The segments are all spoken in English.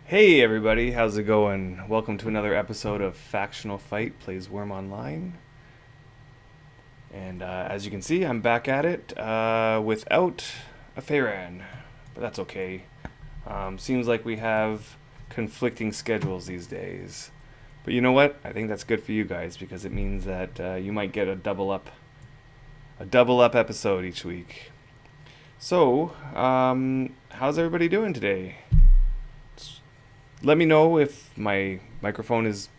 Hey everybody, how's it going? Welcome to another episode of Factional Fight Plays Wurm Online. And as you can see, I'm back at it without a Feyran. But that's okay. Seems like we have conflicting schedules these days. But you know what? I think that's good for you guys because it means that you might get a double up episode each week. So, how's everybody doing today? Let me know if my microphone is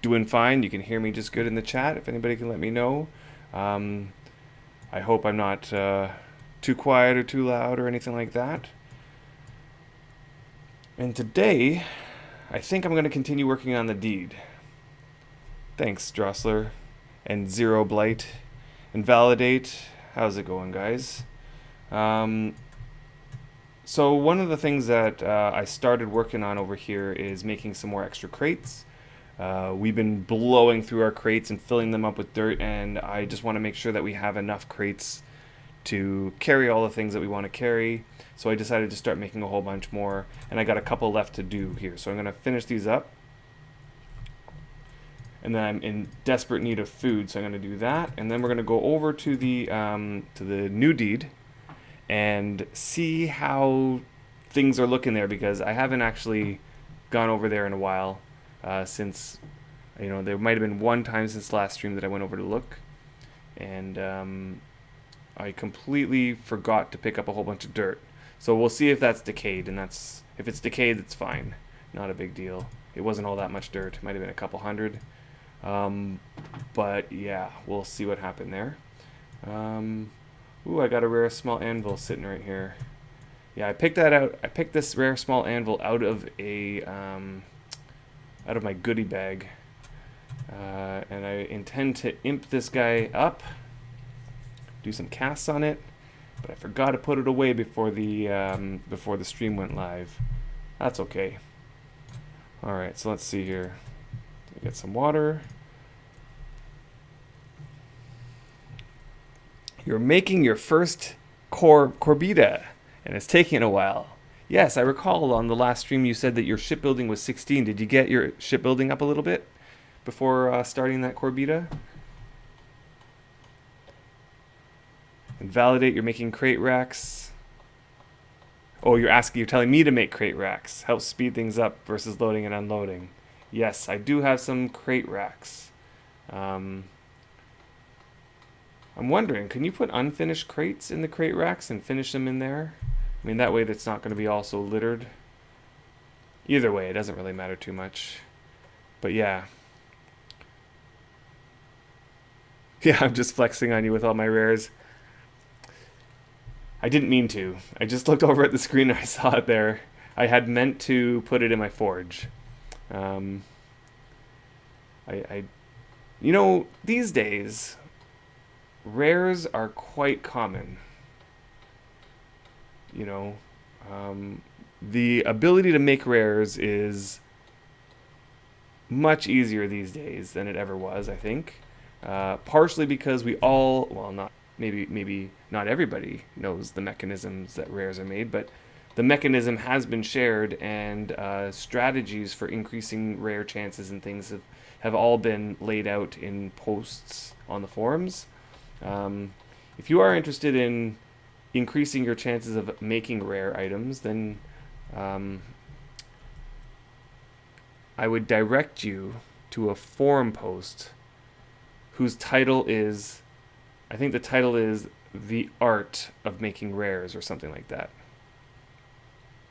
doing fine. You can hear me just good in the chat. If anybody can let me know. I hope I'm not too quiet or too loud or anything like that. And today, I think I'm going to continue working on the deed. Thanks, Drossler. And Zero Blight. And Validate. How's it going, guys? So one of the things that I started working on over here is making some more extra crates. We've been blowing through our crates and filling them up with dirt, and I just want to make sure that we have enough crates to carry all the things that we want to carry. So I decided to start making a whole bunch more, and I got a couple left to do here. So I'm going to finish these up. And then I'm in desperate need of food, so I'm going to do that. And then we're going to go over to the new deed and see how things are looking there, because I haven't actually gone over there in a while since, there might have been one time since last stream that I went over to look, and I completely forgot to pick up a whole bunch of dirt. So we'll see if that's decayed, and if it's decayed, it's fine. Not a big deal. It wasn't all that much dirt. It might have been a couple hundred. But yeah, we'll see what happened there. Ooh, I got a rare small anvil sitting right here. Yeah, I picked that out. I picked this rare small anvil out of my goodie bag, and I intend to imp this guy up, do some casts on it, but I forgot to put it away before the stream went live. That's okay. All right, so let's see here. Get some water. You're making your first Corbita, and it's taking a while. Yes, I recall on the last stream you said that your shipbuilding was 16. Did you get your shipbuilding up a little bit before starting that Corbita? And Validate, you're making crate racks. Oh, you're telling me to make crate racks. Helps speed things up versus loading and unloading. Yes, I do have some crate racks. I'm wondering, can you put unfinished crates in the crate racks and finish them in there? I mean, that way it's not going to be all so littered. Either way, it doesn't really matter too much. But yeah. Yeah, I'm just flexing on you with all my rares. I didn't mean to. I just looked over at the screen and I saw it there. I had meant to put it in my forge. These days, rares are quite common. The ability to make rares is much easier these days than it ever was, I think. Partially because maybe not everybody knows the mechanisms that rares are made, but the mechanism has been shared, and strategies for increasing rare chances and things have all been laid out in posts on the forums. If you are interested in increasing your chances of making rare items, then I would direct you to a forum post whose title is, I think the title is The Art of Making Rares or something like that.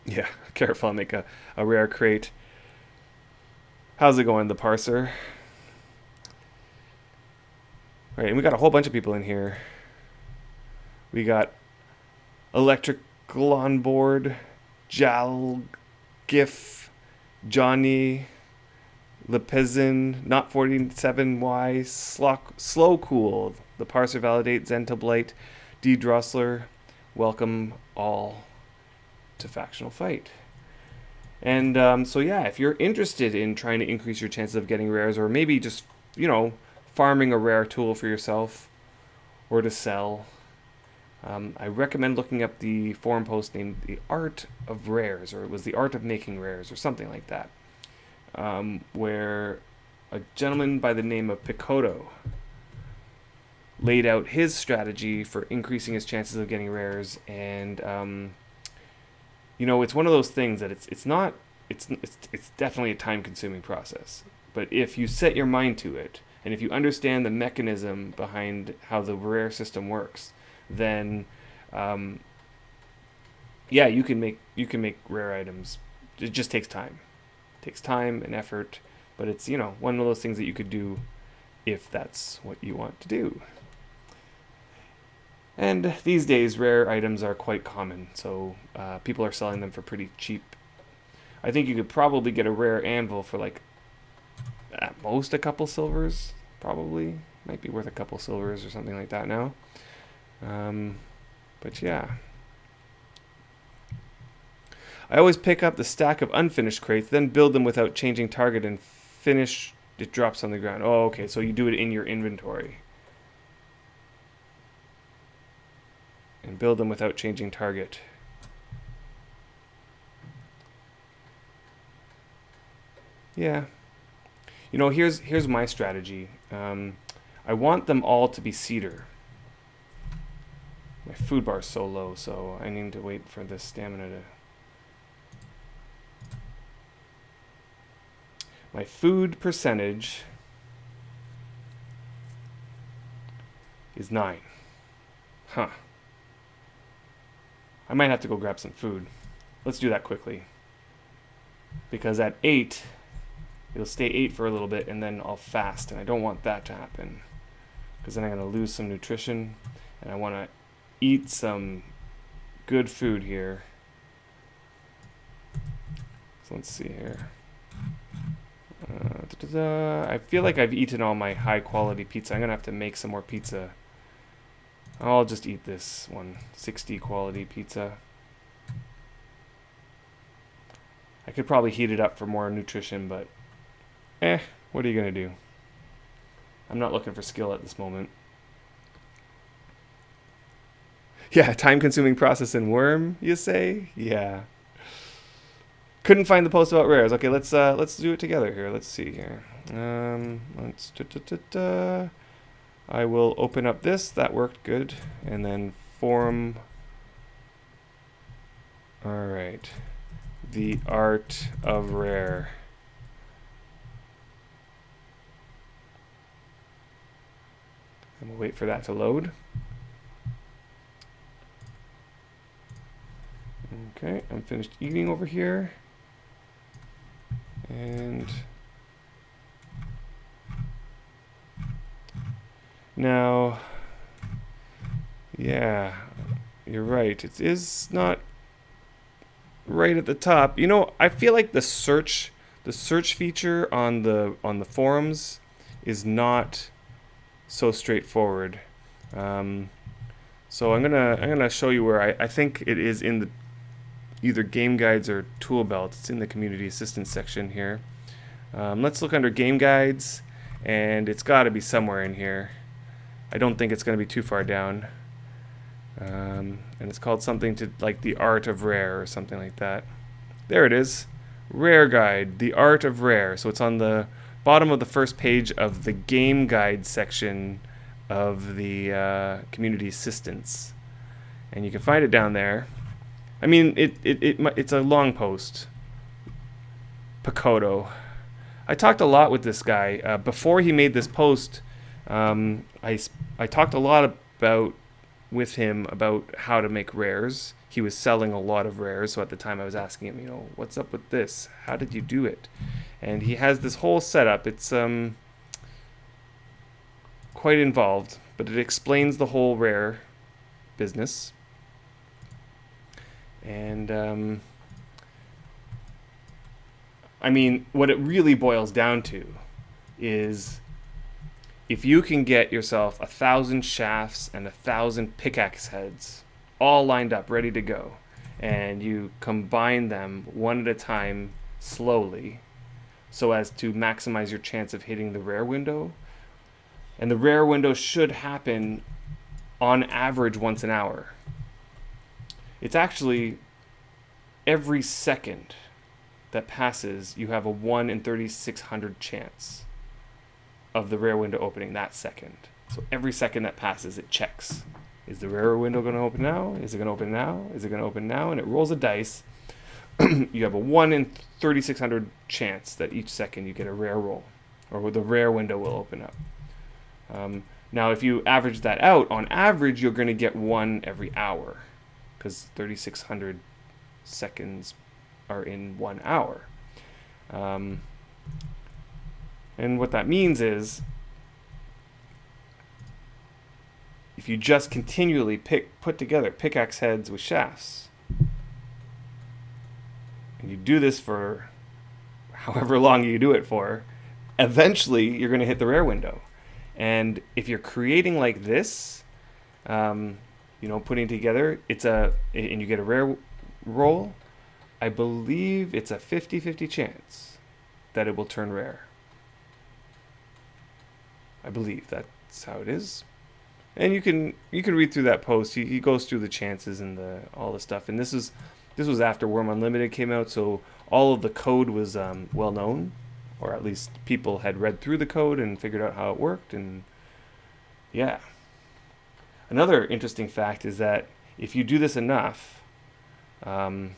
Yeah, careful, I'll make a rare crate. How's it going, the parser? All right, and we got a whole bunch of people in here. We got Electrical on board, Jal, Gif, Johnny, Lepezin, Not 47Y, Slow Cool, the Parser Validate, Zentablite, D Drossler. Welcome all to Factional Fight. And if you're interested in trying to increase your chances of getting rares, or maybe just, farming a rare tool for yourself or to sell, I recommend looking up the forum post named The Art of Rares, or it was The Art of Making Rares, or something like that, where a gentleman by the name of Picoto laid out his strategy for increasing his chances of getting rares. And it's one of those things that it's definitely a time-consuming process. But if you set your mind to it, and if you understand the mechanism behind how the rare system works, then you can make rare items. It just takes time. It takes time and effort, but it's one of those things that you could do if that's what you want to do. And these days, rare items are quite common, so people are selling them for pretty cheap. I think you could probably get a rare anvil for like at most a couple silvers. Probably might be worth a couple silvers or something like that now. But yeah, I always pick up the stack of unfinished crates, then build them without changing target, and finish. It drops on the ground. Oh, okay, so you do it in your inventory. And build them without changing target. Yeah. Here's my strategy. I want them all to be cedar. My food bar is so low, so I need to wait for this stamina to... My food percentage is 9. Huh. I might have to go grab some food. Let's do that quickly. Because at 8, it'll stay 8 for a little bit, and then I'll fast, and I don't want that to happen. Because then I'm going to lose some nutrition, and I want to eat some good food here. So let's see here. I feel like I've eaten all my high quality pizza. I'm going to have to make some more pizza. I'll just eat this one, 60 quality pizza. I could probably heat it up for more nutrition, but what are you going to do? I'm not looking for skill at this moment. Yeah, time-consuming process in Wurm, you say? Yeah. Couldn't find the post about rares. Okay, let's do it together here. Let's see here. I will open up this. That worked good. And then forum. All right. The Art of Rare. And we'll wait for that to load. Okay, I'm finished eating over here. And now, yeah, you're right. It is not right at the top. I feel like the search feature on the forums is not so straightforward. So I'm gonna show you where I think it is in the either game guides or tool belt. It's in the community assistance section here. Let's look under game guides, and it's got to be somewhere in here. I don't think it's going to be too far down. And it's called something to like the Art of Rare or something like that. There it is. Rare Guide, the Art of Rare. So it's on the bottom of the first page of the game guide section of the community assistance. And you can find it down there. I mean, it's a long post. Picoto. I talked a lot with this guy. Before he made this post, I talked a lot with him about how to make rares. He was selling a lot of rares, so at the time I was asking him, what's up with this? How did you do it? And he has this whole setup. It's quite involved, but it explains the whole rare business. And I mean, what it really boils down to is if you can get yourself 1,000 shafts and 1,000 pickaxe heads all lined up, ready to go, and you combine them one at a time slowly so as to maximize your chance of hitting the rare window. And the rare window should happen on average once an hour. It's actually every second that passes, you have a 1 in 3,600 chance of the rare window opening that second. So every second that passes, it checks. Is the rare window going to open now? Is it going to open now? Is it going to open now? And it rolls a dice. You have a 1 in 3,600 chance that each second you get a rare roll, or the rare window will open up. Now, if you average that out, on average, you're going to get 1 every hour, because 3,600 seconds are in 1 hour. And what that means is, if you just continually put together pickaxe heads with shafts, and you do this for however long you do it for, eventually you're going to hit the rare window. And if you're creating like this, putting together, and you get a rare roll, I believe it's a 50-50 chance that it will turn rare. I believe that's how it is. And you can read through that post. He goes through the chances and all the stuff. And this was after Wurm Unlimited came out, so all of the code was well known, or at least people had read through the code and figured out how it worked. And yeah. Another interesting fact is that if you do this enough, 1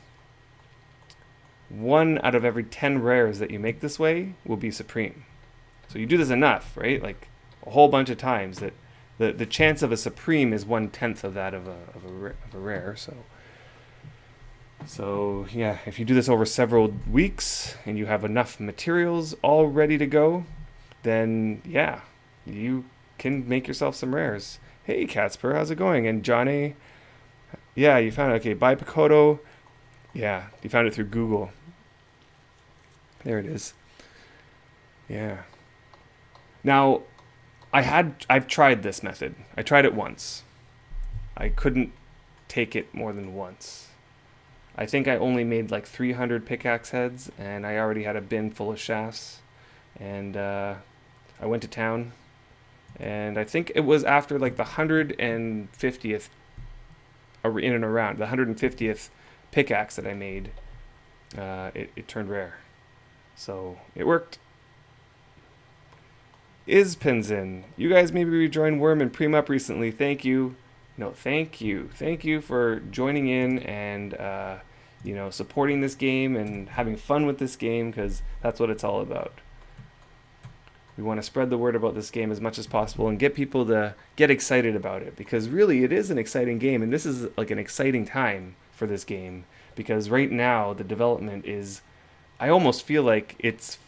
out of every 10 rares that you make this way will be supreme. So you do this enough, right? Like a whole bunch of times, that the chance of a supreme is 1/10 of that of a rare. So yeah, if you do this over several weeks and you have enough materials all ready to go, then yeah, you can make yourself some rares. Hey Catspur, how's it going? And Johnny, yeah, you found it. Okay, bye Picoto. Yeah, you found it through Google. There it is. Yeah. Now, I've tried this method. I tried it once. I couldn't take it more than once. I think I only made like 300 pickaxe heads, and I already had a bin full of shafts. And I went to town, and I think it was after like the 150th, in and around the 150th pickaxe that I made, it turned rare. So it worked. Is Pinzin, you guys maybe rejoined Wurm and Preem Up recently. Thank you. No, thank you. Thank you for joining in and supporting this game and having fun with this game, because that's what it's all about. We want to spread the word about this game as much as possible and get people to get excited about it, because really it is an exciting game, and this is like an exciting time for this game, because right now the development is, I almost feel like it's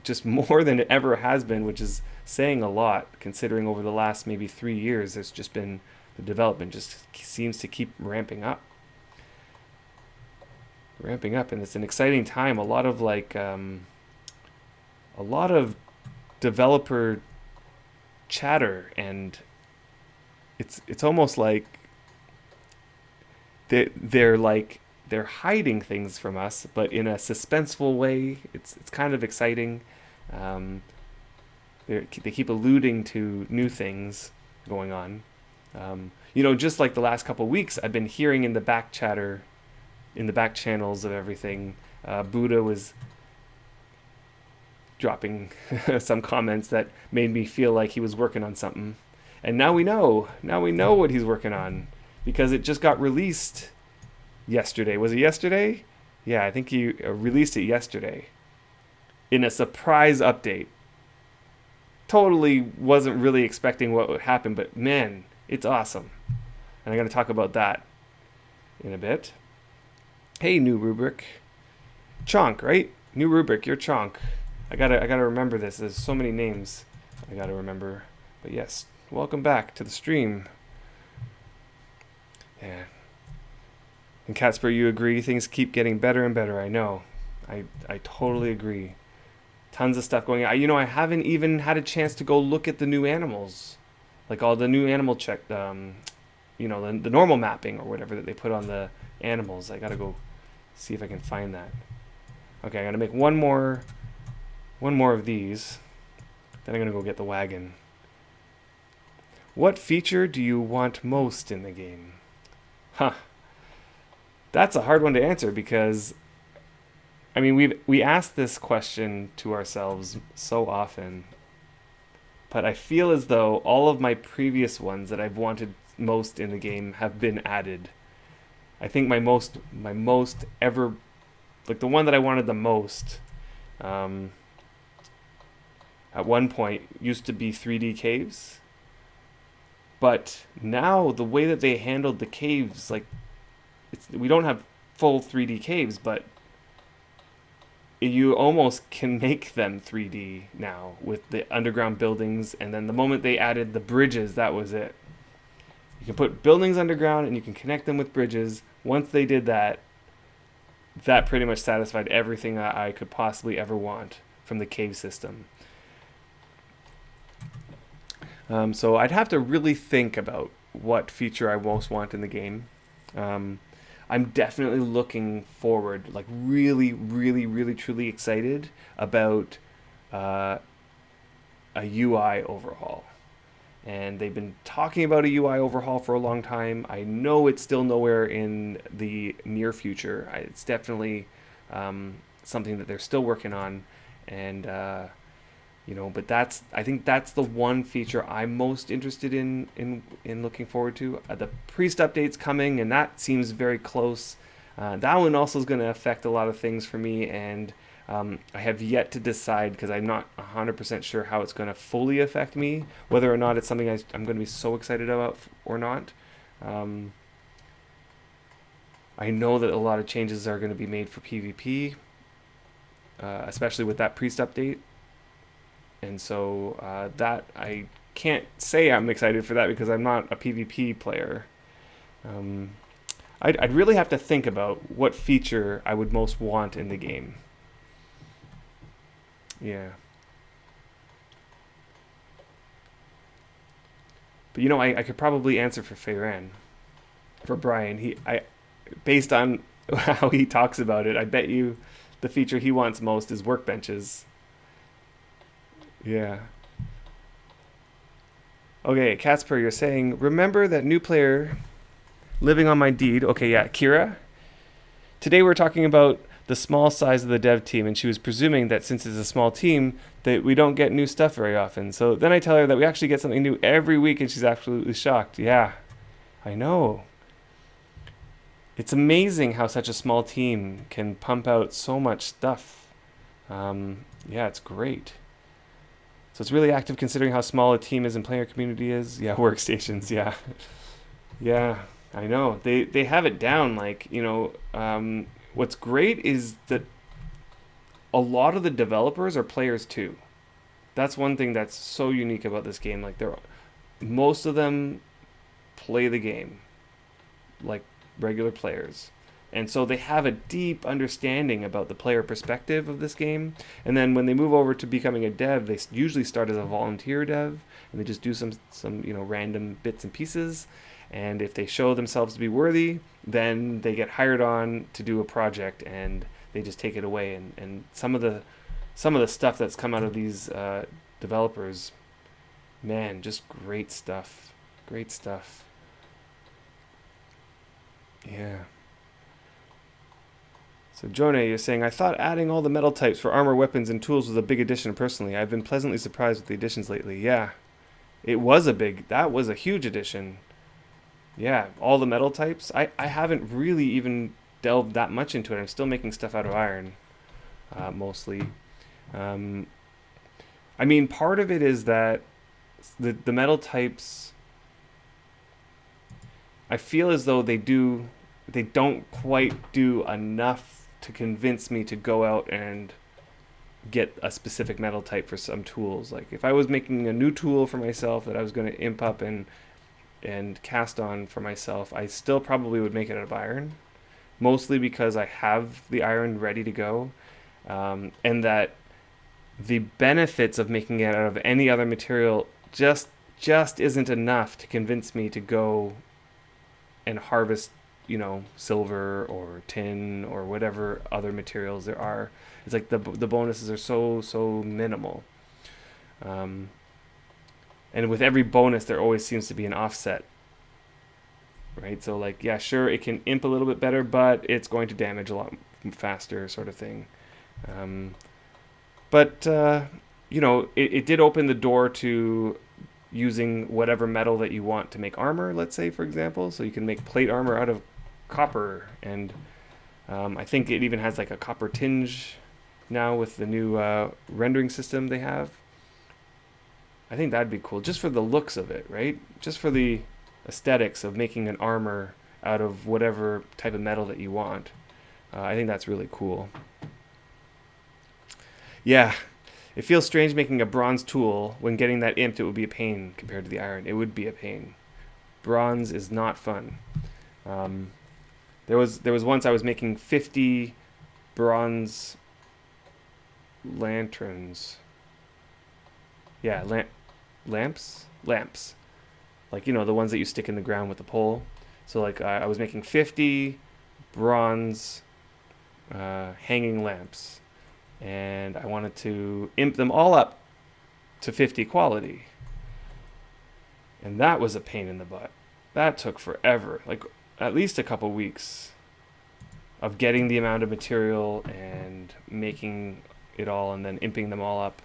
just more than it ever has been, which is saying a lot considering over the last maybe 3 years there's just been, the development just seems to keep ramping up, and it's an exciting time. A lot of developer chatter, and it's almost like they're hiding things from us, but in a suspenseful way. It's kind of exciting. They keep alluding to new things going on. Just like the last couple of weeks, I've been hearing in the back chatter, in the back channels of everything, Buddha was dropping some comments that made me feel like he was working on something. And now we know what he's working on, because it just got released yesterday. Was it yesterday? Yeah, I think he released it yesterday in a surprise update. Totally wasn't really expecting what would happen, but man, it's awesome. And I'm going to talk about that in a bit. Hey, new rubric. Chonk, right? New rubric, you're Chonk. I gotta remember this. There's so many names I gotta remember. But yes, welcome back to the stream. Yeah. And Catspur, you agree? Things keep getting better and better. I know. I totally agree. Tons of stuff going on. I haven't even had a chance to go look at the new animals. Like all the new animal check, the normal mapping or whatever that they put on the animals. I gotta go see if I can find that. Okay, I gotta make one more of these. Then I'm gonna go get the wagon. What feature do you want most in the game? Huh. That's a hard one to answer because I mean we ask this question to ourselves so often, but I feel as though all of my previous ones that I've wanted most in the game have been added. I think my most ever, like the one that I wanted the most, um, at one point used to be 3D caves, but now the way that they handled the caves, like we don't have full 3D caves, but you almost can make them 3D now with the underground buildings, and then the moment they added the bridges, that was it. You can put buildings underground and you can connect them with bridges. Once they did that, that pretty much satisfied everything that I could possibly ever want from the cave system. So I'd have to really think about what feature I most want in the game. I'm definitely looking forward, like really, really, really, truly excited about a UI overhaul. And they've been talking about a UI overhaul for a long time. I know it's still nowhere in the near future. It's definitely something that they're still working on, and but I think that's the one feature I'm most interested in looking forward to. The priest update's coming, and that seems very close. That one also is going to affect a lot of things for me, and I have yet to decide because I'm not 100% sure how it's going to fully affect me, whether or not it's something I'm going to be so excited about or not. I know that a lot of changes are going to be made for PvP, especially with that priest update. And so that I can't say I'm excited for that because I'm not a PvP player. I'd really have to think about what feature I would most want in the game. Yeah. But I could probably answer for Feyran. For Brian, based on how he talks about it, I bet you the feature he wants most is workbenches. Yeah. Okay, Casper, you're saying, remember that new player living on my deed. Okay, yeah, Kira. Today we're talking about the small size of the dev team, and she was presuming that since it's a small team, that we don't get new stuff very often. So then I tell her that we actually get something new every week, and she's absolutely shocked. Yeah, I know. It's amazing how such a small team can pump out so much stuff. Yeah, it's great. So it's really active considering how small a team is and player community is. Yeah, workstations, yeah. Yeah, I know. They have it down, like, what's great is that a lot of the developers are players too. That's one thing that's so unique about this game. Like most of them play the game like regular players. And so they have a deep understanding about the player perspective of this game. And then when they move over to becoming a dev, they usually start as a volunteer dev, and they just do some random bits and pieces. And if they show themselves to be worthy, then they get hired on to do a project, and they just take it away. And some of the stuff that's come out of these developers, man, just great stuff. Great stuff. Yeah. So Jonah, you're saying, I thought adding all the metal types for armor, weapons, and tools was a big addition personally. I've been pleasantly surprised with the additions lately. Yeah. That was a huge addition. Yeah, all the metal types. I haven't really even delved that much into it. I'm still making stuff out of iron, mostly. I mean, part of it is that the metal types, I feel as though they don't quite do enough to convince me to go out and get a specific metal type for some tools. Like if I was making a new tool for myself that I was going to imp up and cast on for myself, I still probably would make it out of iron, mostly because I have the iron ready to go, and that the benefits of making it out of any other material just isn't enough to convince me to go and harvest silver or tin or whatever other materials there are. It's like the bonuses are so minimal. And with every bonus, there always seems to be an offset, right? So like, yeah, sure, it can imp a little bit better, but it's going to damage a lot faster, sort of thing. But it did open the door to using whatever metal that you want to make armor, let's say, for example. So you can make plate armor out of copper, and I think it even has like a copper tinge now with the new rendering system they have. I think that'd be cool, just for the looks of it, right? Just for the aesthetics of making an armor out of whatever type of metal that you want. I think that's really cool. Yeah, it feels strange making a bronze tool. When getting that imped, it would be a pain compared to the iron. It would be a pain. Bronze is not fun. There was once I was making 50 bronze lanterns. Yeah, lamps. Like, the ones that you stick in the ground with the pole. So like I was making 50 bronze hanging lamps, and I wanted to imp them all up to 50 quality. And that was a pain in the butt. That took forever, like at least a couple weeks of getting the amount of material and making it all and then imping them all up.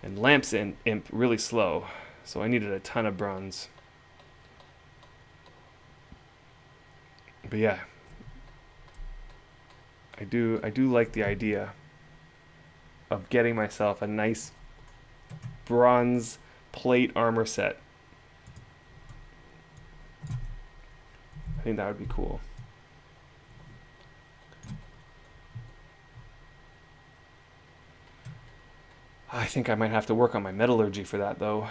And lamps imp really slow, so I needed a ton of bronze. But yeah, I do like the idea of getting myself a nice bronze plate armor set. I think that would be cool. I think I might have to work on my metallurgy for that, though.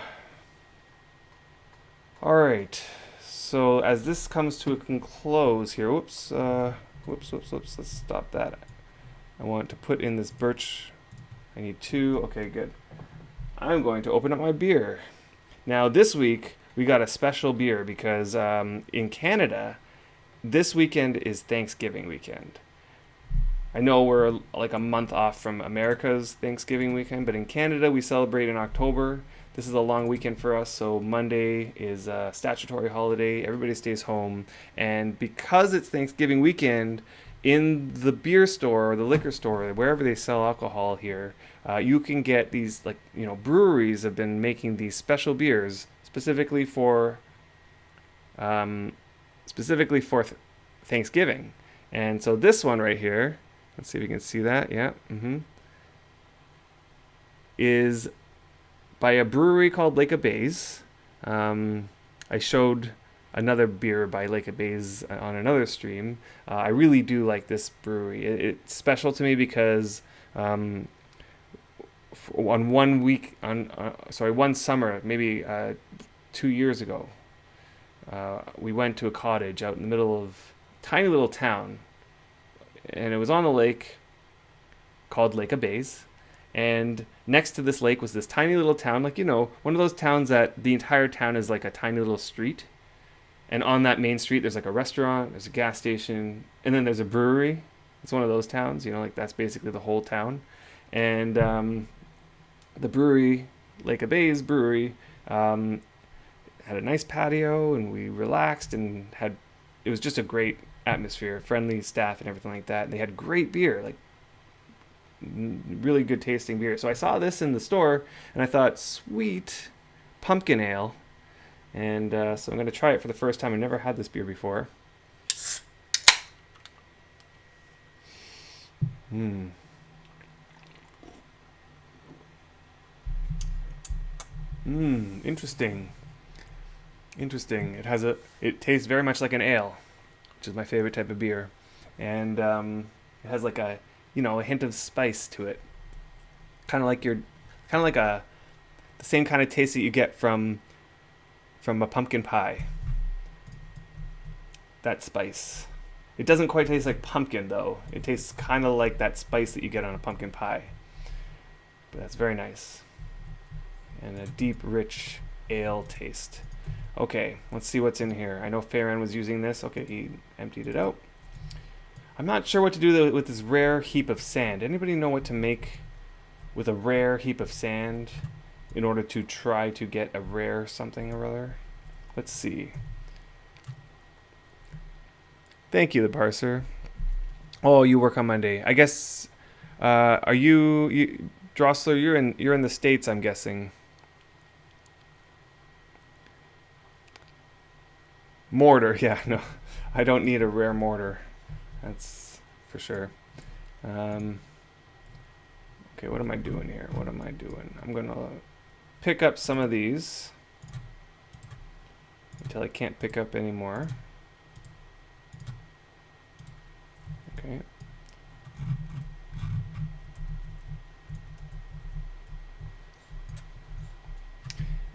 Alright, so as this comes to a close here, whoops, let's stop that. I want to put in this birch. I need 2, okay, good. I'm going to open up my beer. Now, this week, we got a special beer because in Canada, this weekend is Thanksgiving weekend. I know we're like a month off from America's Thanksgiving weekend, but in Canada we celebrate in October. This is a long weekend for us, so Monday is a statutory holiday. Everybody stays home, and because it's Thanksgiving weekend, in the beer store or the liquor store, wherever they sell alcohol here, you can get these, like, breweries have been making these special beers specifically for Thanksgiving. And so this one right here, let's see if you can see that. Yeah. Is by a brewery called Lake of Bays. I showed another beer by Lake of Bays on another stream. I really do like this brewery. It's special to me because on one summer, maybe 2 years ago, we went to a cottage out in the middle of a tiny little town, and it was on the lake called Lake of Bays. And next to this lake was this tiny little town, like, one of those towns that the entire town is like a tiny little street. And on that main street, there's like a restaurant, there's a gas station, and then there's a brewery. It's one of those towns, like that's basically the whole town. And the brewery, Lake of Bays Brewery, had a nice patio, and we relaxed and it was just a great atmosphere, friendly staff and everything like that. And they had great beer, like really good tasting beer. So I saw this in the store and I thought, sweet, pumpkin ale. And so I'm going to try it for the first time. I've never had this beer before. Interesting. It tastes very much like an ale, which is my favorite type of beer. And it has like a hint of spice to it. Kind of like the same kind of taste that you get from a pumpkin pie. That spice. It doesn't quite taste like pumpkin, though. It tastes kind of like that spice that you get on a pumpkin pie. But that's very nice. And a deep, rich ale taste. Okay, let's see what's in here. I know Farron was using this. Okay, he emptied it out. I'm not sure what to do with this rare heap of sand. Anybody know what to make with a rare heap of sand? in order to try to get a rare something or other. Let's see. Thank you, the parser. Oh, you work on Monday. I guess. Are you Drossler? You're in the States, I'm guessing. Mortar, yeah, no, I don't need a rare mortar. That's for sure. Okay, what am I doing here? What am I doing? I'm gonna pick up some of these until I can't pick up anymore. Okay.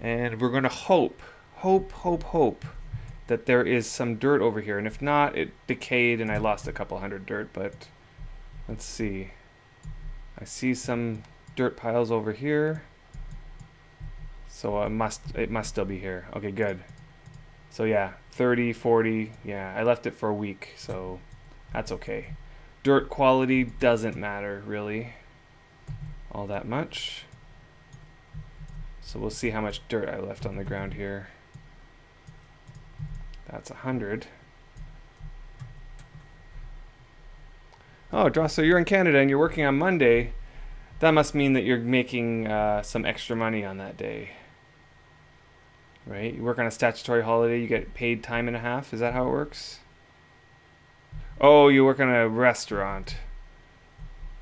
And we're gonna hope that there is some dirt over here. And if not, it decayed and I lost a couple hundred dirt, but let's see. I see some dirt piles over here. So it must still be here. Okay, good. So yeah, 30, 40. Yeah, I left it for a week, so that's okay. Dirt quality doesn't matter really all that much. So we'll see how much dirt I left on the ground here. That's 100. Oh, Drossel, you're in Canada and you're working on Monday. That must mean that you're making some extra money on that day. Right? You work on a statutory holiday, you get paid time and a half. Is that how it works? Oh, you work on a restaurant.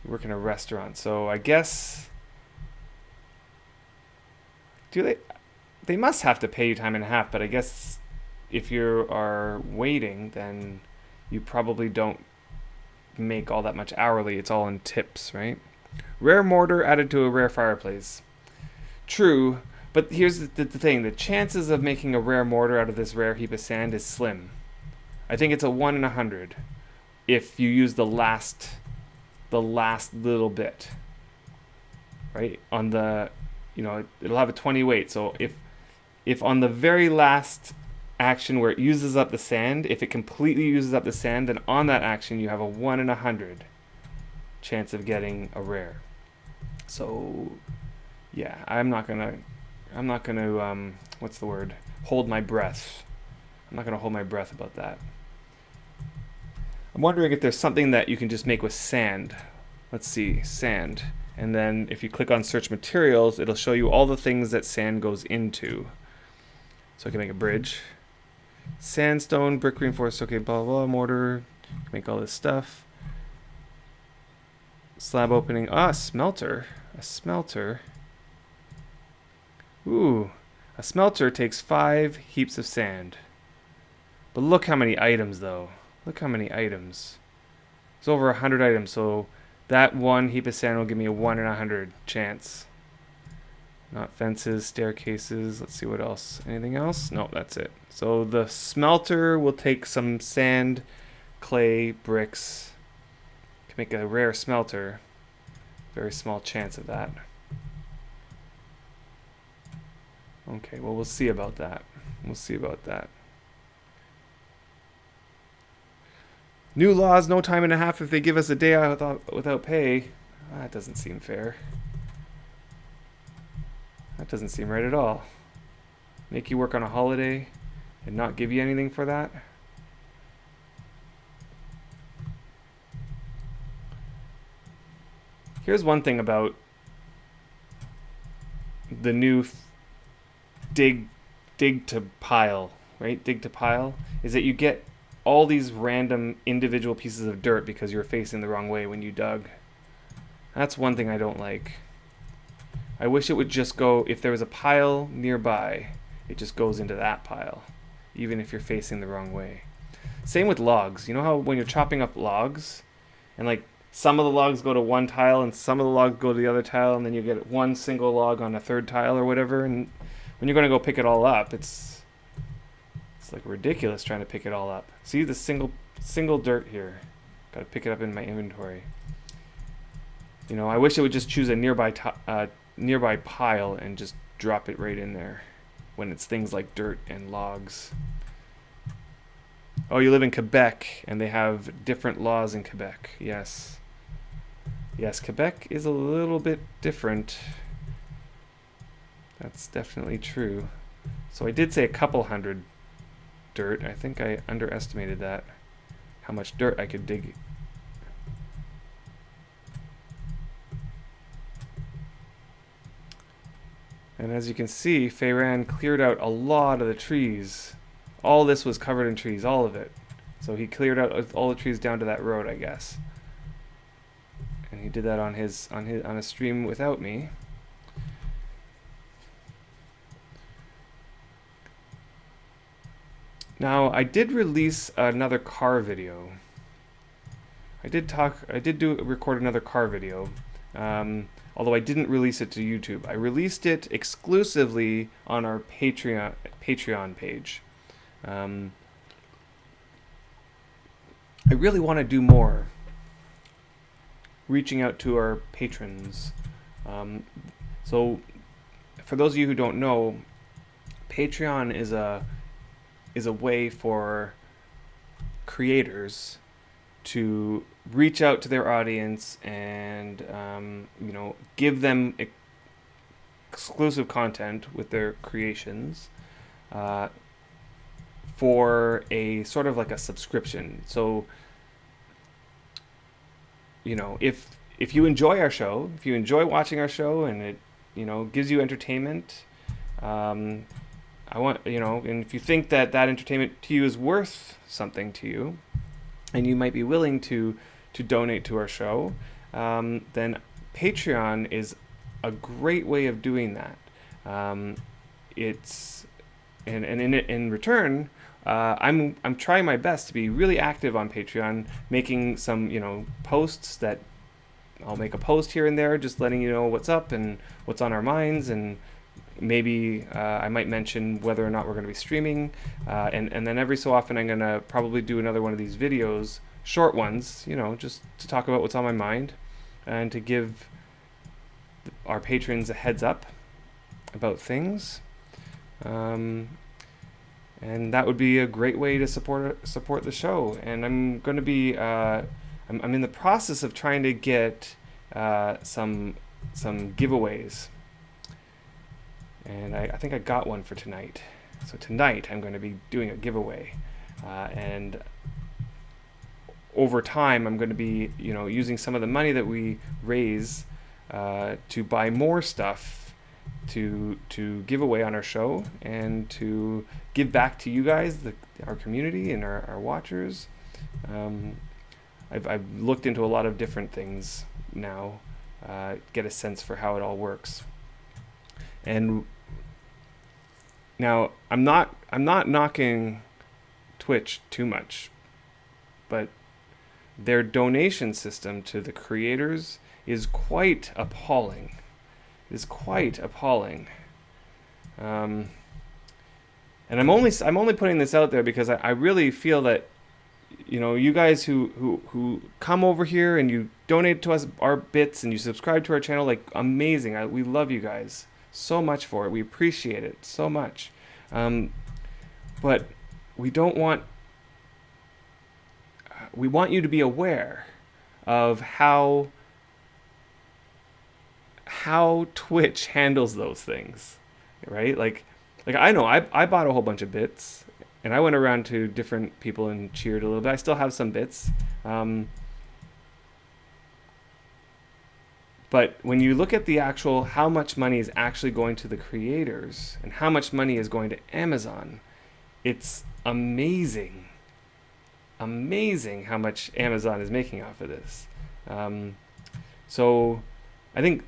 You work in a restaurant. So I guess... They must have to pay you time and a half, but I guess if you are waiting, then you probably don't make all that much hourly. It's all in tips, right? Rare mortar added to a rare fireplace. True, but here's the thing. The chances of making a rare mortar out of this rare heap of sand is slim. I think it's a 1 in 100 if you use the last little bit, right? On the, it'll have a 20 weight. So if on the very last action where it uses up the sand, if it completely uses up the sand, then on that action you have a 1 in 100 chance of getting a rare. So yeah, I'm not gonna what's the word? Hold my breath. I'm not gonna hold my breath about that. I'm wondering if there's something that you can just make with sand. Let's see, sand. And then if you click on search materials, it'll show you all the things that sand goes into. So I can make a bridge. Sandstone, brick reinforced, okay, blah, blah, blah, mortar. Make all this stuff. Slab opening. Ah, smelter. A smelter. Ooh. A smelter takes 5 heaps of sand. But look how many items, though. Look how many items. It's over 100 items, so that 1 heap of sand will give me a 1 in 100 chance. Not fences, staircases. Let's see what else. Anything else? No, that's it. So the smelter will take some sand, clay, bricks. Can make a rare smelter. Very small chance of that. Okay, well, we'll see about that. We'll see about that. New laws, no time and a half if they give us a day out without pay. That doesn't seem fair. That doesn't seem right at all. Make you work on a holiday and not give you anything for that? Here's one thing about the new dig to pile, right? Dig to pile, is that you get all these random individual pieces of dirt because you're facing the wrong way when you dug. That's one thing I don't like. I wish it would just go, if there was a pile nearby, it just goes into that pile, even if you're facing the wrong way. Same with logs. You know how when you're chopping up logs, and like some of the logs go to one tile and some of the logs go to the other tile, and then you get one single log on a third tile or whatever, and when you're going to go pick it all up, it's like ridiculous trying to pick it all up. See the single dirt here. Got to pick it up in my inventory. You know, I wish it would just choose a nearby pile and just drop it right in there when it's things like dirt and logs. Oh, you live in Quebec and they have different laws in Quebec. Yes. Yes, Quebec is a little bit different. That's definitely true. So I did say a couple hundred dirt. I think I underestimated that, how much dirt I could dig. And as you can see, Feyran cleared out a lot of the trees. All this was covered in trees, all of it. So he cleared out all the trees down to that road, I guess. And he did that on a stream without me. Now, I did release another car video. I did record another car video, although I didn't release it to YouTube. I released it exclusively on our Patreon page. I really want to do more, reaching out to our patrons. So, for those of you who don't know, Patreon is a way for creators to reach out to their audience and give them exclusive content with their creations for a sort of like a subscription. So if you enjoy our show, if you enjoy watching our show and it gives you entertainment, and if you think that entertainment to you is worth something to you, and you might be willing to donate to our show, then Patreon is a great way of doing that. In return, I'm trying my best to be really active on Patreon, making some posts that I'll make a post here and there, just letting you know what's up and what's on our minds, and maybe I might mention whether or not we're going to be streaming, and then every so often I'm going to probably do another one of these videos, short ones, just to talk about what's on my mind and to give our patrons a heads up about things. And that would be a great way to support the show. And I'm going to be I'm in the process of trying to get some giveaways. And I think I got one for tonight. So tonight I'm going to be doing a giveaway. And over time I'm going to be, using some of the money that we raise to buy more stuff to give away on our show and to give back to you guys, our community and our watchers. I've looked into a lot of different things now, get a sense for how it all works. And now I'm not knocking Twitch too much, but their donation system to the creators is quite appalling. And I'm only putting this out there because I really feel that you guys who come over here and you donate to us our bits and you subscribe to our channel, like, amazing. We love you guys so much for it. We appreciate it so much. But we want you to be aware of how Twitch handles those things, right? Like I know I bought a whole bunch of bits and I went around to different people and cheered a little bit. I still have some bits. But when you look at the actual, how much money is actually going to the creators and how much money is going to Amazon, it's amazing how much Amazon is making off of this. So I think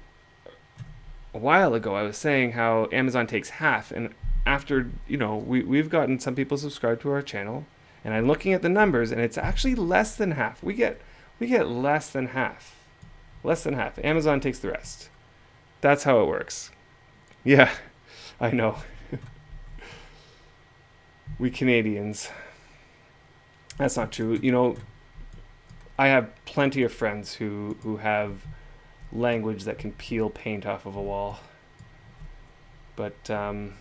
a while ago I was saying how Amazon takes half, and after we've gotten some people subscribed to our channel, and I'm looking at the numbers and it's actually less than half. We get less than half. Amazon takes the rest. That's how it works. Yeah, I know. We Canadians. That's not true. I have plenty of friends who have language that can peel paint off of a wall. But when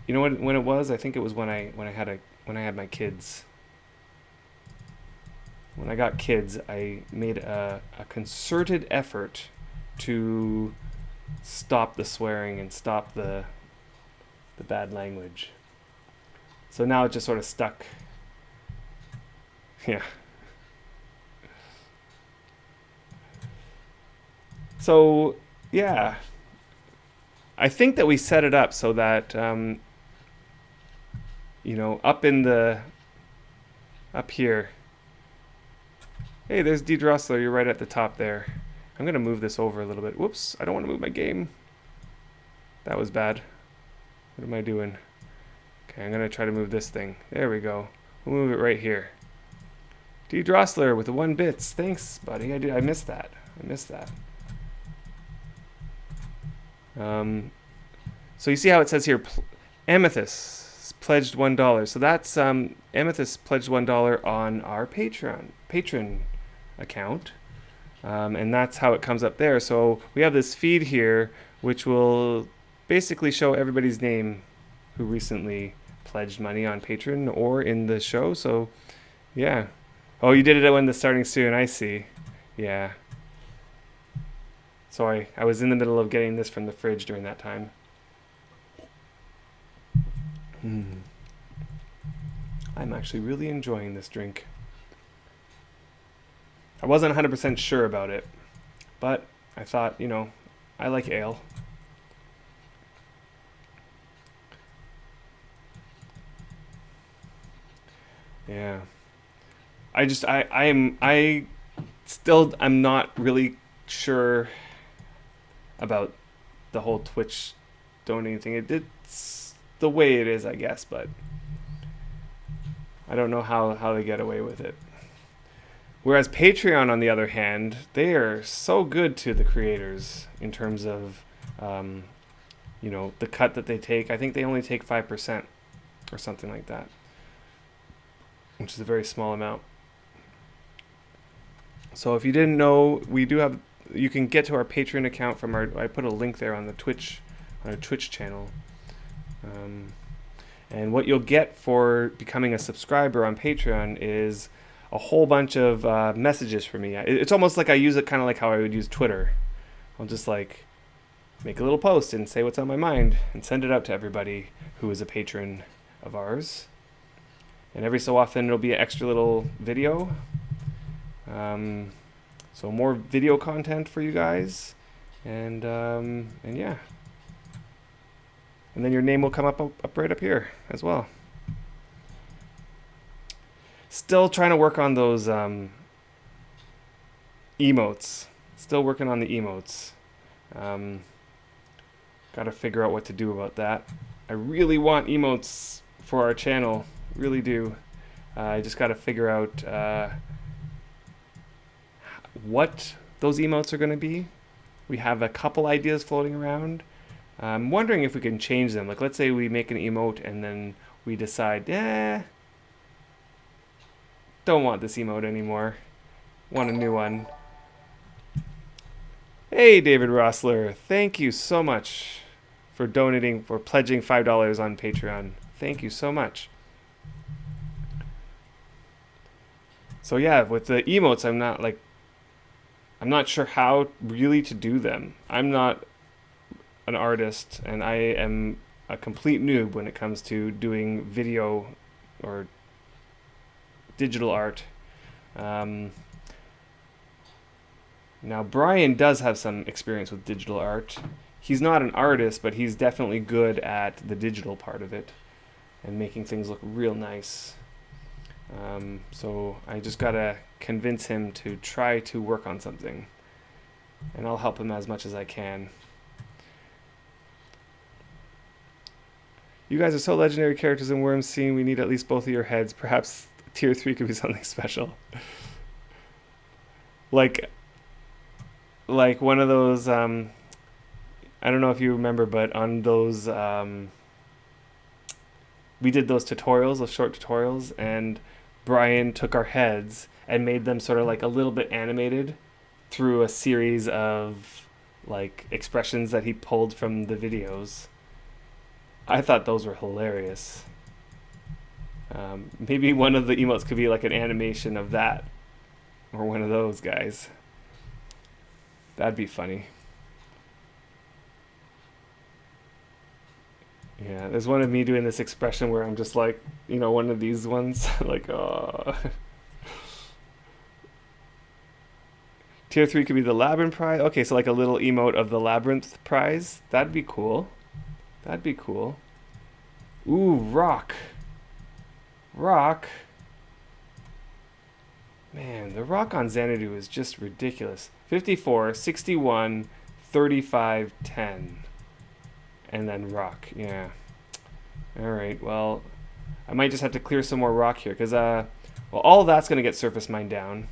it was? I think it was when I had my kids. When I got kids, I made a concerted effort to stop the swearing and stop the bad language. So now it just sort of stuck. Yeah. So, yeah. I think that we set it up so that, you know, up here. Hey, there's D. Drossler. You're right at the top there. I'm going to move this over a little bit. Whoops, I don't want to move my game. That was bad. What am I doing? Okay, I'm going to try to move this thing. There we go. We'll move it right here. D. Drossler with the 1 bits. Thanks, buddy. I missed that. So you see how it says here, Amethyst pledged $1. So that's Amethyst pledged $1 on our patron account, and that's how it comes up there. So we have this feed here, which will basically show everybody's name who recently pledged money on Patreon or in the show. So yeah. Oh, you did it when the starting soon. I see. Yeah. Sorry, I was in the middle of getting this from the fridge during that time. I'm actually really enjoying this drink. I wasn't 100% sure about it, but I thought, you know, I like ale. Yeah. I'm not really sure about the whole Twitch donating thing. It's the way it is, I guess, but I don't know how they get away with it. Whereas Patreon, on the other hand, they are so good to the creators in terms of, you know, the cut that they take. I think they only take 5% or something like that, which is a very small amount. So if you didn't know, we do have, you can get to our Patreon account from I put a link there on the on our Twitch channel. And what you'll get for becoming a subscriber on Patreon is a whole bunch of messages for me. It's almost like I use it kind of like how I would use Twitter. I'll just like make a little post and say what's on my mind and send it out to everybody who is a patron of ours. And every so often it'll be an extra little video. So more video content for you guys. And yeah. And then your name will come up right up here as well. Still trying to work on those emotes. Still working on the emotes. Got to figure out what to do about that. I really want emotes for our channel. Really do. I just got to figure out what those emotes are going to be. We have a couple ideas floating around. I'm wondering if we can change them. Like, let's say we make an emote and then we decide, don't want this emote anymore. Want a new one. Hey, David Rossler. Thank you so much for donating, for pledging $5 on Patreon. Thank you so much. So yeah, with the emotes, I'm not sure how really to do them. I'm not an artist, and I am a complete noob when it comes to doing video or digital art. Now Brian does have some experience with digital art. He's not an artist, but he's definitely good at the digital part of it and making things look real nice. So I just gotta convince him to try to work on something, and I'll help him as much as I can. You guys are so legendary characters in Wurm scene. We need at least both of your heads. Perhaps tier 3 could be something special. like one of those, I don't know if you remember, but on those, we did those tutorials, those short tutorials, and Brian took our heads and made them sort of like a little bit animated through a series of like expressions that he pulled from the videos. I thought those were hilarious. Maybe one of the emotes could be like an animation of that, or one of those guys. That'd be funny. Yeah, there's one of me doing this expression where I'm just like, you know, one of these ones, like, oh. Tier 3 could be the Labyrinth prize. Okay, so like a little emote of the Labyrinth prize. That'd be cool. That'd be cool. Ooh, rock. Rock. Man, the rock on Xanadu is just ridiculous. 54, 61, 35, 10. And then rock, yeah. Alright, well, I might just have to clear some more rock here, because, well, all of that's going to get surface mined down.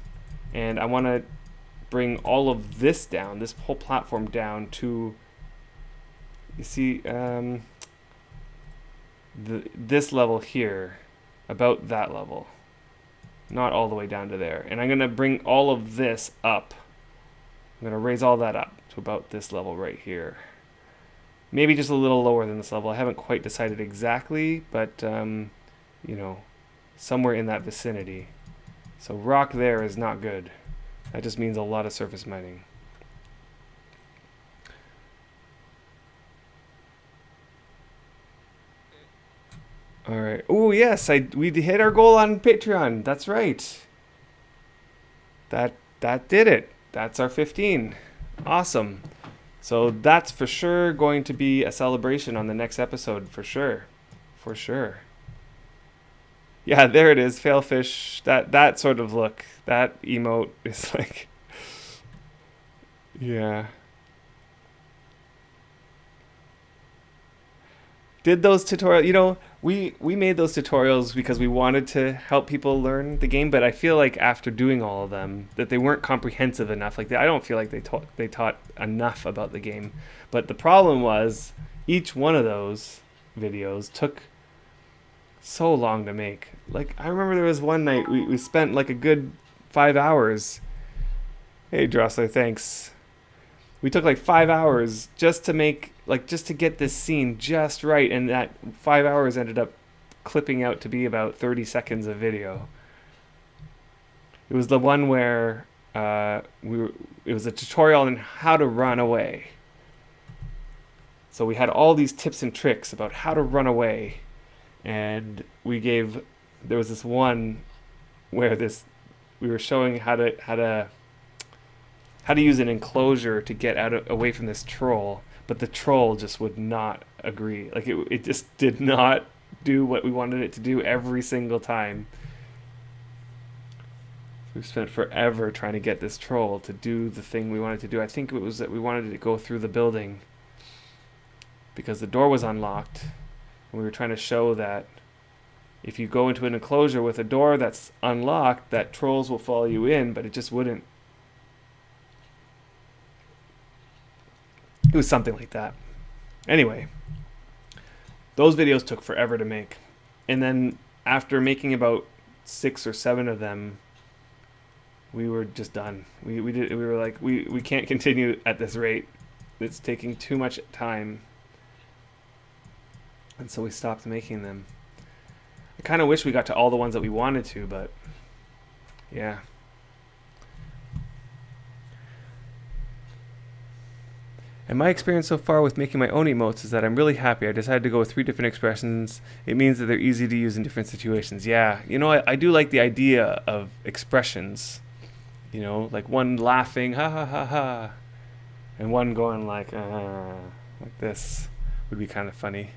And I want to bring all of this down, this whole platform down to, you see, this level here, about that level. Not all the way down to there. And I'm going to bring all of this up. I'm going to raise all that up to about this level right here. Maybe just a little lower than this level. I haven't quite decided exactly, but, you know, somewhere in that vicinity. So rock there is not good. That just means a lot of surface mining. All right. Oh yes, we hit our goal on Patreon. That's right. That did it. That's our 15. Awesome. So that's for sure going to be a celebration on the next episode, for sure. For sure. Yeah, there it is, Failfish. That sort of look. That emote is like, yeah. Did those tutorials, you know, we made those tutorials because we wanted to help people learn the game, but I feel like after doing all of them that they weren't comprehensive enough. Like I don't feel like they taught enough about the game. But the problem was each one of those videos took so long to make. Like I remember there was one night we spent like a good 5 hours. Hey Drossler, thanks. We took like 5 hours just to make, like, just to get this scene just right, and that 5 hours ended up clipping out to be about 30 seconds of video. It was the one where it was a tutorial on how to run away. So we had all these tips and tricks about how to run away, and there was this one where we were showing how to use an enclosure to get away from this troll, but the troll just would not agree. Like it just did not do what we wanted it to do every single time. We spent forever trying to get this troll to do the thing we wanted to do. I think it was that we wanted it to go through the building because the door was unlocked, and we were trying to show that if you go into an enclosure with a door that's unlocked, that trolls will follow you in, but it just wouldn't. It was something like that. Anyway, those videos took forever to make. And then after making about 6 or 7 of them, we were just done. We were like, we can't continue at this rate. It's taking too much time. And so we stopped making them. I kind of wish we got to all the ones that we wanted to, but yeah. And my experience so far with making my own emotes is that I'm really happy. I decided to go with 3 different expressions. It means that they're easy to use in different situations. Yeah, you know, I do like the idea of expressions. You know, like one laughing, ha ha ha ha, and one going like this would be kind of funny.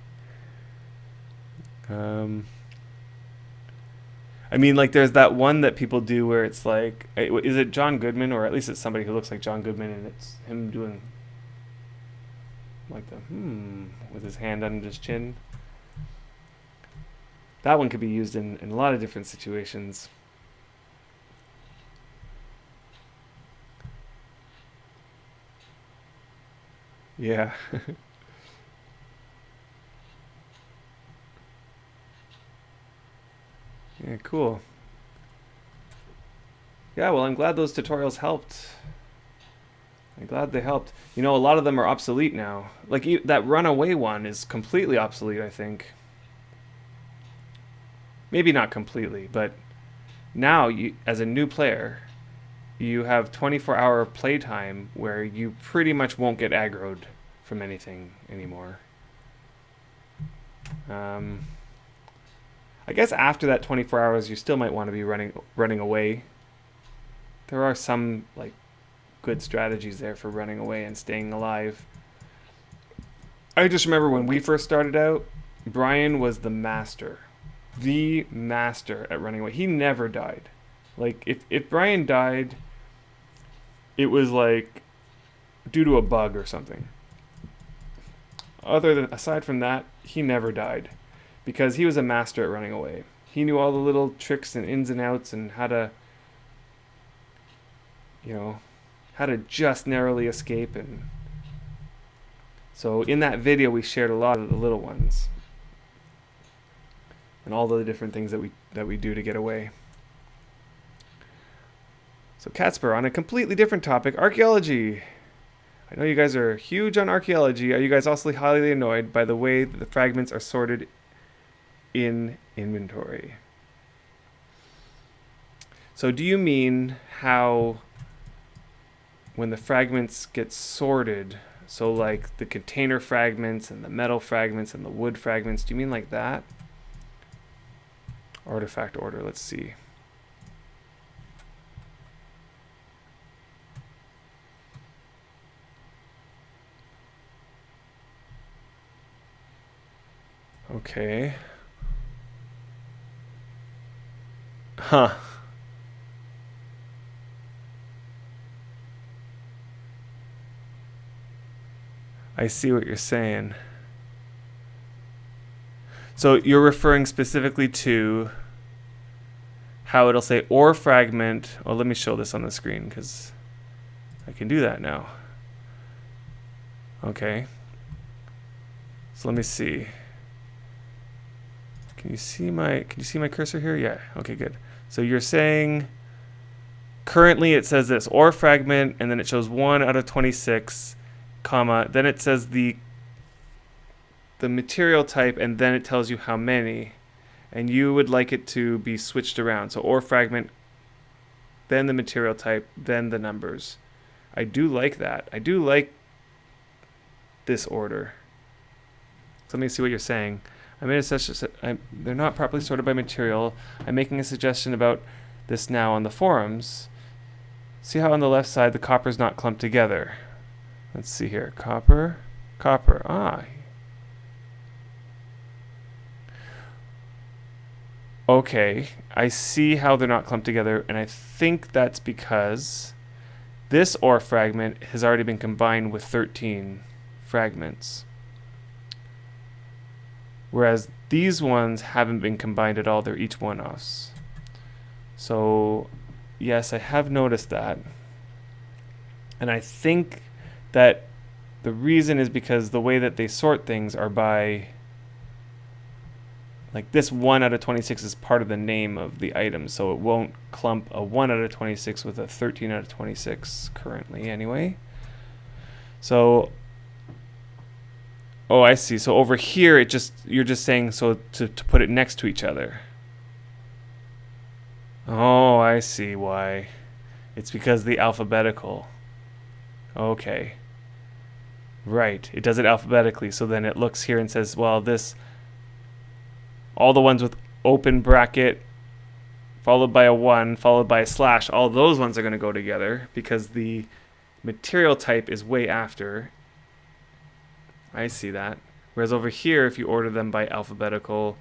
I mean, like there's that one that people do where it's like, is it John Goodman, or at least it's somebody who looks like John Goodman, and it's him doing like the with his hand under his chin. That one could be used in a lot of different situations. Yeah. Yeah, cool. Yeah, well, I'm glad those tutorials helped. I'm glad they helped. You know, a lot of them are obsolete now. Like that runaway one is completely obsolete, I think. Maybe not completely, but now you, as a new player, you have 24-hour playtime where you pretty much won't get aggroed from anything anymore. Um, I guess after that 24 hours, you still might want to be running away. There are some like good strategies there for running away and staying alive. I just remember when we first started out, Brian was the master at running away. He never died. Like if Brian died, it was like due to a bug or something. Aside from that, he never died because he was a master at running away. He knew all the little tricks and ins and outs and how to, how to just narrowly escape. And so in that video, we shared a lot of the little ones and all the different things that we do to get away. So Catspur, on a completely different topic, archaeology. I know you guys are huge on archaeology. Are you guys also highly annoyed by the way that the fragments are sorted in inventory? So do you mean how when the fragments get sorted, so like the container fragments and the metal fragments and the wood fragments, do you mean like that? Artifact order, let's see. Okay. Huh. I see what you're saying. So you're referring specifically to how it'll say ore fragment. Oh, let me show this on the screen because I can do that now. Okay. So let me see. Can you see my cursor here? Yeah. Okay, good. So you're saying currently it says this ore fragment and then it shows 1 out of 26, comma, then it says the material type and then it tells you how many, and you would like it to be switched around. So ore fragment, then the material type, then the numbers. I do like that. I do like this order. So let me see what you're saying. I made a suggestion. They're not properly sorted by material. I'm making a suggestion about this now on the forums. See how on the left side the copper's not clumped together. Let's see here. Copper. Ah. Okay. I see how they're not clumped together, and I think that's because this ore fragment has already been combined with 13 fragments. Whereas these ones haven't been combined at all. They're each one-offs. So, yes, I have noticed that. And I think that the reason is because the way that they sort things are by... Like this 1 out of 26 is part of the name of the item. So it won't clump a 1 out of 26 with a 13 out of 26 currently anyway. So... Oh, I see. So over here, you're just saying so to put it next to each other. Oh, I see why. It's because the alphabetical. Okay. Right. It does it alphabetically. So then it looks here and says, well, all the ones with open bracket, followed by a 1, followed by a slash, all those ones are going to go together because the material type is way after. I see that. Whereas over here, if you order them by alphabetical,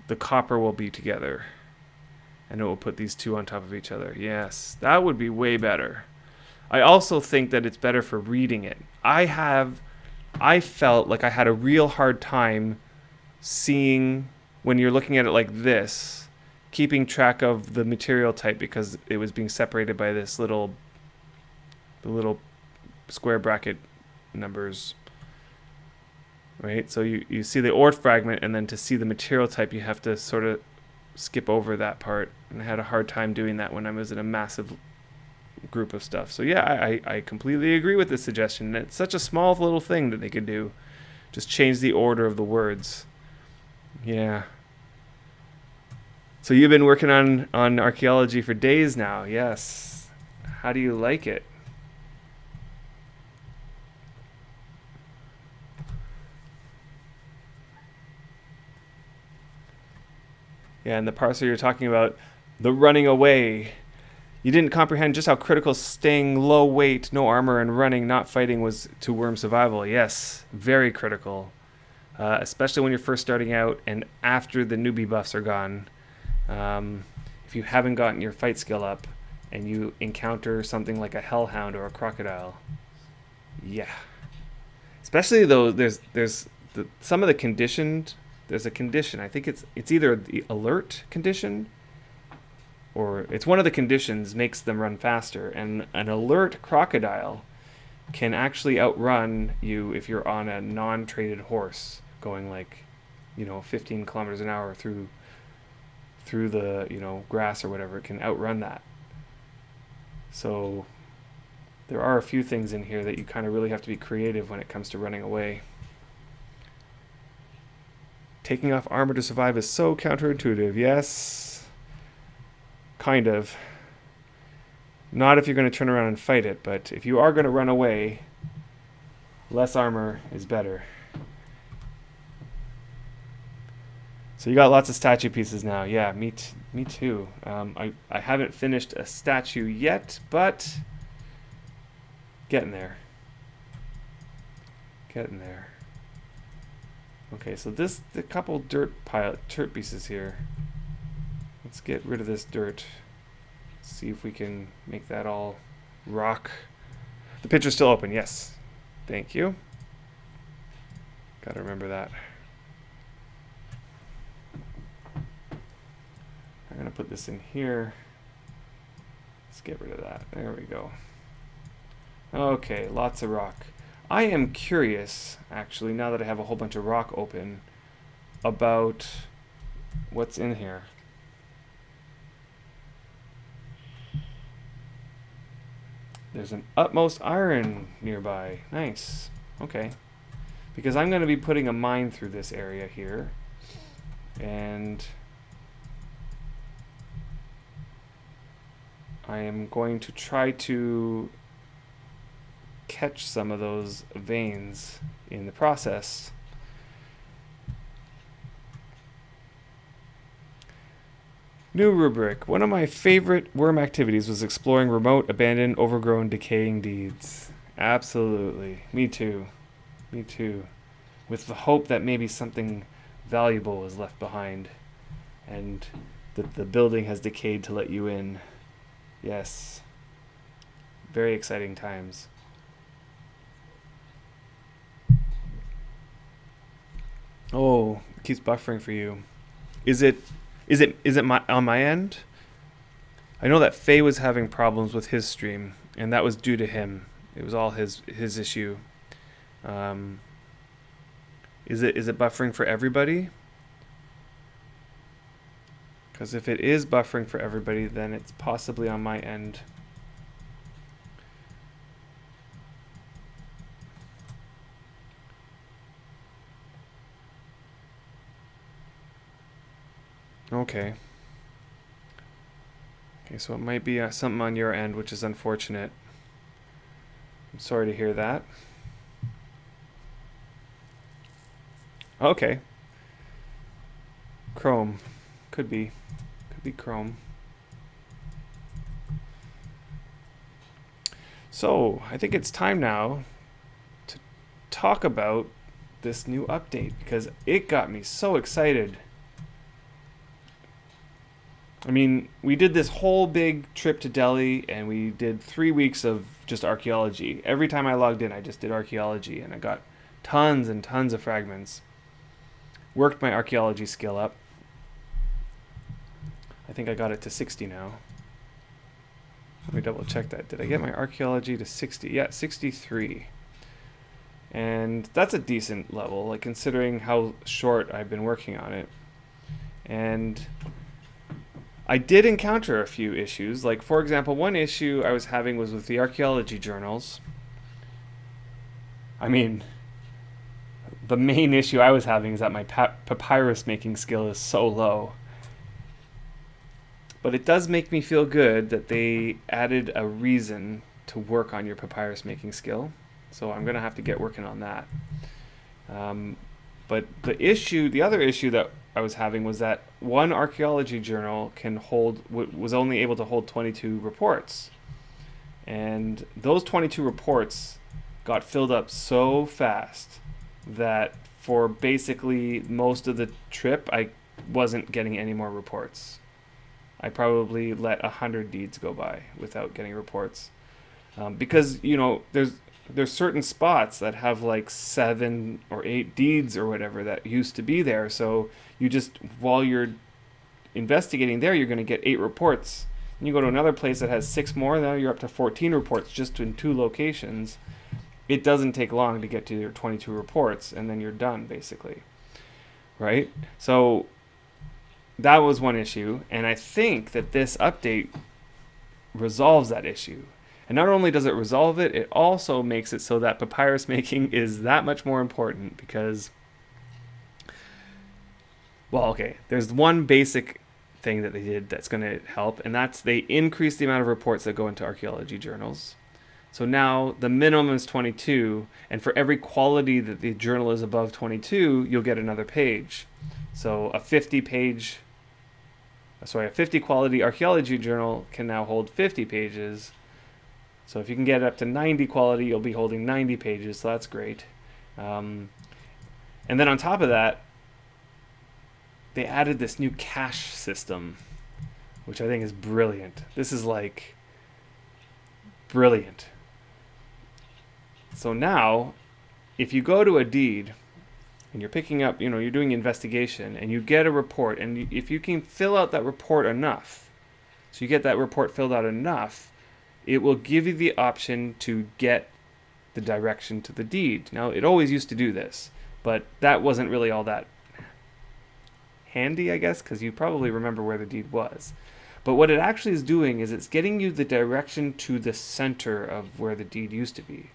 the copper will be together. And it will put these two on top of each other. Yes, that would be way better. I also think that it's better for reading it. I felt like I had a real hard time seeing, when you're looking at it like this, keeping track of the material type because it was being separated by the little square bracket numbers. Right, so you see the ore fragment, and then to see the material type, you have to sort of skip over that part. And I had a hard time doing that when I was in a massive group of stuff. So yeah, I completely agree with this suggestion. It's such a small little thing that they could do. Just change the order of the words. Yeah. So you've been working on archaeology for days now. Yes. How do you like it? Yeah, and the parser you're talking about, the running away. You didn't comprehend just how critical staying low weight, no armor, and running, not fighting was to Wurm survival. Yes, very critical. Especially when you're first starting out and after the newbie buffs are gone. If you haven't gotten your fight skill up and you encounter something like a hellhound or a crocodile, yeah. Especially though, there's some of the conditioned. There's a condition. I think it's either the alert condition or it's one of the conditions makes them run faster. And an alert crocodile can actually outrun you if you're on a non-traded horse going like, 15 kilometers an hour through the, grass or whatever. It can outrun that. So there are a few things in here that you kind of really have to be creative when it comes to running away. Taking off armor to survive is so counterintuitive. Yes. Kind of. Not if you're going to turn around and fight it, but if you are going to run away, less armor is better. So you got lots of statue pieces now. Yeah, me too. I haven't finished a statue yet, but getting there. Okay, so the couple dirt pieces here. Let's get rid of this dirt. See if we can make that all rock. The picture's still open, yes. Thank you. Gotta remember that. I'm gonna put this in here. Let's get rid of that. There we go. Okay, lots of rock. I am curious, actually, now that I have a whole bunch of rock open, about what's in here. There's an utmost iron nearby. Nice. Okay. Because I'm going to be putting a mine through this area here. And I am going to try to catch some of those veins in the process. New rubric. One of my favorite Wurm activities was exploring remote, abandoned, overgrown, decaying deeds. Absolutely. Me too. With the hope that maybe something valuable is left behind and that the building has decayed to let you in. Yes. Very exciting times. Oh, it keeps buffering for you. Is it on my end? I know that Faye was having problems with his stream, and that was due to him. It was all his issue. Is it buffering for everybody? Because if it is buffering for everybody, then it's possibly on my end. Okay, so it might be something on your end, which is unfortunate. I'm sorry to hear that. Okay. Chrome. Could be Chrome. So, I think it's time now to talk about this new update because it got me so excited. I mean, we did this whole big trip to Delhi and we did 3 weeks of just archaeology. Every time I logged in, I just did archaeology and I got tons and tons of fragments. Worked my archaeology skill up. I think I got it to 60 now. Let me double check that. Did I get my archaeology to 60? Yeah, 63. And that's a decent level, like considering how short I've been working on it. And I did encounter a few issues. Like, for example, one issue I was having was with the archaeology journals. I mean, the main issue I was having is that my papyrus making skill is so low. But it does make me feel good that they added a reason to work on your papyrus making skill. So I'm going to have to get working on that. But the other issue that I was having was that one archaeology journal was only able to hold 22 reports, and those 22 reports got filled up so fast that for basically most of the trip, I wasn't getting any more reports. I probably let 100 deeds go by without getting reports, because there's certain spots that have like 7 or 8 deeds or whatever that used to be there. So while you're investigating there, you're going to get 8 reports. And you go to another place that has 6 more. Now you're up to 14 reports just in 2 locations. It doesn't take long to get to your 22 reports, and then you're done basically, right? So that was one issue, and I think that this update resolves that issue. And not only does it resolve it, it also makes it so that papyrus making is that much more important because, there's one basic thing that they did that's going to help, and that's they increased the amount of reports that go into archaeology journals. So now the minimum is 22, and for every quality that the journal is above 22, you'll get another page. So a 50 quality archaeology journal can now hold 50 pages. So if you can get it up to 90 quality, you'll be holding 90 pages, so that's great. And then on top of that, they added this new cache system, which I think is brilliant. This is like brilliant. So now, if you go to a deed and you're picking up, you're doing investigation and you get a report, and if you can fill out that report enough, so you get that report filled out enough, it will give you the option to get the direction to the deed. Now, it always used to do this, but that wasn't really all that handy, I guess, because you probably remember where the deed was. But what it actually is doing is it's getting you the direction to the center of where the deed used to be.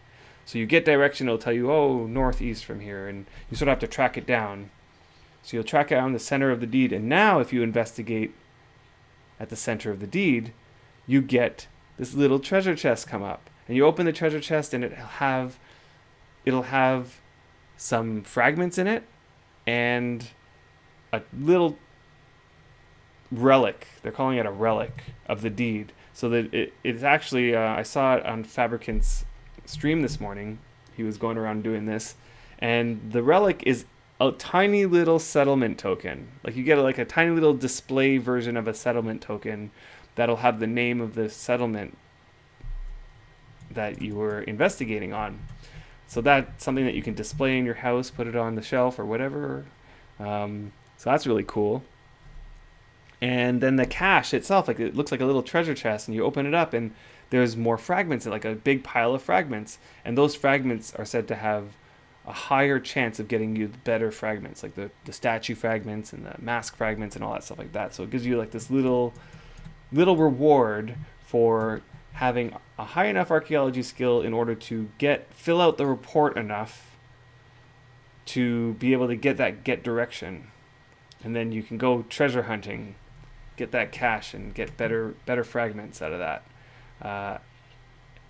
So you get direction, it'll tell you, northeast from here, and you sort of have to track it down. So you'll track it down the center of the deed, and now if you investigate at the center of the deed, you get this little treasure chest come up. And you open the treasure chest, and it'll have some fragments in it, and a little relic. They're calling it a relic of the deed. So that it's actually, I saw it on Fabricant's stream this morning. He was going around doing this, and the relic is a tiny little settlement token. Like you get like a tiny little display version of a settlement token that'll have the name of the settlement that you were investigating on. So that's something that you can display in your house, put it on the shelf or whatever. So that's really cool. And then the cache itself, like it looks like a little treasure chest, and you open it up and there's more fragments, like a big pile of fragments. And those fragments are said to have a higher chance of getting you the better fragments, like the statue fragments and the mask fragments and all that stuff like that. So it gives you like this little reward for having a high enough archaeology skill in order to fill out the report enough to be able to get direction. And then you can go treasure hunting, get that cache, and get better fragments out of that.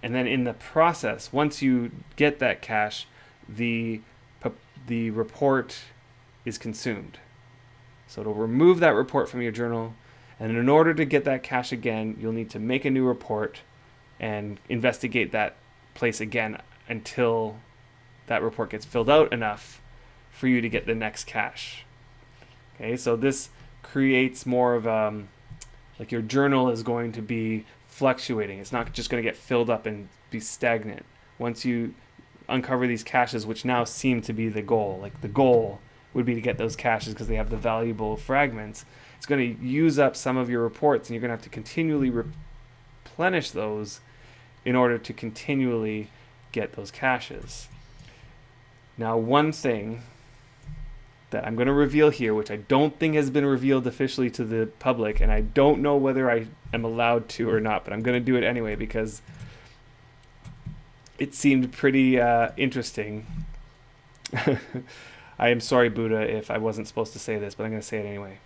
And then in the process, once you get that cache, the report is consumed. So it'll remove that report from your journal, and in order to get that cache again, you'll need to make a new report and investigate that place again until that report gets filled out enough for you to get the next cache. Okay, so this creates more of like your journal is going to be fluctuating. It's not just going to get filled up and be stagnant. Once you uncover these caches, which now seem to be the goal, like the goal would be to get those caches because they have the valuable fragments. It's going to use up some of your reports, and you're going to have to continually replenish those in order to continually get those caches. Now, one thing that I'm going to reveal here, which I don't think has been revealed officially to the public, and I don't know whether I am allowed to or not, but I'm going to do it anyway because it seemed pretty interesting. I am sorry, Buddha, if I wasn't supposed to say this, but I'm going to say it anyway.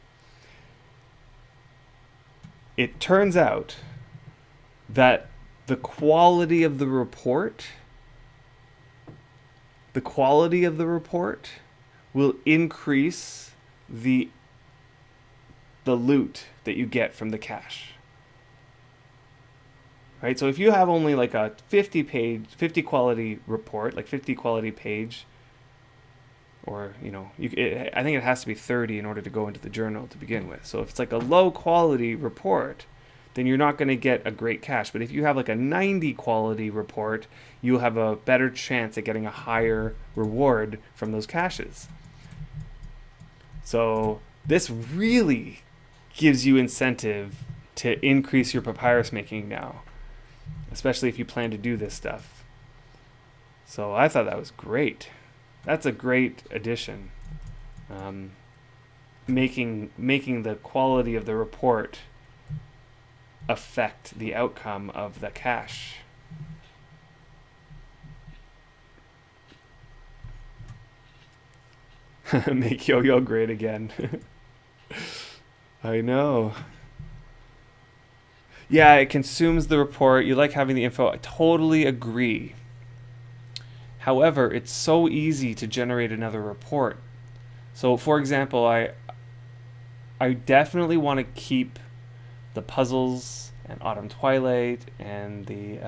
It turns out that the quality of the report will increase the the loot that you get from the cache. Right? So if you have only like a 50 quality report, like 50 quality page, or, you know, I think it has to be 30 in order to go into the journal to begin with. So if it's like a low quality report, then you're not going to get a great cache. But if you have like a 90 quality report, you'll have a better chance at getting a higher reward from those caches. So this really gives you incentive to increase your papyrus making now, especially if you plan to do this stuff. So I thought that was great. That's a great addition. Making the quality of the report affect the outcome of the cache. Make yo-yo great again. I know. Yeah, it consumes the report. You like having the info. I totally agree. However, it's so easy to generate another report. So, for example, I definitely want to keep the puzzles and Autumn Twilight and the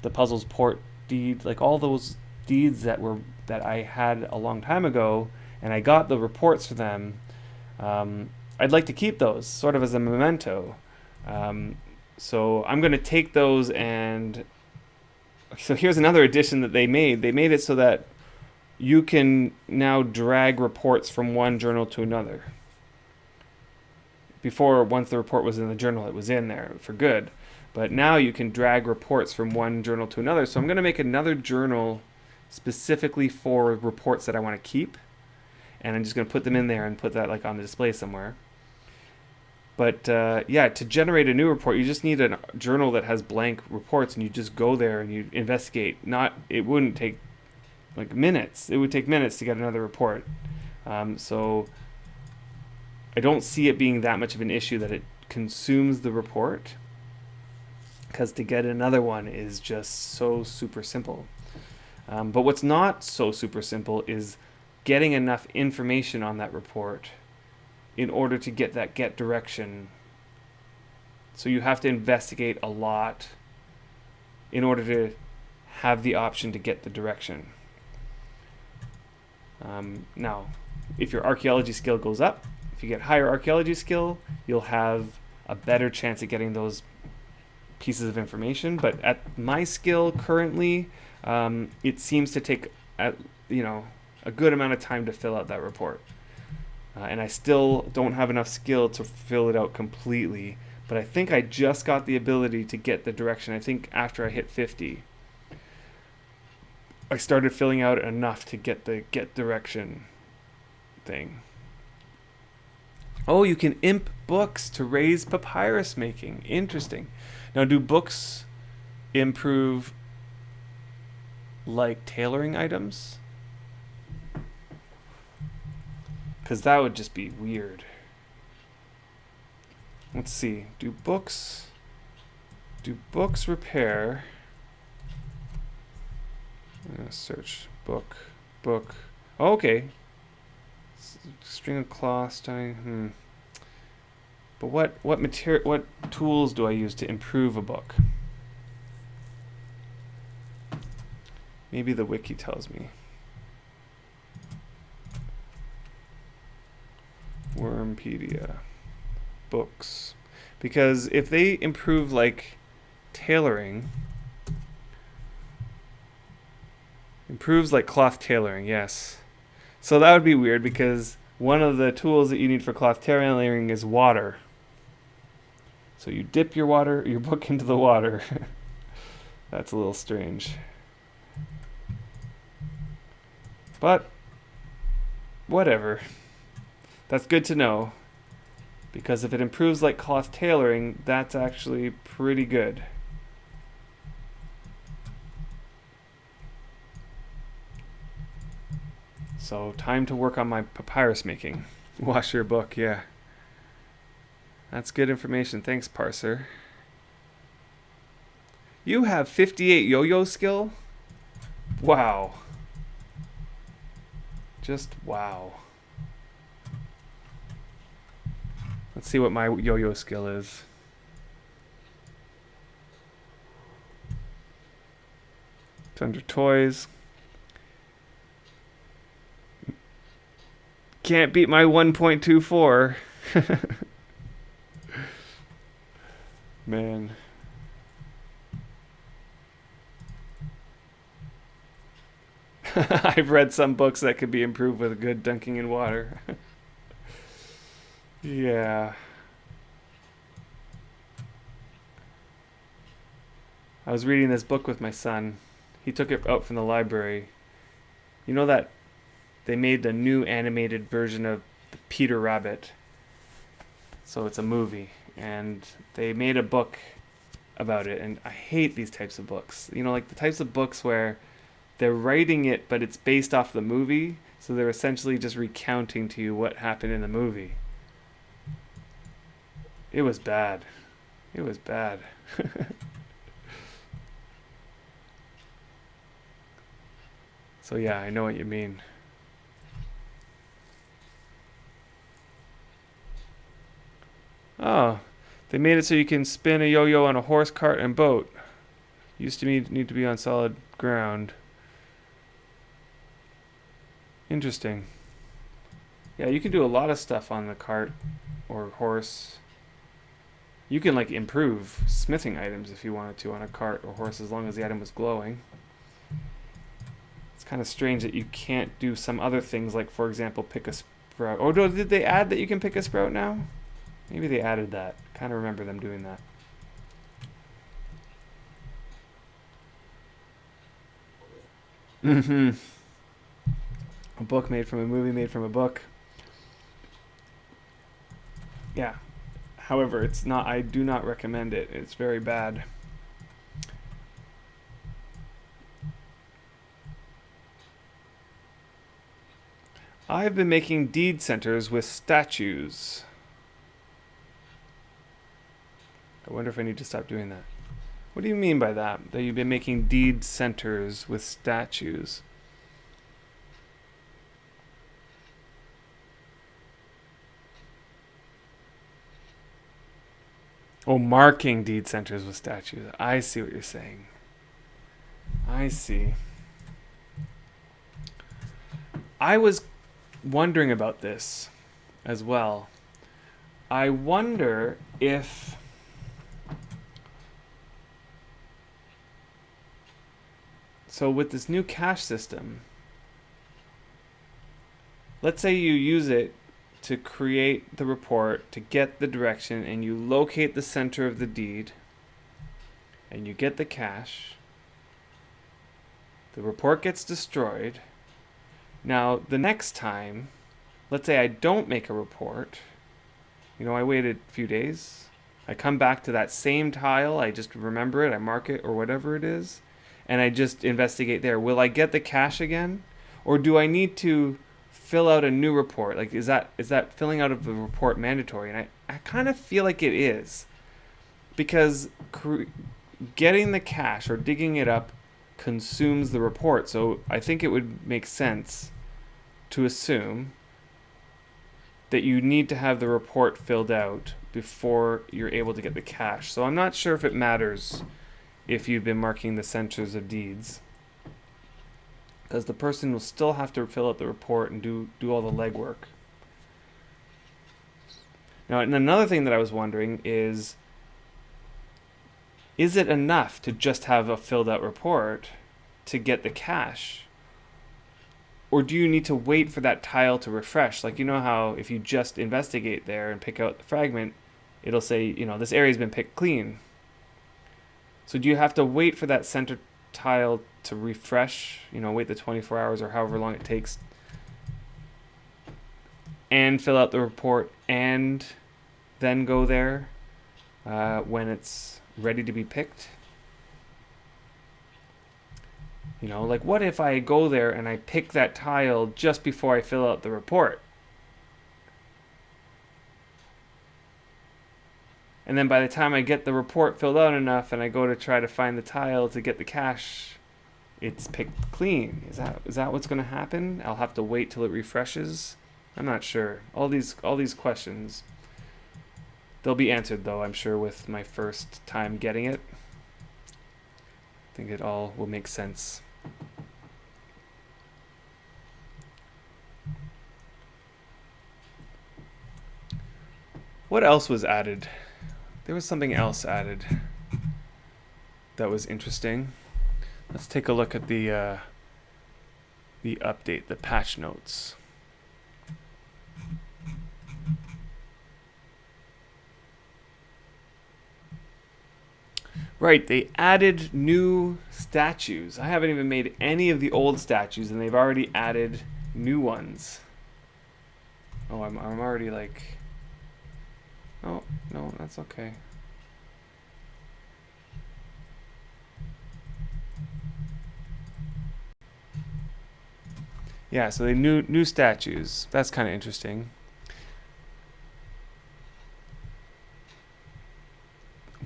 the puzzles port deed, like all those deeds that I had a long time ago, and I got the reports for them. I'd like to keep those sort of as a memento. So I'm going to take those, and so here's another addition that they made. They made it so that you can now drag reports from one journal to another. Before, once the report was in the journal, it was in there for good. But now you can drag reports from one journal to another. So I'm going to make another journal specifically for reports that I want to keep. And I'm just going to put them in there and put that like on the display somewhere. But yeah, to generate a new report, you just need a journal that has blank reports, and you just go there and you investigate. It wouldn't take like minutes. It would take minutes to get another report. So I don't see it being that much of an issue that it consumes the report, because to get another one is just so super simple. But what's not so super simple is getting enough information on that report in order to get that get direction. So you have to investigate a lot in order to have the option to get the direction. Now, if your archaeology skill goes up, if you get higher archaeology skill, you'll have a better chance at getting those pieces of information. But at my skill currently, it seems to take a good amount of time to fill out that report. And I still don't have enough skill to fill it out completely. But I think I just got the ability to get the direction. I think after I hit 50, I started filling out enough to get the get direction thing. Oh, you can imp books to raise papyrus making. Interesting. Now, do books improve like tailoring items? Because that would just be weird. Let's see. Do books repair? Search book. Oh, okay. String of cloth, stunning. But what tools do I use to improve a book? Maybe the wiki tells me. Wurmpedia. Books. Because if they improve like tailoring, improves like cloth tailoring, yes. So that would be weird, because one of the tools that you need for cloth tailoring is water. So you dip your book into the water. That's a little strange. But whatever. That's good to know, because if it improves like cloth tailoring, that's actually pretty good. So time to work on my papyrus making. Wash your book, yeah. That's good information. Thanks, Parser. You have 58 yo-yo skill? Wow. Just wow. Let's see what my yo-yo skill is. It's under toys. Can't beat my 1.24. Man. I've read some books that could be improved with good dunking in water. Yeah. I was reading this book with my son. He took it out from the library. You know that they made a new animated version of Peter Rabbit. So it's a movie. And they made a book about it. And I hate these types of books. You know, like the types of books where they're writing it, but it's based off the movie. So they're essentially just recounting to you what happened in the movie. It was bad. It was bad. So yeah, I know what you mean. Oh, they made it so you can spin a yo-yo on a horse, cart, and boat. Used to need to be on solid ground. Interesting. Yeah, you can do a lot of stuff on the cart or horse. You can like improve smithing items if you wanted to on a cart or horse as long as the item was glowing. It's kind of strange that you can't do some other things like, for example, pick a sprout. Oh, did they add that you can pick a sprout now? Maybe they added that. Kind of remember them doing that. Mm-hmm. A book made from a movie made from a book. Yeah. However, it's not. I do not recommend it. It's very bad. I've been making deed centers with statues. I wonder if I need to stop doing that. What do you mean by that? That you've been making deed centers with statues? Oh, marking deed centers with statues. I see what you're saying. I see. I was wondering about this as well. I wonder if so with this new cache system, let's say you use it to create the report, to get the direction, and you locate the center of the deed, and you get the cache. The report gets destroyed. Now, the next time, let's say I don't make a report. You know, I waited a few days. I come back to that same tile. I just remember it. I mark it or whatever it is. And I just investigate there. Will I get the cache again? Or do I need to fill out a new report? Like, is that filling out of the report mandatory? And I kind of feel like it is. Because getting the cache or digging it up consumes the report. So I think it would make sense to assume that you need to have the report filled out before you're able to get the cache. So I'm not sure if it matters if you've been marking the centers of deeds, because the person will still have to fill out the report and do all the legwork. Now, and another thing that I was wondering is it enough to just have a filled out report to get the cache? Or do you need to wait for that tile to refresh? Like, you know how if you just investigate there and pick out the fragment, it'll say, you know, this area's been picked clean. So do you have to wait for that center tile to refresh, you know, wait the 24 hours or however long it takes, and fill out the report and then go there when it's ready to be picked? You know, like what if I go there and I pick that tile just before I fill out the report? And then by the time I get the report filled out enough and I go to try to find the tile to get the cache, it's picked clean. Is that what's going to happen? I'll have to wait till it refreshes? I'm not sure. All these questions. They'll be answered, though, I'm sure, with my first time getting it. I think it all will make sense. What else was added? There was something else added that was interesting. Let's take a look at the update, the patch notes. Right, they added new statues. I haven't even made any of the old statues, and they've already added new ones. Oh, I'm already like... Oh, no, that's okay. Yeah, so they new statues. That's kind of interesting.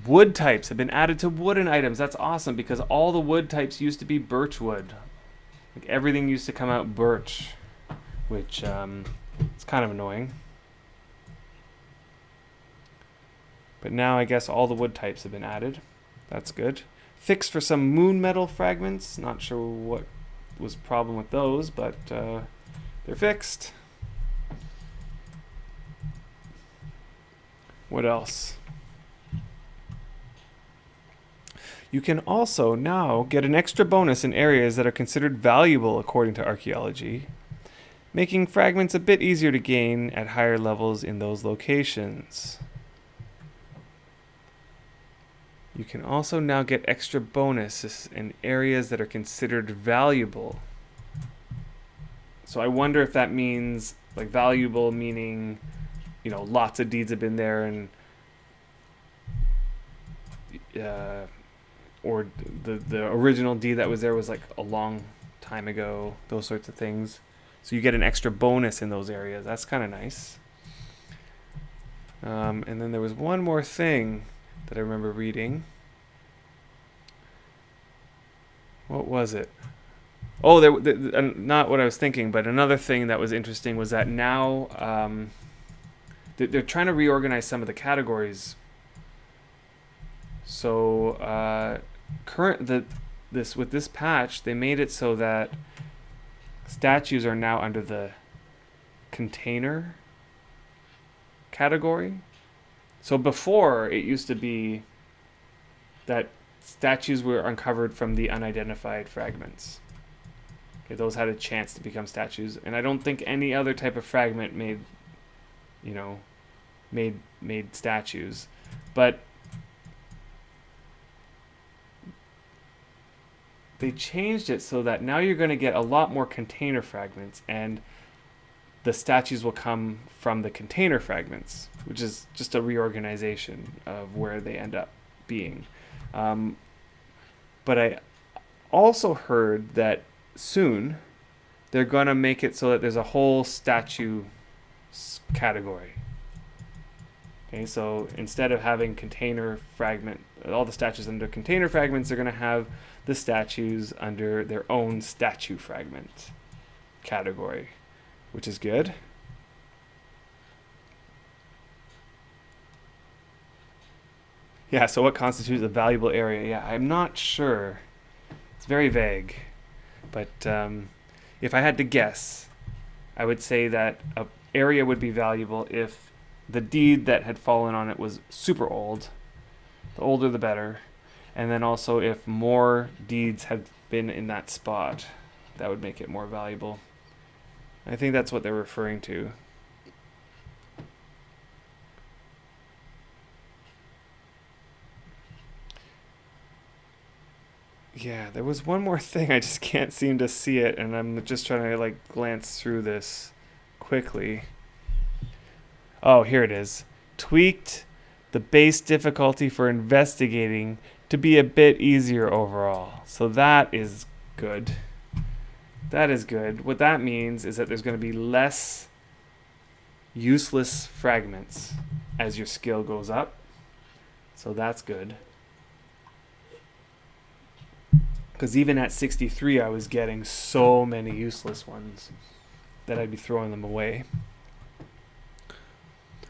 Wood types have been added to wooden items. That's awesome because all the wood types used to be birch wood. Like everything used to come out birch, which it's kind of annoying. But now I guess all the wood types have been added. That's good. Fixed for some moon metal fragments. Not sure what was the problem with those, but they're fixed. What else? You can also now get an extra bonus in areas that are considered valuable according to archaeology, making fragments a bit easier to gain at higher levels in those locations. You can also now get extra bonuses in areas that are considered valuable. So I wonder if that means, like, valuable meaning, you know, lots of deeds have been there, and or the original deed that was there was like a long time ago, those sorts of things. So you get an extra bonus in those areas. That's kind of nice. And then there was one more thing that I remember reading. What was it? Oh, not what I was thinking, but another thing that was interesting was that now they're trying to reorganize some of the categories. So with this patch, they made it so that statues are now under the container category. So before, it used to be that statues were uncovered from the unidentified fragments. Okay, those had a chance to become statues, and I don't think any other type of fragment made statues. But they changed it so that now you're going to get a lot more container fragments, and the statues will come from the container fragments, which is just a reorganization of where they end up being. But I also heard that soon they're going to make it so that there's a whole statue category. Okay, so instead of having container fragment, all the statues under container fragments, they're going to have the statues under their own statue fragment category, which is good. Yeah, so what constitutes a valuable area? Yeah, I'm not sure. It's very vague. But if I had to guess, I would say that an area would be valuable if the deed that had fallen on it was super old. The older the better. And then also if more deeds had been in that spot, that would make it more valuable. I think that's what they're referring to. Yeah, there was one more thing. I just can't seem to see it, and I'm just trying to like glance through this quickly. Oh, here it is. Tweaked the base difficulty for investigating to be a bit easier overall. So that is good. That is good. What that means is that there's going to be less useless fragments as your skill goes up. So that's good. Because even at 63, I was getting so many useless ones that I'd be throwing them away.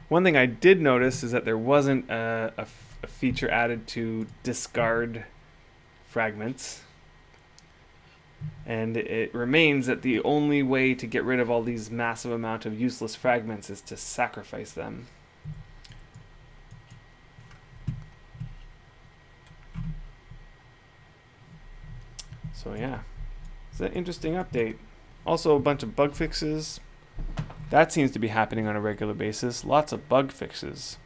One thing I did notice is that there wasn't a feature added to discard fragments. And it remains that the only way to get rid of all these massive amount of useless fragments is to sacrifice them. So yeah, it's an interesting update. Also a bunch of bug fixes. That seems to be happening on a regular basis. Lots of bug fixes.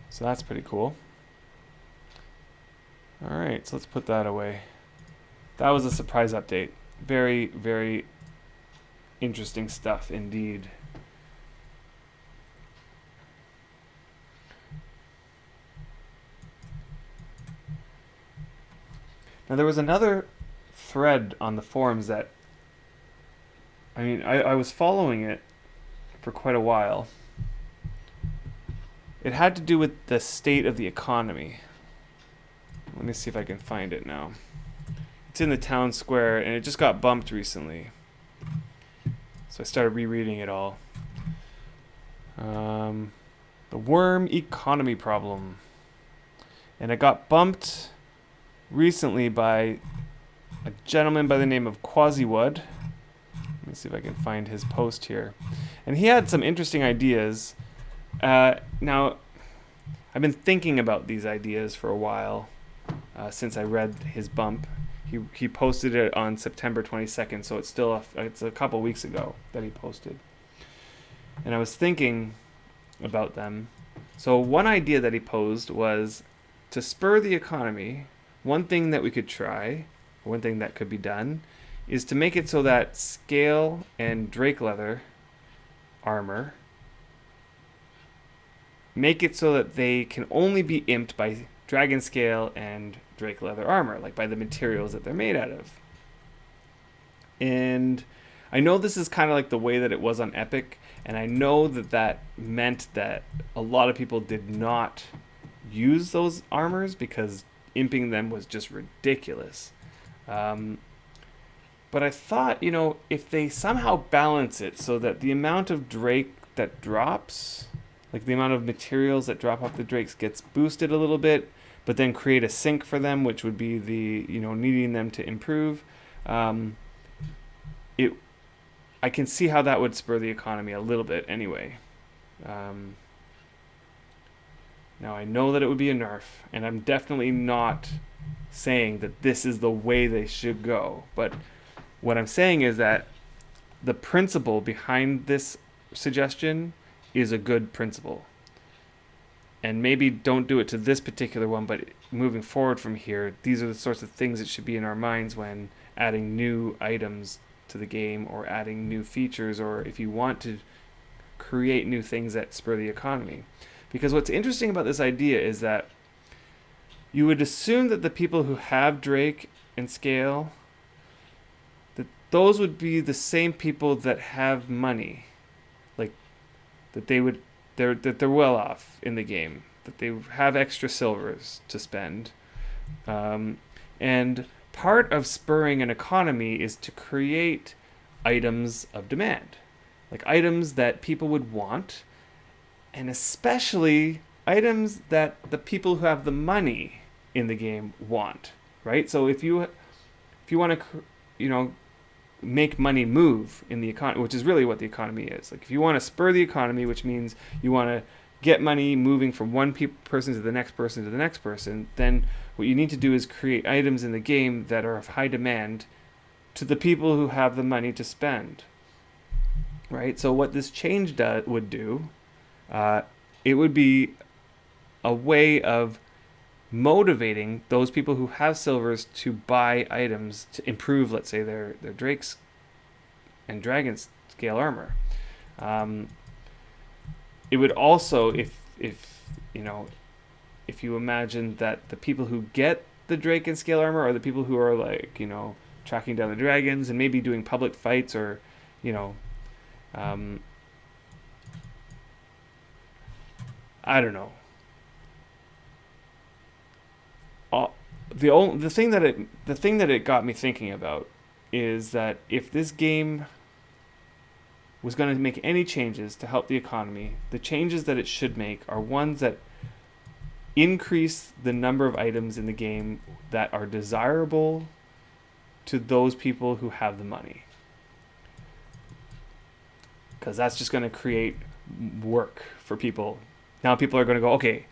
So that's pretty cool. Alright, so let's put that away. That was a surprise update. Very, very interesting stuff indeed. Now there was another thread on the forums that, I was following it for quite a while. It had to do with the state of the economy. Let me see if I can find it now. It's in the town square, and it just got bumped recently. So I started rereading it all. The Wurm economy problem. And it got bumped recently by a gentleman by the name of Quasiwood. Let me see if I can find his post here. And he had some interesting ideas. Now, I've been thinking about these ideas for a while since I read his bump. He posted it on September 22nd, so it's a couple weeks ago that he posted. And I was thinking about them. So one idea that he posed was to spur the economy. One thing that we could try, one thing that could be done, is to make it so that scale and drake leather armor, make it so that they can only be imped by dragon scale and drake leather armor, like by the materials that they're made out of. And I know this is kind of like the way that it was on Epic, and I know that that meant that a lot of people did not use those armors because imping them was just ridiculous. But I thought, if they somehow balance it so that the amount of drake that drops, like the amount of materials that drop off the drakes, gets boosted a little bit, but then create a sink for them, which would be the, needing them to improve. I can see how that would spur the economy a little bit anyway. Now I know that it would be a nerf, and I'm definitely not saying that this is the way they should go. But what I'm saying is that the principle behind this suggestion is a good principle. And maybe don't do it to this particular one, but moving forward from here, these are the sorts of things that should be in our minds when adding new items to the game or adding new features, or if you want to create new things that spur the economy. Because what's interesting about this idea is that you would assume that the people who have drake and scale, that those would be the same people that have money, like that they're well off in the game, that they have extra silvers to spend, and part of spurring an economy is to create items of demand, like items that people would want, and especially items that the people who have the money in the game want, right? So if you want to, make money move in the economy, which is really what the economy is. Like if you want to spur the economy, which means you want to get money moving from one person to the next person to the next person, then what you need to do is create items in the game that are of high demand to the people who have the money to spend, right? So what this change would do, it would be a way of motivating those people who have silvers to buy items to improve, let's say, their drakes and dragon scale armor. It would also, if you imagine that the people who get the drake and scale armor are the people who are like, tracking down the dragons and maybe doing public fights, or I don't know. The thing that it got me thinking about is that if this game was going to make any changes to help the economy, the changes that it should make are ones that increase the number of items in the game that are desirable to those people who have the money. Because that's just going to create work for people. Now people are going to go, okay,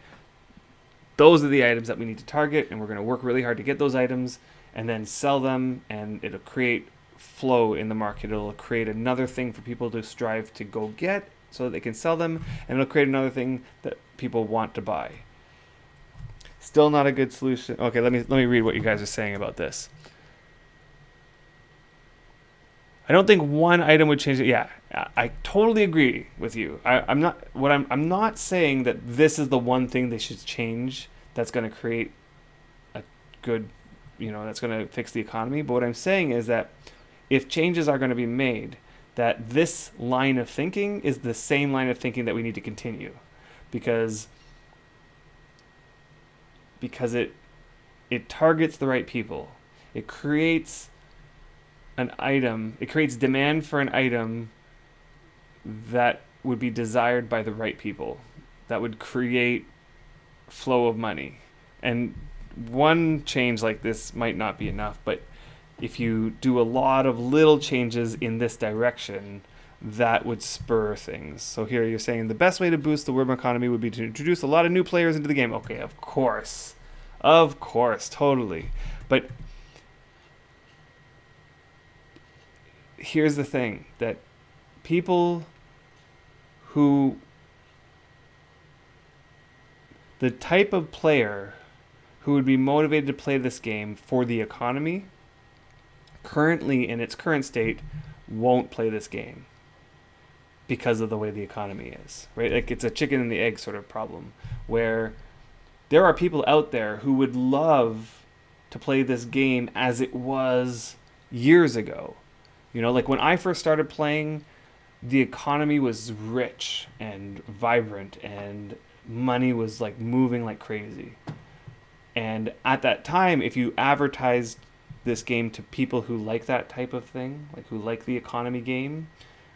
those are the items that we need to target, and we're going to work really hard to get those items and then sell them, and it'll create flow in the market. It'll create another thing for people to strive to go get so that they can sell them, and it'll create another thing that people want to buy. Still not a good solution. Okay, let me read what you guys are saying about this. I don't think one item would change it. Yeah, I totally agree with you. I'm not saying that this is the one thing they should change that's going to create a good, that's going to fix the economy. But what I'm saying is that if changes are going to be made, that this line of thinking is the same line of thinking that we need to continue, because it targets the right people. It creates an item. It creates demand for an item that would be desired by the right people, that would create flow of money. And one change like this might not be enough, but if you do a lot of little changes in this direction, that would spur things. So here you're saying the best way to boost the Wurm economy would be to introduce a lot of new players into the game. Okay, of course, totally. But here's the thing, that people the type of player who would be motivated to play this game for the economy, currently in its current state, won't play this game because of the way the economy is, right? Like, it's a chicken and the egg sort of problem, where there are people out there who would love to play this game as it was years ago. Like when I first started playing, the economy was rich and vibrant and money was like moving like crazy. And at that time, if you advertised this game to people who like that type of thing, like who like the economy game,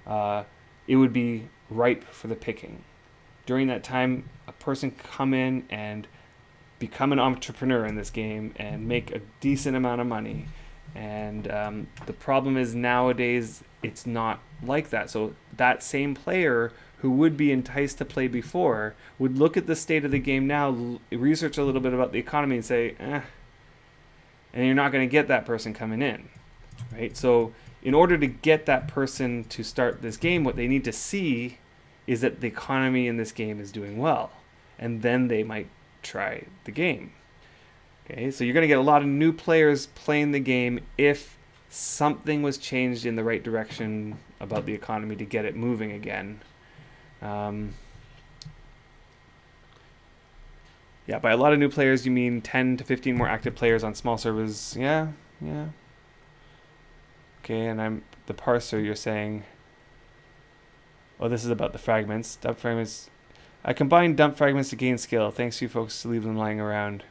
it would be ripe for the picking. During that time, a person could come in and become an entrepreneur in this game and make a decent amount of money. And the problem is nowadays it's not like that. So that same player who would be enticed to play before would look at the state of the game now, research a little bit about the economy and say, and you're not going to get that person coming in, right? So in order to get that person to start this game, what they need to see is that the economy in this game is doing well, and then they might try the game. Okay, so you're going to get a lot of new players playing the game if something was changed in the right direction about the economy to get it moving again. Yeah, by a lot of new players, you mean 10 to 15 more active players on small servers. Yeah. Okay, and I'm the parser, you're saying, oh, this is about the fragments. Dump fragments. I combined dump fragments to gain skill. Thanks to you folks to leave them lying around.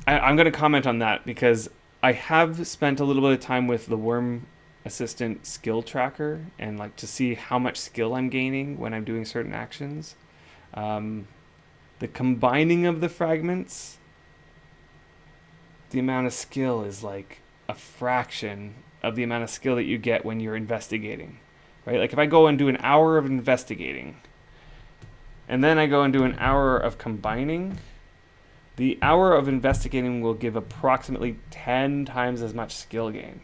I'm going to comment on that because I have spent a little bit of time with the Wurm Assistant skill tracker and like to see how much skill I'm gaining when I'm doing certain actions. The combining of the fragments, the amount of skill is like a fraction of the amount of skill that you get when you're investigating, right? Like if I go and do an hour of investigating and then I go and do an hour of combining, the hour of investigating will give approximately 10 times as much skill gain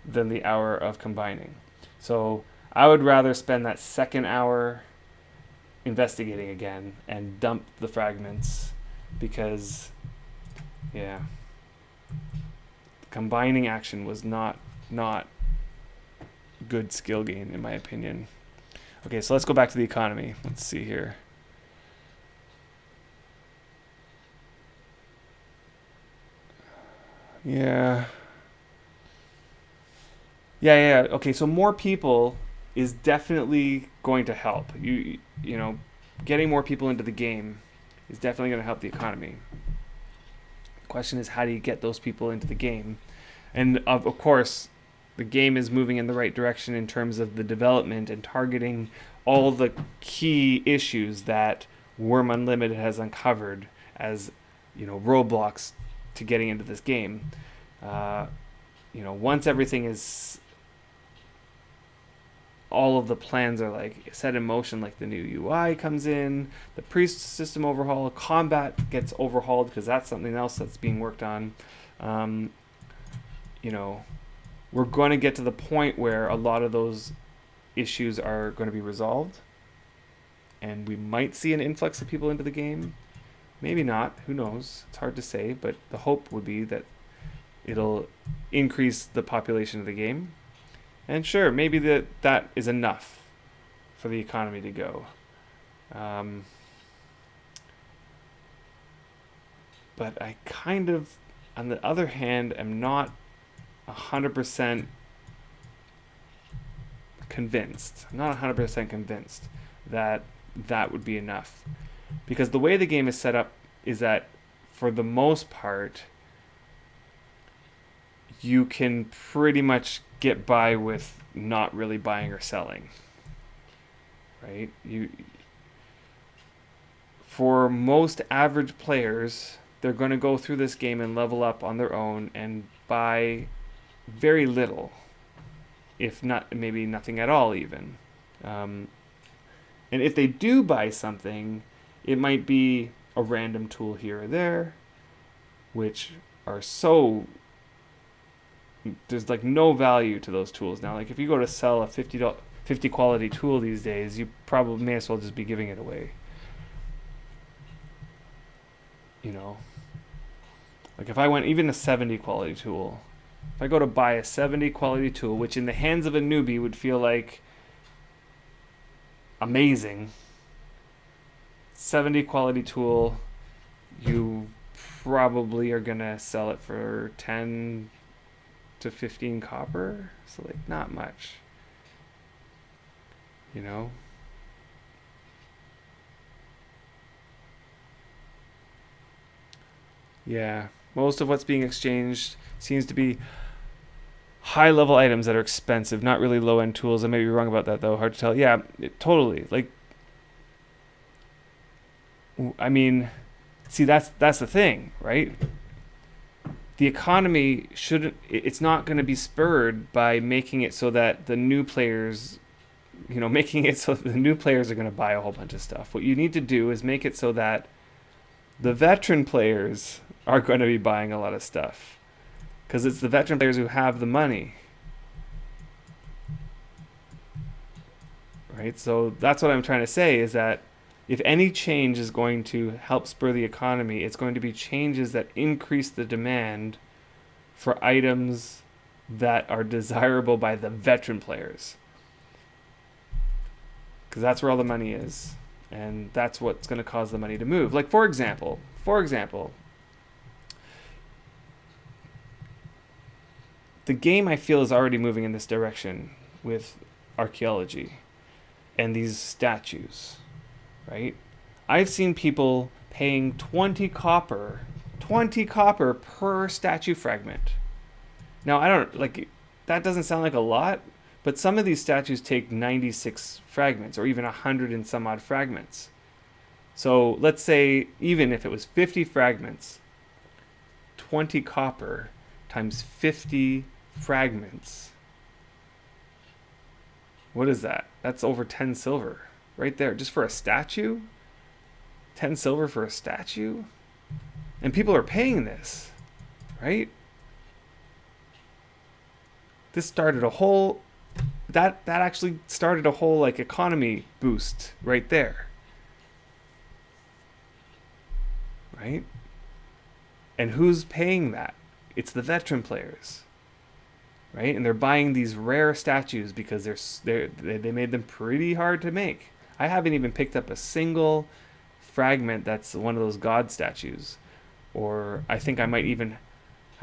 than the hour of combining. So I would rather spend that second hour investigating again and dump the fragments because, yeah, combining action was not good skill gain in my opinion. Okay, so let's go back to the economy. Let's see here. Yeah. Okay, so more people is definitely going to help. You know, getting more people into the game is definitely going to help the economy. The question is, how do you get those people into the game? And of course, the game is moving in the right direction in terms of the development and targeting all the key issues that Wurm Unlimited has uncovered as, roadblocks to getting into this game. Once everything is, all of the plans are like set in motion, like the new UI comes in, the priest system overhaul, combat gets overhauled because that's something else that's being worked on. We're going to get to the point where a lot of those issues are going to be resolved, and we might see an influx of people into the game. Maybe not. Who knows? It's hard to say, but the hope would be that it'll increase the population of the game. And sure, maybe that is enough for the economy to go. But I kind of, on the other hand, am not 100% convinced. I'm not 100% convinced that that would be enough. Because the way the game is set up is that, for the most part, you can pretty much get by with not really buying or selling. Right? For most average players, they're going to go through this game and level up on their own and buy very little, if not, maybe nothing at all even. And if they do buy something, it might be a random tool here or there, which are so, there's like no value to those tools now. Like if you go to sell a $50 quality tool these days, you probably may as well just be giving it away. Like if I went even a 70 quality tool, if I go to buy a 70 quality tool, which in the hands of a newbie would feel like amazing, 70 quality tool, you probably are gonna sell it for 10 to 15 copper, so like not much, Yeah, most of what's being exchanged seems to be high-level items that are expensive, not really low-end tools. I may be wrong about that, though. Hard to tell. Yeah, totally. Like, I mean, see, that's the thing, right? The economy it's not going to be spurred by making it so that the new players, making it so that the new players are going to buy a whole bunch of stuff. What you need to do is make it so that the veteran players are going to be buying a lot of stuff, because it's the veteran players who have the money, right? So that's what I'm trying to say, is that if any change is going to help spur the economy, it's going to be changes that increase the demand for items that are desirable by the veteran players, because that's where all the money is, and that's what's going to cause the money to move. Like, for example, the game, I feel, is already moving in this direction with archaeology and these statues, right? I've seen people paying 20 copper per statue fragment. Now, I don't, like, that doesn't sound like a lot, but some of these statues take 96 fragments or even 100 and some odd fragments. So let's say, even if it was 50 fragments, 20 copper times 50 fragments. What is that? That's over 10 silver right there, just for a statue. 10 silver for a statue? And people are paying this, right? This started a whole, that actually started a whole like economy boost right there. Right? And who's paying that? It's the veteran players. Right? And they're buying these rare statues because they made them pretty hard to make. I haven't even picked up a single fragment that's one of those god statues. Or I think I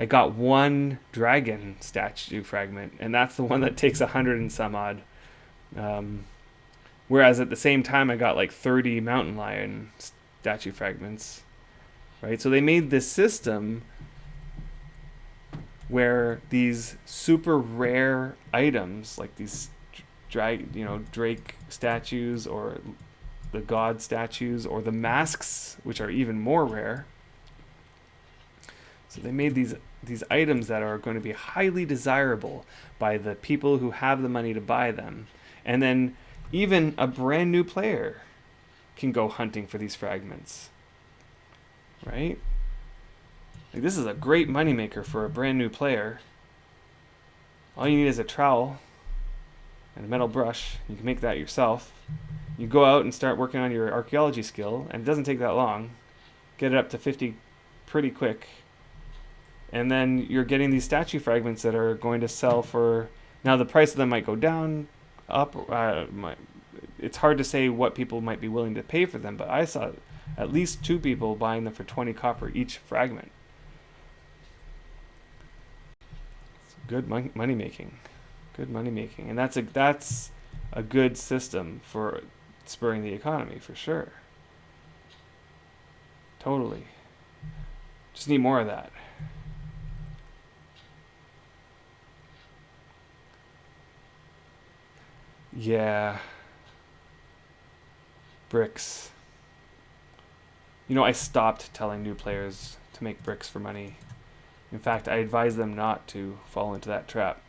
got one dragon statue fragment, and that's the one that takes 100 and some odd. Whereas at the same time, I got like 30 mountain lion statue fragments. Right? So they made this system where these super rare items, like these Drake statues or the god statues or the masks, which are even more rare. So they made these items that are going to be highly desirable by the people who have the money to buy them. And then even a brand new player can go hunting for these fragments. Right? Like, this is a great moneymaker for a brand new player. All you need is a trowel and a metal brush. You can make that yourself. You go out and start working on your archaeology skill, and it doesn't take that long. Get it up to 50 pretty quick. And then you're getting these statue fragments that are going to sell for... Now, the price of them might go down, up. It's hard to say what people might be willing to pay for them, but I saw at least 2 people buying them for 20 copper each fragment. It's good money making. Good money making. And that's a good system for spurring the economy, for sure. Totally. Just need more of that. Yeah. Bricks. I stopped telling new players to make bricks for money. In fact, I advise them not to fall into that trap.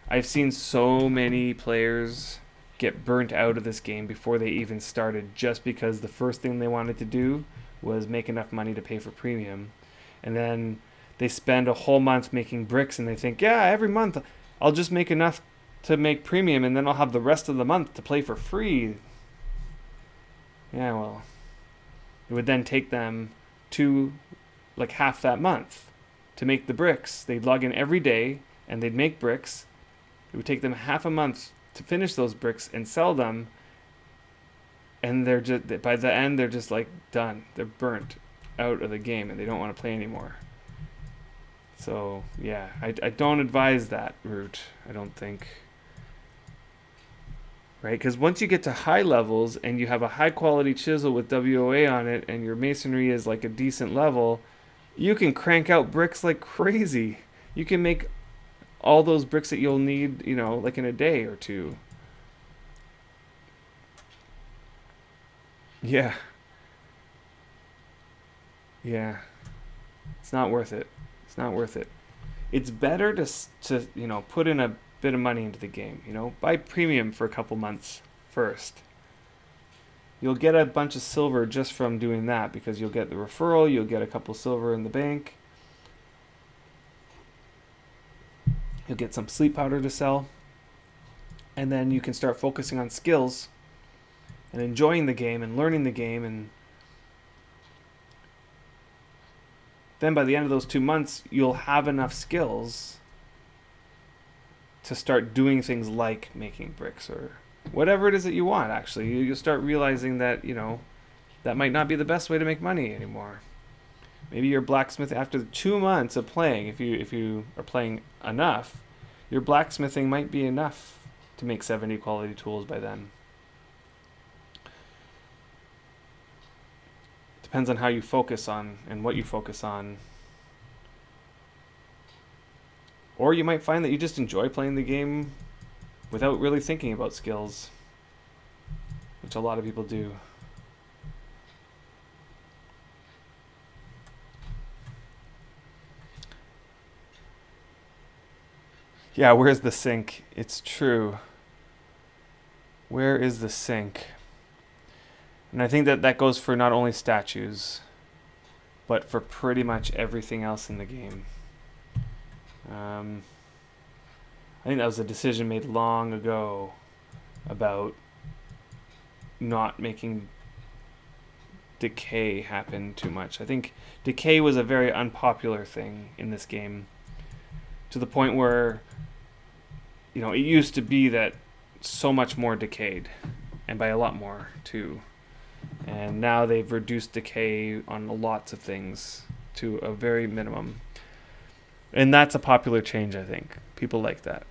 I've seen so many players get burnt out of this game before they even started, just because the first thing they wanted to do was make enough money to pay for premium. And then they spend a whole month making bricks and they think, yeah, every month I'll just make enough to make premium and then I'll have the rest of the month to play for free. Yeah, well, it would then take them to like half that month to make the bricks. They'd log in every day and they'd make bricks. It would take them half a month to finish those bricks and sell them. And they're just, by the end, they're just like done. They're burnt out of the game and they don't want to play anymore. So yeah, I don't advise that route, I don't think. Right? Because once you get to high levels and you have a high quality chisel with WOA on it and your masonry is like a decent level, you can crank out bricks like crazy. You can make all those bricks that you'll need, like in a day or two. Yeah. Yeah. It's not worth it. It's not worth it. It's better to put in a bit of money into the game, buy premium for a couple months first. You'll get a bunch of silver just from doing that because you'll get the referral, you'll get a couple silver in the bank. You'll get some sleep powder to sell. And then you can start focusing on skills and enjoying the game and learning the game. And then by the end of those 2 months, you'll have enough skills to start doing things like making bricks or whatever it is that you want. Actually, you'll start realizing that that might not be the best way to make money anymore. Maybe your blacksmith, after 2 months of playing, if you are playing enough, your blacksmithing might be enough to make 70 quality tools by then. Depends on how you focus on and what you focus on. Or you might find that you just enjoy playing the game without really thinking about skills, which a lot of people do. Yeah, where's the sink? It's true. Where is the sink? And I think that goes for not only statues, but for pretty much everything else in the game. I think that was a decision made long ago about not making decay happen too much. I think decay was a very unpopular thing in this game, to the point where it used to be that so much more decayed, and by a lot more too. And now they've reduced decay on lots of things to a very minimum. And that's a popular change, I think. People like that.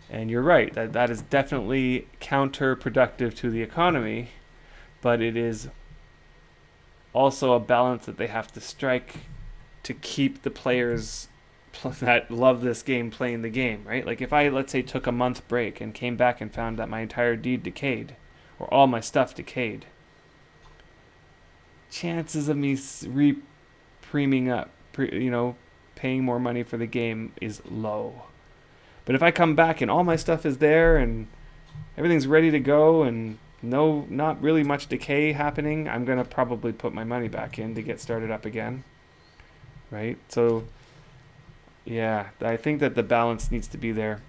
And you're right, that is definitely counterproductive to the economy, but it is also a balance that they have to strike to keep the players that love this game playing the game, right? Like if I, let's say, took a month break and came back and found that my entire deed decayed, or all my stuff decayed, chances of me premiuming up, paying more money for the game is low. But if I come back and all my stuff is there and everything's ready to go and not really much decay happening, I'm going to probably put my money back in to get started up again. Right? So, yeah, I think that the balance needs to be there.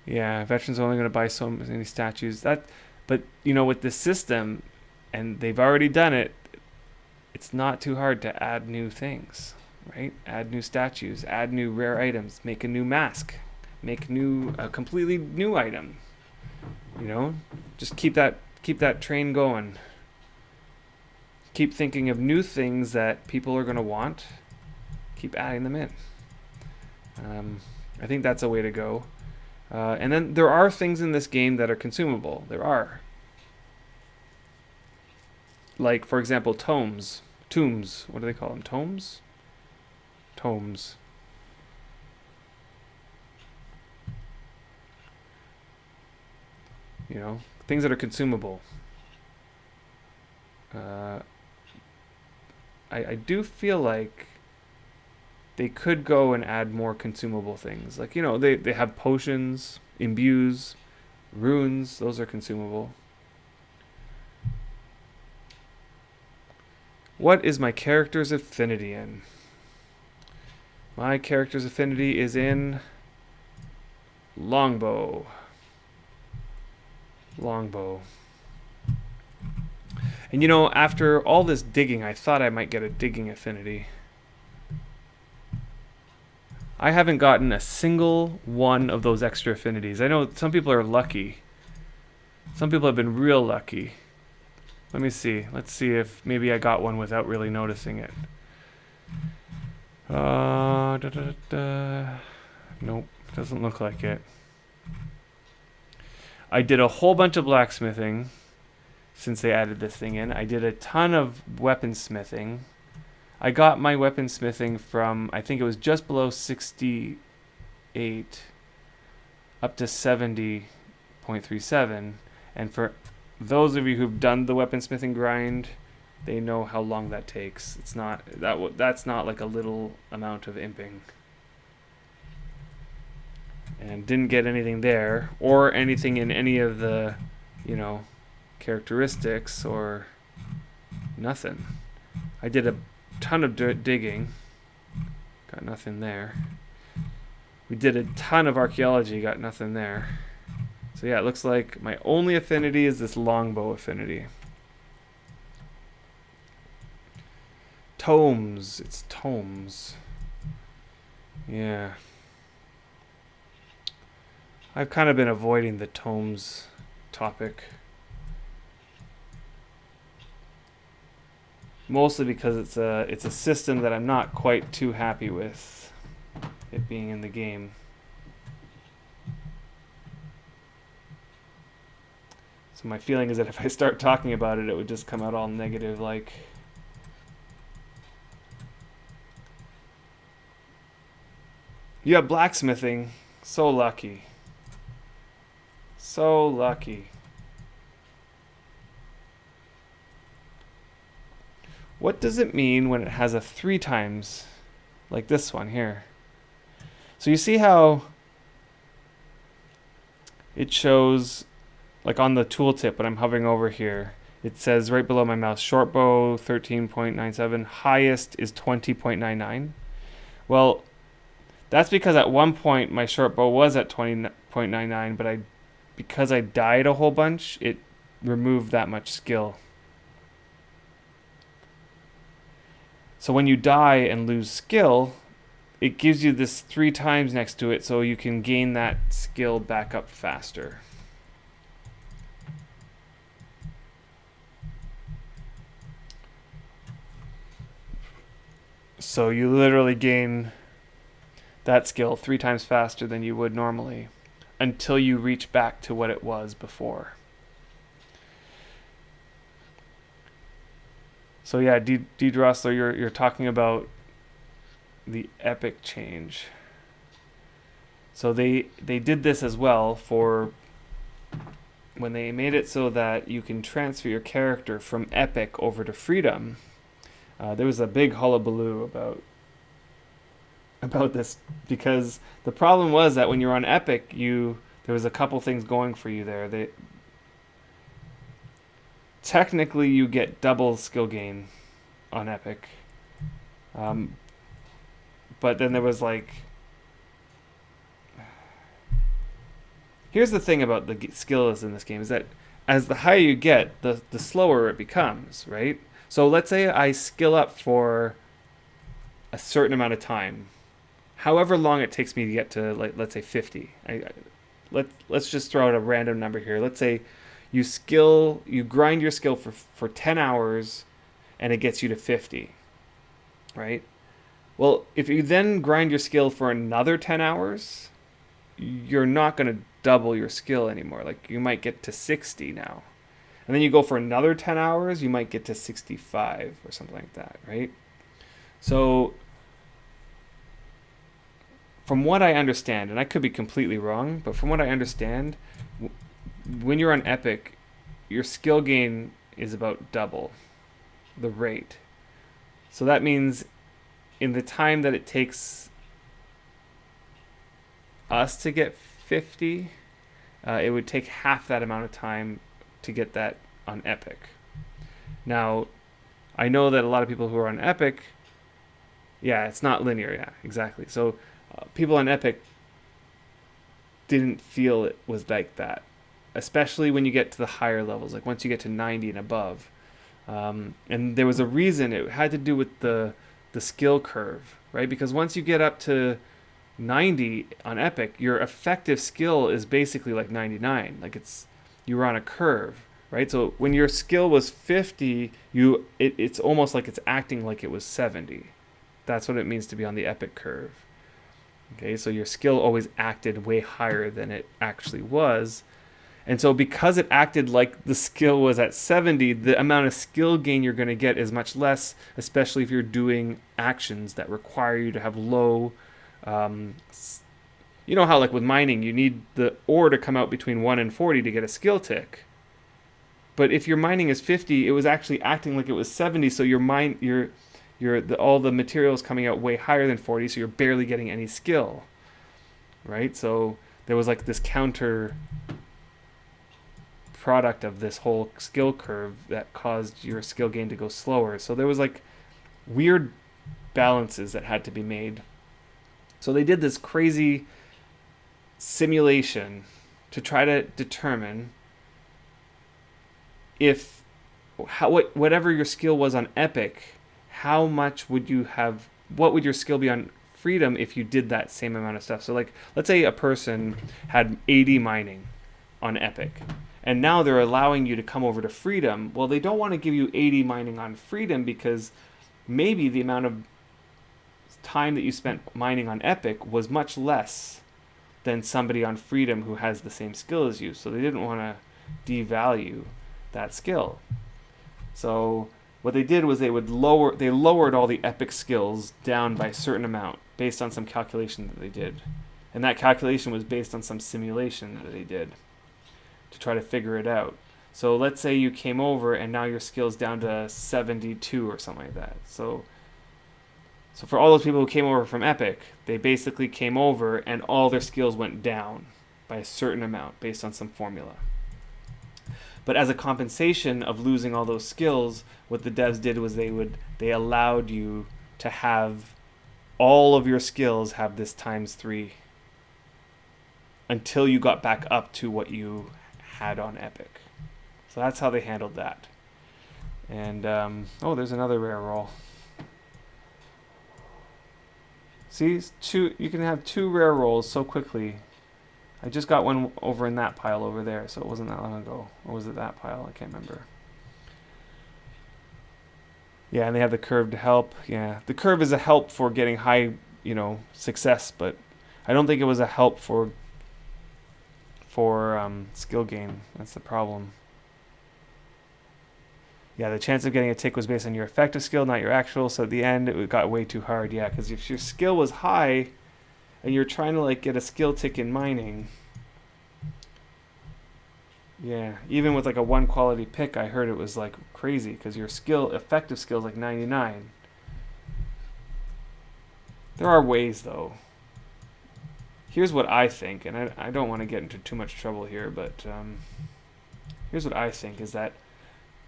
Yeah, veterans are only going to buy so many statues. But with this system, and they've already done it, it's not too hard to add new things, right? Add new statues, add new rare items, make a new mask, make a completely new item. Just keep that train going. Keep thinking of new things that people are going to want. Keep adding them in. I think that's a way to go. And then there are things in this game that are consumable. There are. Like, for example, tombs. What do they call them? Tomes? Tomes. Things that are consumable. I do feel like they could go and add more consumable things. Like, they have potions, imbues, runes. Those are consumable. What is my character's affinity in? My character's affinity is in longbow. And after all this digging, I thought I might get a digging affinity. I haven't gotten a single one of those extra affinities. I know some people are lucky. Some people have been real lucky. Let me see. Let's see if maybe I got one without really noticing it. Nope, doesn't look like it. I did a whole bunch of blacksmithing since they added this thing in. I did a ton of weaponsmithing. I got my weaponsmithing from, I think it was just below 68 up to 70.37. And for those of you who've done the weaponsmithing grind, they know how long that takes. It's not that's not like a little amount of imping. And didn't get anything there or anything in any of the, characteristics or nothing. I did a ton of digging. Got nothing there. We did a ton of archaeology. Got nothing there. So yeah, it looks like my only affinity is this longbow affinity. Tomes. It's tomes. Yeah. I've kind of been avoiding the tomes topic. Mostly because it's a system that I'm not quite too happy with it being in the game. So my feeling is that if I start talking about it, it would just come out all negative, like. You have blacksmithing. So lucky. So lucky. What does it mean when it has a 3 times, like this one here? So you see how it shows, like on the tooltip when I'm hovering over here, it says right below my mouse, short bow 13.97, highest is 20.99. Well, that's because at one point my short bow was at 20.99, but because I died a whole bunch, it removed that much skill. So when you die and lose skill, it gives you this 3 times next to it so you can gain that skill back up faster. So you literally gain that skill 3 times faster than you would normally until you reach back to what it was before. So yeah, D. Drossler, you're talking about the epic change. So they did this as well for when they made it so that you can transfer your character from epic over to freedom. There was a big hullabaloo about this because the problem was that when you're on epic, there was a couple things going for you there. Technically you get double skill gain on epic, but then there was like, here's the thing about the skills in this game is that as the higher you get, the slower it becomes, right? So let's say I skill up for a certain amount of time, however long it takes me to get to, like, let's say 50. Let's just throw out a random number here. Let's say you grind your skill for 10 hours and it gets you to 50, right? Well, if you then grind your skill for another 10 hours, you're not going to double your skill anymore. Like, you might get to 60 now. And then you go for another 10 hours, you might get to 65 or something like that, right? So from what I understand, and I could be completely wrong, but from what I understand, when you're on epic, your skill gain is about double the rate. So that means in the time that it takes us to get 50, it would take half that amount of time to get that on epic. Now, I know that a lot of people who are on epic, yeah, it's not linear, yeah, exactly. So people on epic didn't feel it was like that, especially when you get to the higher levels, like once you get to 90 and above. And there was a reason. It had to do with the skill curve, right? Because once you get up to 90 on epic, your effective skill is basically like 99. Like you were on a curve, right? So when your skill was 50, it's almost like it's acting like it was 70. That's what it means to be on the epic curve. Okay, so your skill always acted way higher than it actually was. And so because it acted like the skill was at 70, the amount of skill gain you're going to get is much less, especially if you're doing actions that require you to have low... you know how, like, with mining, you need the ore to come out between 1 and 40 to get a skill tick. But if your mining is 50, it was actually acting like it was 70, so all the materials coming out way higher than 40, so you're barely getting any skill, right? So there was like this counter product of this whole skill curve that caused your skill gain to go slower. So there was like weird balances that had to be made. So they did this crazy simulation to try to determine whatever your skill was on epic, how much would you have, what would your skill be on freedom if you did that same amount of stuff. So like, let's say a person had 80 mining on epic, and now they're allowing you to come over to freedom. Well, they don't want to give you 80 mining on freedom because maybe the amount of time that you spent mining on epic was much less than somebody on freedom who has the same skill as you. So they didn't want to devalue that skill. So what they did was they lowered all the epic skills down by a certain amount based on some calculation that they did. And that calculation was based on some simulation that they did to try to figure it out. So let's say you came over and now your skill's down to 72 or something like that. So for all those people who came over from epic, they basically came over and all their skills went down by a certain amount based on some formula. But as a compensation of losing all those skills, what the devs did was they allowed you to have all of your skills have this ×3 until you got back up to what you had on epic. So that's how they handled that. And there's another rare roll. See, you can have 2 rare rolls so quickly. I just got one over in that pile over there, so it wasn't that long ago. Or was it that pile? I can't remember. Yeah, and they have the curve to help. Yeah, the curve is a help for getting high, success, but I don't think it was a help for skill gain. That's the problem. Yeah, the chance of getting a tick was based on your effective skill, not your actual. So at the end, it got way too hard. Yeah, because if your skill was high and you're trying to like get a skill tick in mining, yeah, even with like a 1 quality pick, I heard it was like crazy because your effective skill is like 99. There are ways though. Here's what I think, and I don't want to get into too much trouble here, but here's what I think is that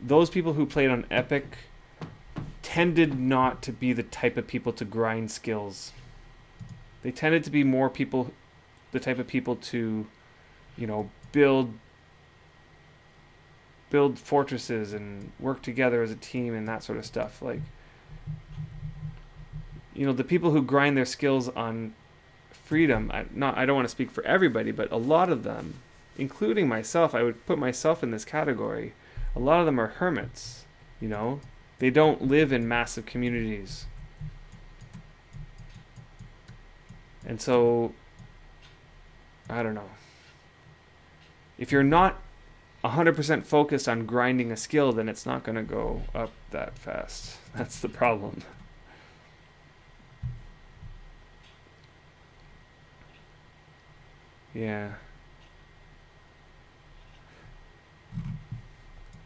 those people who played on Epic tended not to be the type of people to grind skills. They tended to be more people, the type of people to, you know, build fortresses and work together as a team and that sort of stuff. Like, you know, the people who grind their skills on freedom, I don't want to speak for everybody, but a lot of them, including myself, I would put myself in this category. A lot of them are hermits, you know. They don't live in massive communities. And so, I don't know. If you're not 100% focused on grinding a skill, then it's not going to go up that fast. That's the problem. Yeah.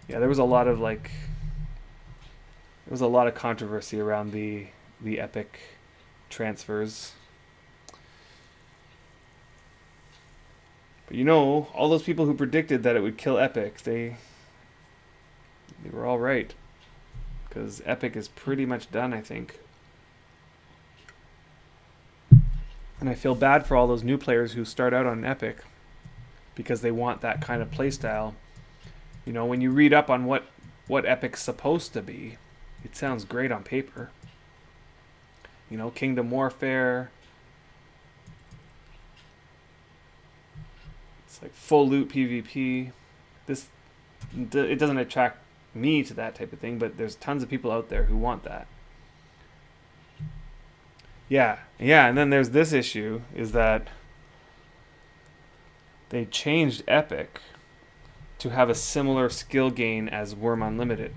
Yeah, there was a lot of controversy around the Epic transfers. But you know, all those people who predicted that it would kill Epic, they were all right. Because Epic is pretty much done, I think. And I feel bad for all those new players who start out on Epic because they want that kind of playstyle. You know, when you read up on what Epic's supposed to be, it sounds great on paper. You know, Kingdom Warfare. It's like full loot PvP. It doesn't attract me to that type of thing, but there's tons of people out there who want that. Yeah, and then there's this issue, is that they changed Epic to have a similar skill gain as Wurm Unlimited.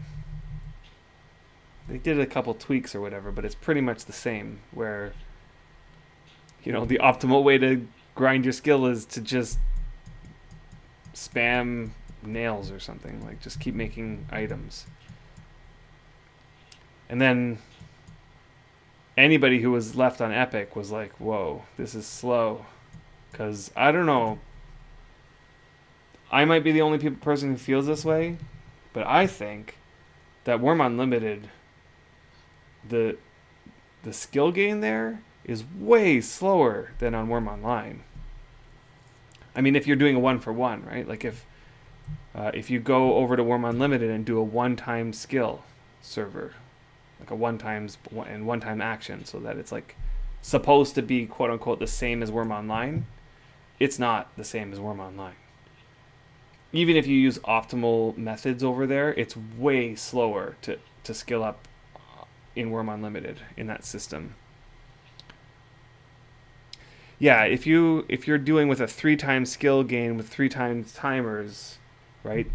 They did a couple tweaks or whatever, but it's pretty much the same, where, you know, the optimal way to grind your skill is to just spam nails or something, like just keep making items. And then anybody who was left on Epic was like, whoa, this is slow. Because, I don't know, I might be the only person who feels this way, but I think that Wurm Unlimited, the skill gain there is way slower than on Wurm Online. I mean, if you're doing a 1-for-1, right? Like if you go over to Wurm Unlimited and do a one-time skill server, like a one-time action, so that it's like supposed to be quote unquote the same as Wurm Online, it's not the same as Wurm Online. Even if you use optimal methods over there, it's way slower to skill up in Wurm Unlimited in that system. Yeah, if you're doing with a 3-time skill gain with 3 times timers, right?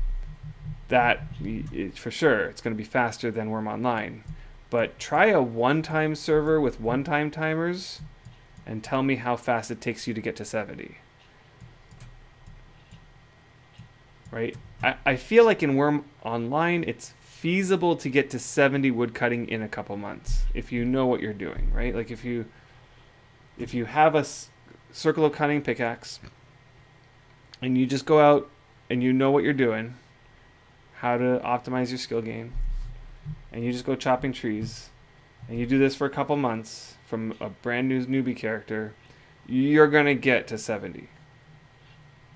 For sure, it's going to be faster than Wurm Online. But try a 1-time server with 1-time timers and tell me how fast it takes you to get to 70. Right? I feel like in Wurm Online, it's feasible to get to 70 woodcutting in a couple months if you know what you're doing, right? Like if you have a circle of cutting pickaxe and you just go out and you know what you're doing, how to optimize your skill gain, and you just go chopping trees, and you do this for a couple months from a brand new newbie character, you're going to get to 70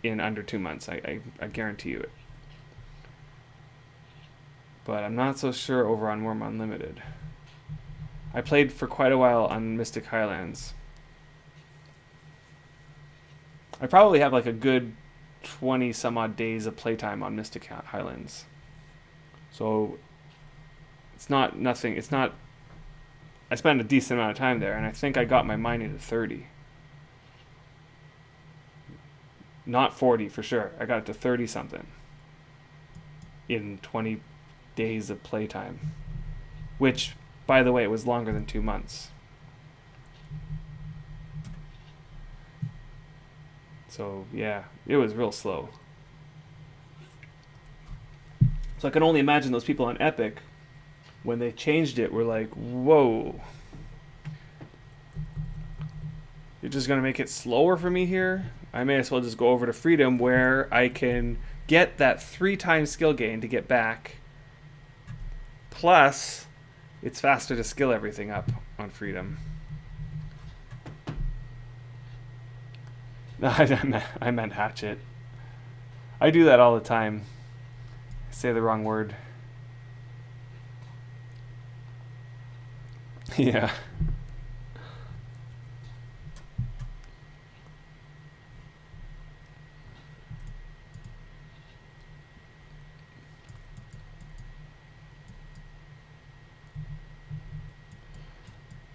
in under 2 months. I guarantee you it. But I'm not so sure over on Wurm Unlimited. I played for quite a while on Mystic Highlands. I probably have like a good 20 some odd days of playtime on Mystic Highlands. So it's not, I spent a decent amount of time there, and I think I got my mining to 30. Not 40 for sure. I got it to 30 something in 20 days of playtime, which, by the way, it was longer than 2 months. So yeah, it was real slow. So I can only imagine those people on Epic, when they changed it, were like, whoa. You're just going to make it slower for me here? I may as well just go over to Freedom, where I can get that 3 times skill gain to get back. Plus, it's faster to skill everything up on Freedom. No, I meant Hatchet. I do that all the time. I say the wrong word. Yeah.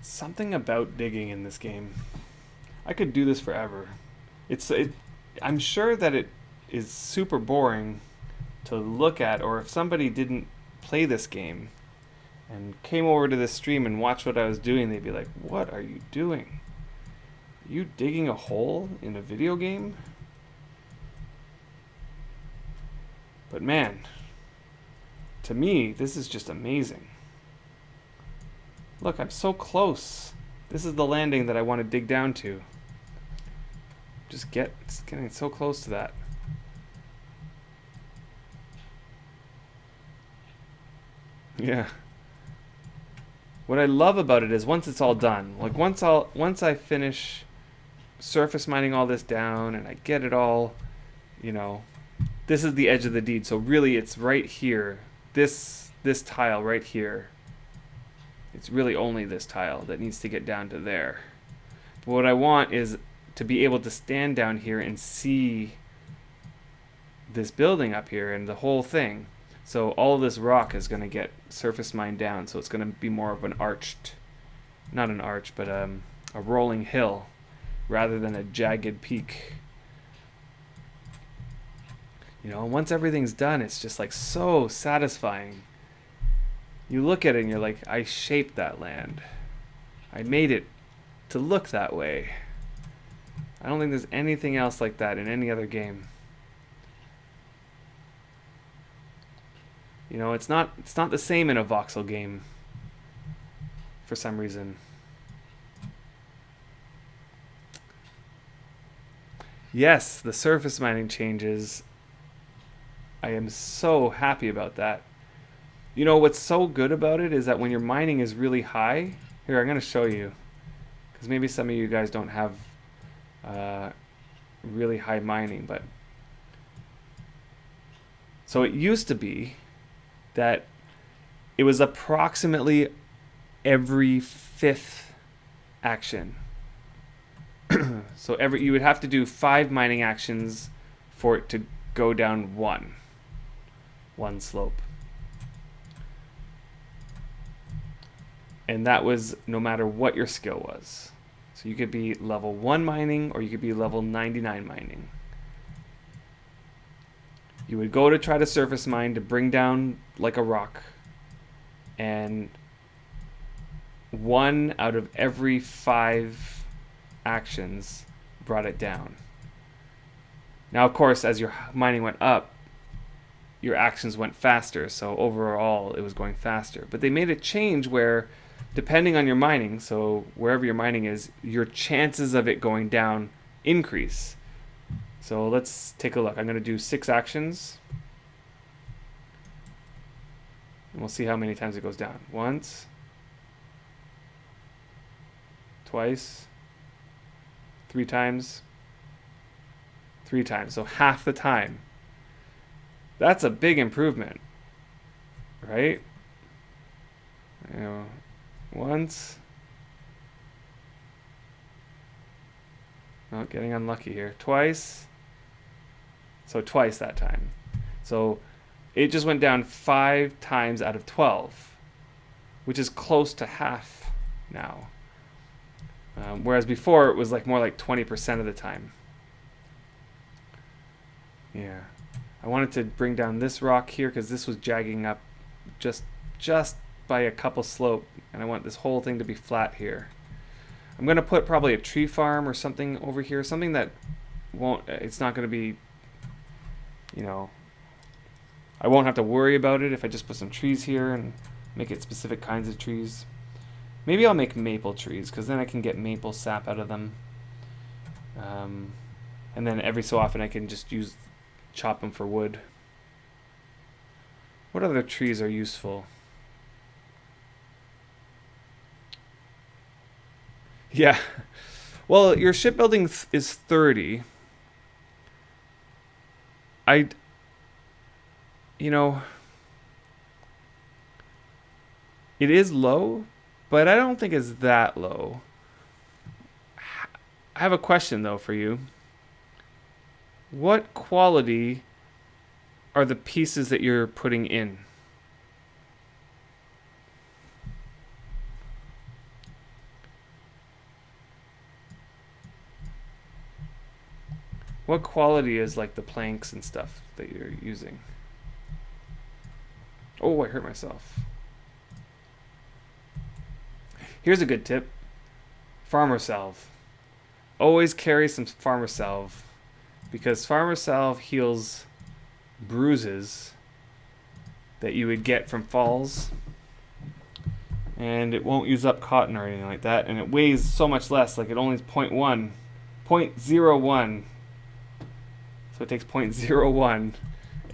Something about digging in this game. I could do this forever. I'm sure that it is super boring to look at, or if somebody didn't play this game and came over to this stream and watched what I was doing, they'd be like, what are you doing? Are you digging a hole in a video game? But man, to me, this is just amazing. Look, I'm so close. This is the landing that I want to dig down to. It's getting so close to that. Yeah. What I love about it is once it's all done, like once I finish surface mining all this down and I get it all, this is the edge of the deed. So really it's right here. This tile right here. It's really only this tile that needs to get down to there. But what I want is to be able to stand down here and see this building up here and the whole thing. So all of this rock is going to get surface mined down, so it's going to be more of an not an arch, but a rolling hill rather than a jagged peak. Once everything's done, it's just like so satisfying. You look at it and you're like, I shaped that land. I made it to look that way. I don't think there's anything else like that in any other game. It's not the same in a voxel game for some reason. Yes, the surface mining changes. I am so happy about that. What's so good about it is that when your mining is really high, here, I'm going to show you, because maybe some of you guys don't have really high mining, but so it used to be that it was approximately every 5th action. So you would have to do 5 mining actions for it to go down one slope. And that was no matter what your skill was. So you could be level 1 mining, or you could be level 99 mining. You would go to try to surface mine to bring down like a rock, and 1 out of every 5 actions brought it down. Now, of course, as your mining went up, your actions went faster, so overall it was going faster. But they made a change where, depending on your mining, so wherever your mining is, your chances of it going down increase. So let's take a look. I'm going to do 6 actions. And we'll see how many times it goes down. Once. Twice. 3 times. 3 times. So half the time. That's a big improvement. Right? Once. Oh, getting unlucky here. Twice. So twice that time. So it just went down 5 times out of 12, which is close to half now. Whereas before it was more like 20% of the time. Yeah. I wanted to bring down this rock here because this was jagging up just by a couple slope, and I want this whole thing to be flat here. I'm gonna put probably a tree farm or something over here, something that won't, it's not gonna be, you know, I won't have to worry about it if I just put some trees here and make it specific kinds of trees. Maybe I'll make maple trees, because then I can get maple sap out of them. And then every so often I can just chop them for wood. What other trees are useful? Yeah. Well, your shipbuilding is 30. You know, it is low, but I don't think it's that low. I have a question though for you. What quality are the pieces that you're putting in? What quality is like the planks and stuff that you're using? Oh, I hurt myself. Here's a good tip. Farmer salve. Always carry some farmer salve, because farmer salve heals bruises that you would get from falls, and it won't use up cotton or anything like that, and it weighs so much less, like it only is 0.01. So it takes 0.01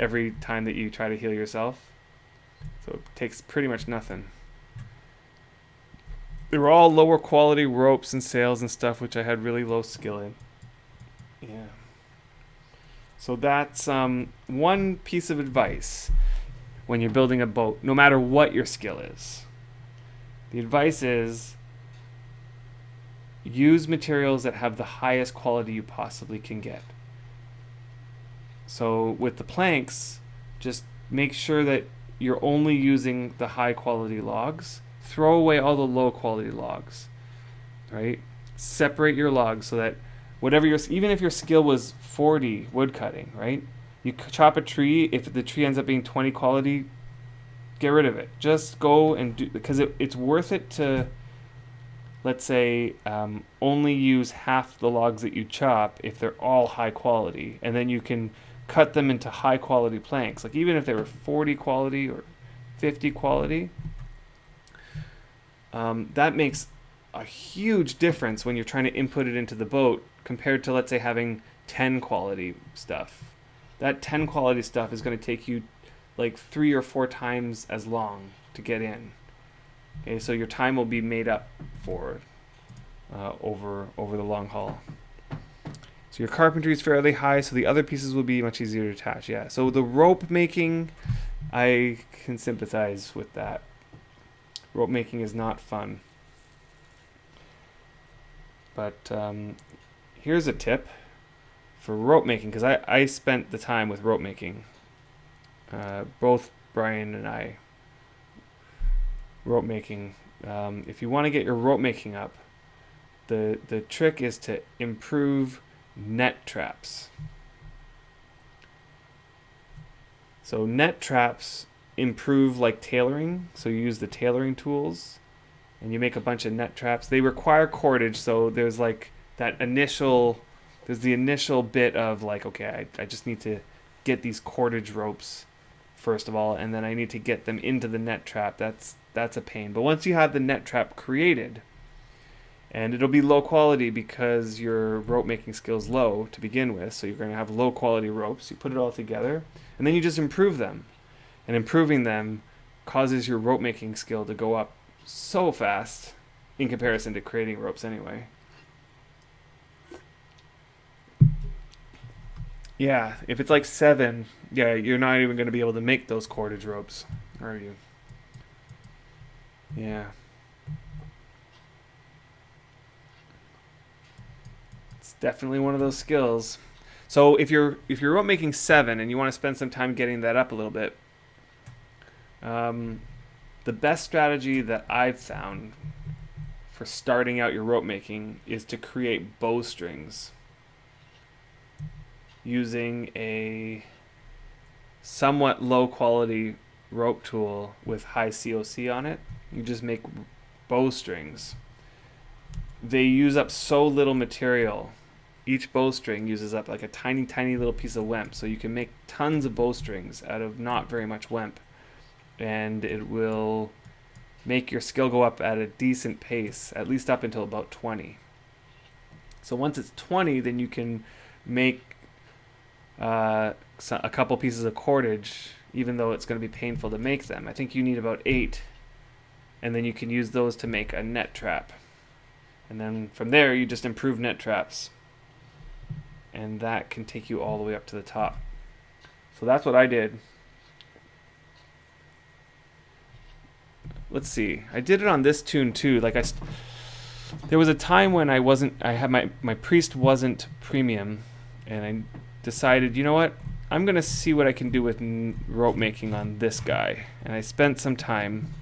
every time that you try to heal yourself. So it takes pretty much nothing. They were all lower quality ropes and sails and stuff, which I had really low skill in. Yeah. So that's one piece of advice when you're building a boat, no matter what your skill is. The advice is use materials that have the highest quality you possibly can get. So with the planks, just make sure that you're only using the high quality logs. Throw away all the low quality logs, right? Separate your logs so that whatever even if your skill was 40 wood cutting, right? You chop a tree, if the tree ends up being 20 quality, get rid of it. Just go and do, because it's worth it to, let's say, only use half the logs that you chop if they're all high quality, and then you can cut them into high quality planks. Like even if they were 40 quality or 50 quality, that makes a huge difference when you're trying to input it into the boat compared to, let's say, having 10 quality stuff. That 10 quality stuff is going to take you like 3 or 4 times as long to get in. Okay, so your time will be made up for over the long haul. So your carpentry is fairly high, so the other pieces will be much easier to attach. Yeah. So the rope making, I can sympathize with that. Rope making is not fun. But here's a tip for rope making, because I spent the time with rope making. Both Brian and I. Rope making. If you want to get your rope making up, the trick is to improve net traps. So net traps improve like tailoring. So you use the tailoring tools and you make a bunch of net traps. They require cordage, so there's like there's the initial bit of like, okay, I just need to get these cordage ropes first of all, and then I need to get them into the net trap. That's a pain. But once you have the net trap created, and it'll be low quality because your rope making skill is low to begin with, so you're going to have low quality ropes. You put it all together, and then you just improve them. And improving them causes your rope making skill to go up so fast in comparison to creating ropes anyway. Yeah, if it's like 7, yeah, you're not even going to be able to make those cordage ropes, are you? Yeah. It's definitely one of those skills. So if you're rope making 7 and you want to spend some time getting that up a little bit, the best strategy that I've found for starting out your rope making is to create bowstrings using a somewhat low quality rope tool with high COC on it. You just make bowstrings. They use up so little material. Each bowstring uses up like a tiny, tiny little piece of wemp. So you can make tons of bowstrings out of not very much wemp. And it will make your skill go up at a decent pace, at least up until about 20. So once it's 20, then you can make a couple pieces of cordage, even though it's going to be painful to make them. I think you need about 8, and then you can use those to make a net trap. And then from there, you just improve net traps. And that can take you all the way up to the top. So that's what I did. Let's see. I did it on this tune too. Like there was a time when I had my priest wasn't premium, and I decided, you know what? I'm going to see what I can do with rope making on this guy. And I spent some time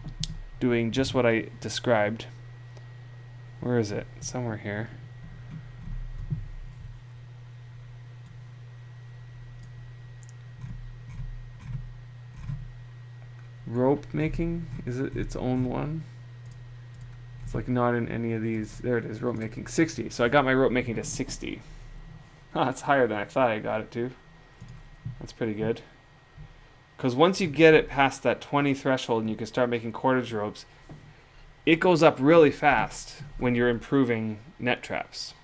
doing just what I described. Where is it? Somewhere here. Rope making? Is it its own one? It's like not in any of these. There it is, rope making 60. So I got my rope making to 60. Oh, that's higher than I thought I got it to. That's pretty good. Because once you get it past that 20 threshold and you can start making cordage ropes, it goes up really fast when you're improving net traps.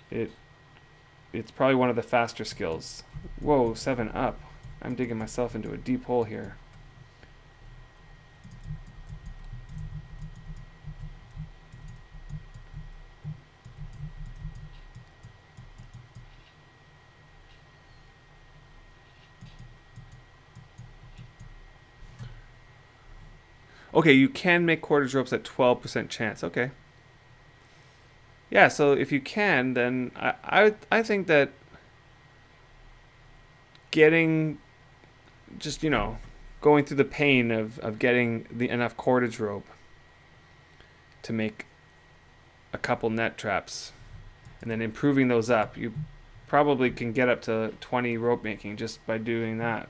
It's probably one of the faster skills. Whoa, 7 up. I'm digging myself into a deep hole here. Okay, you can make cordage ropes at 12% chance. Okay. Yeah, so if you can, then I think that getting just, going through the pain of getting enough cordage rope to make a couple net traps and then improving those up, you probably can get up to 20 rope making just by doing that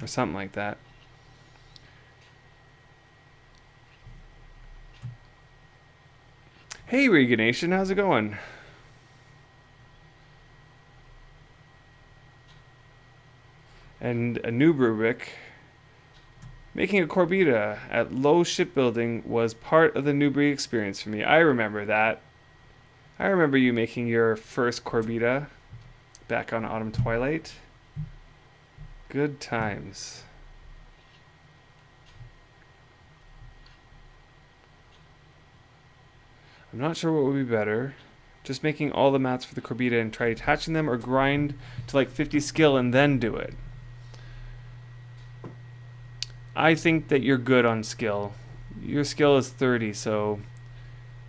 or something like that. Hey Regan Nation, how's it going? And a new rubric. Making a corbita at Low Shipbuilding was part of the Newbury experience for me. I remember that. I remember you making your first corbita back on Autumn Twilight. Good times. I'm not sure what would be better. Just making all the mats for the corbita and try attaching them, or grind to like 50 skill and then do it. I think that you're good on skill. Your skill is 30, so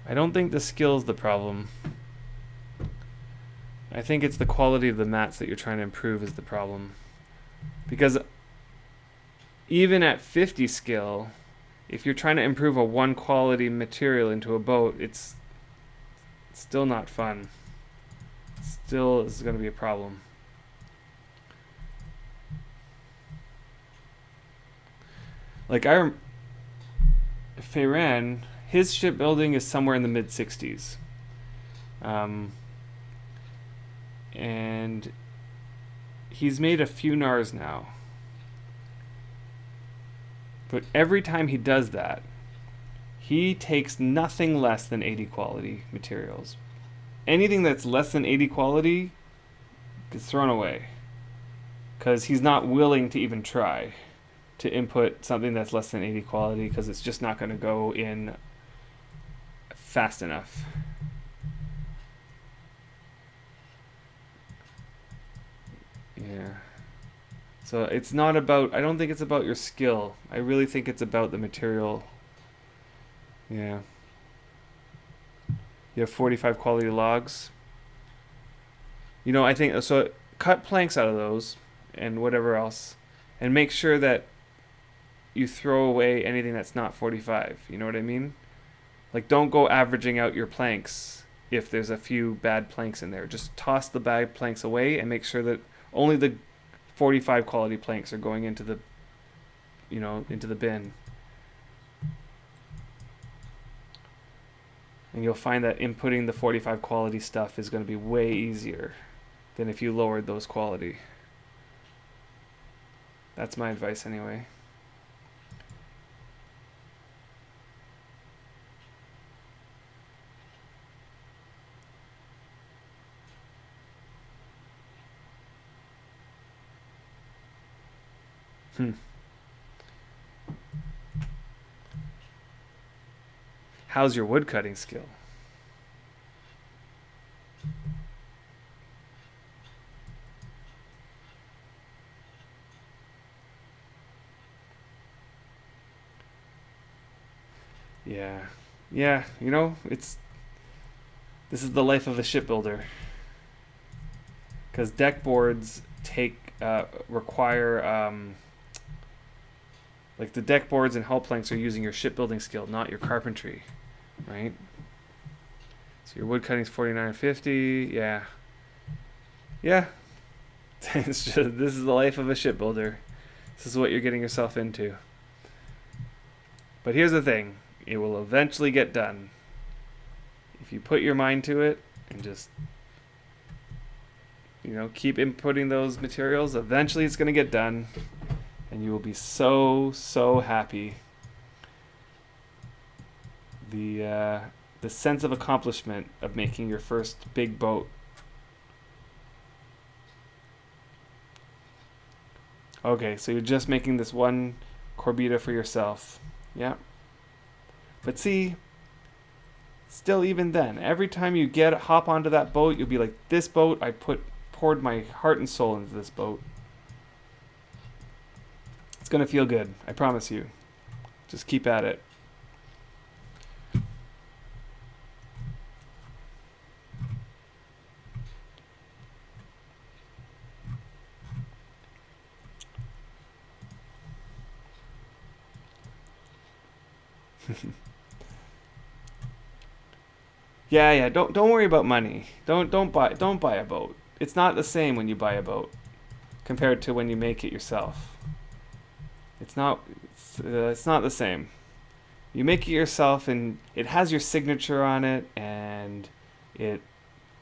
I don't think the skill is the problem. I think it's the quality of the mats that you're trying to improve is the problem. Because even at 50 skill, if you're trying to improve a 1 quality material into a boat, it's still not fun. Still is going to be a problem. Like Feyran, his shipbuilding is somewhere in the mid 60s. And he's made a few NARs now. But every time he does that, he takes nothing less than 80 quality materials. Anything that's less than 80 quality gets thrown away. Because he's not willing to even try to input something that's less than 80 quality, because it's just not going to go in fast enough. Yeah. So it's not about, I don't think it's about your skill. I really think it's about the material. Yeah. You have 45 quality logs. I think, so cut planks out of those and whatever else, and make sure that you throw away anything that's not 45. You know what I mean? Like, don't go averaging out your planks if there's a few bad planks in there. Just toss the bad planks away and make sure that only the 45 quality planks are going into the into the bin. And you'll find that inputting the 45 quality stuff is going to be way easier than if you lowered those quality. That's my advice anyway. How's your wood cutting skill? Yeah. Yeah, this is the life of a shipbuilder. Because deck boards require like the deck boards and hull planks are using your shipbuilding skill, not your carpentry, right? So your wood cutting's 49.50. Yeah. This is the life of a shipbuilder. This is what you're getting yourself into. But here's the thing. It will eventually get done. If you put your mind to it and just, keep inputting those materials, eventually it's going to get done. And you will be so, so happy. The sense of accomplishment of making your first big boat. Okay, so you're just making this one Corbita for yourself. Yeah. But see, still even then, every time you hop onto that boat, you'll be like, this boat, I poured my heart and soul into this boat. It's going to feel good, I promise you. Just keep at it. Yeah. Don't worry about money. Don't buy a boat. It's not the same when you buy a boat compared to when you make it yourself. It's not the same. You make it yourself, and it has your signature on it, and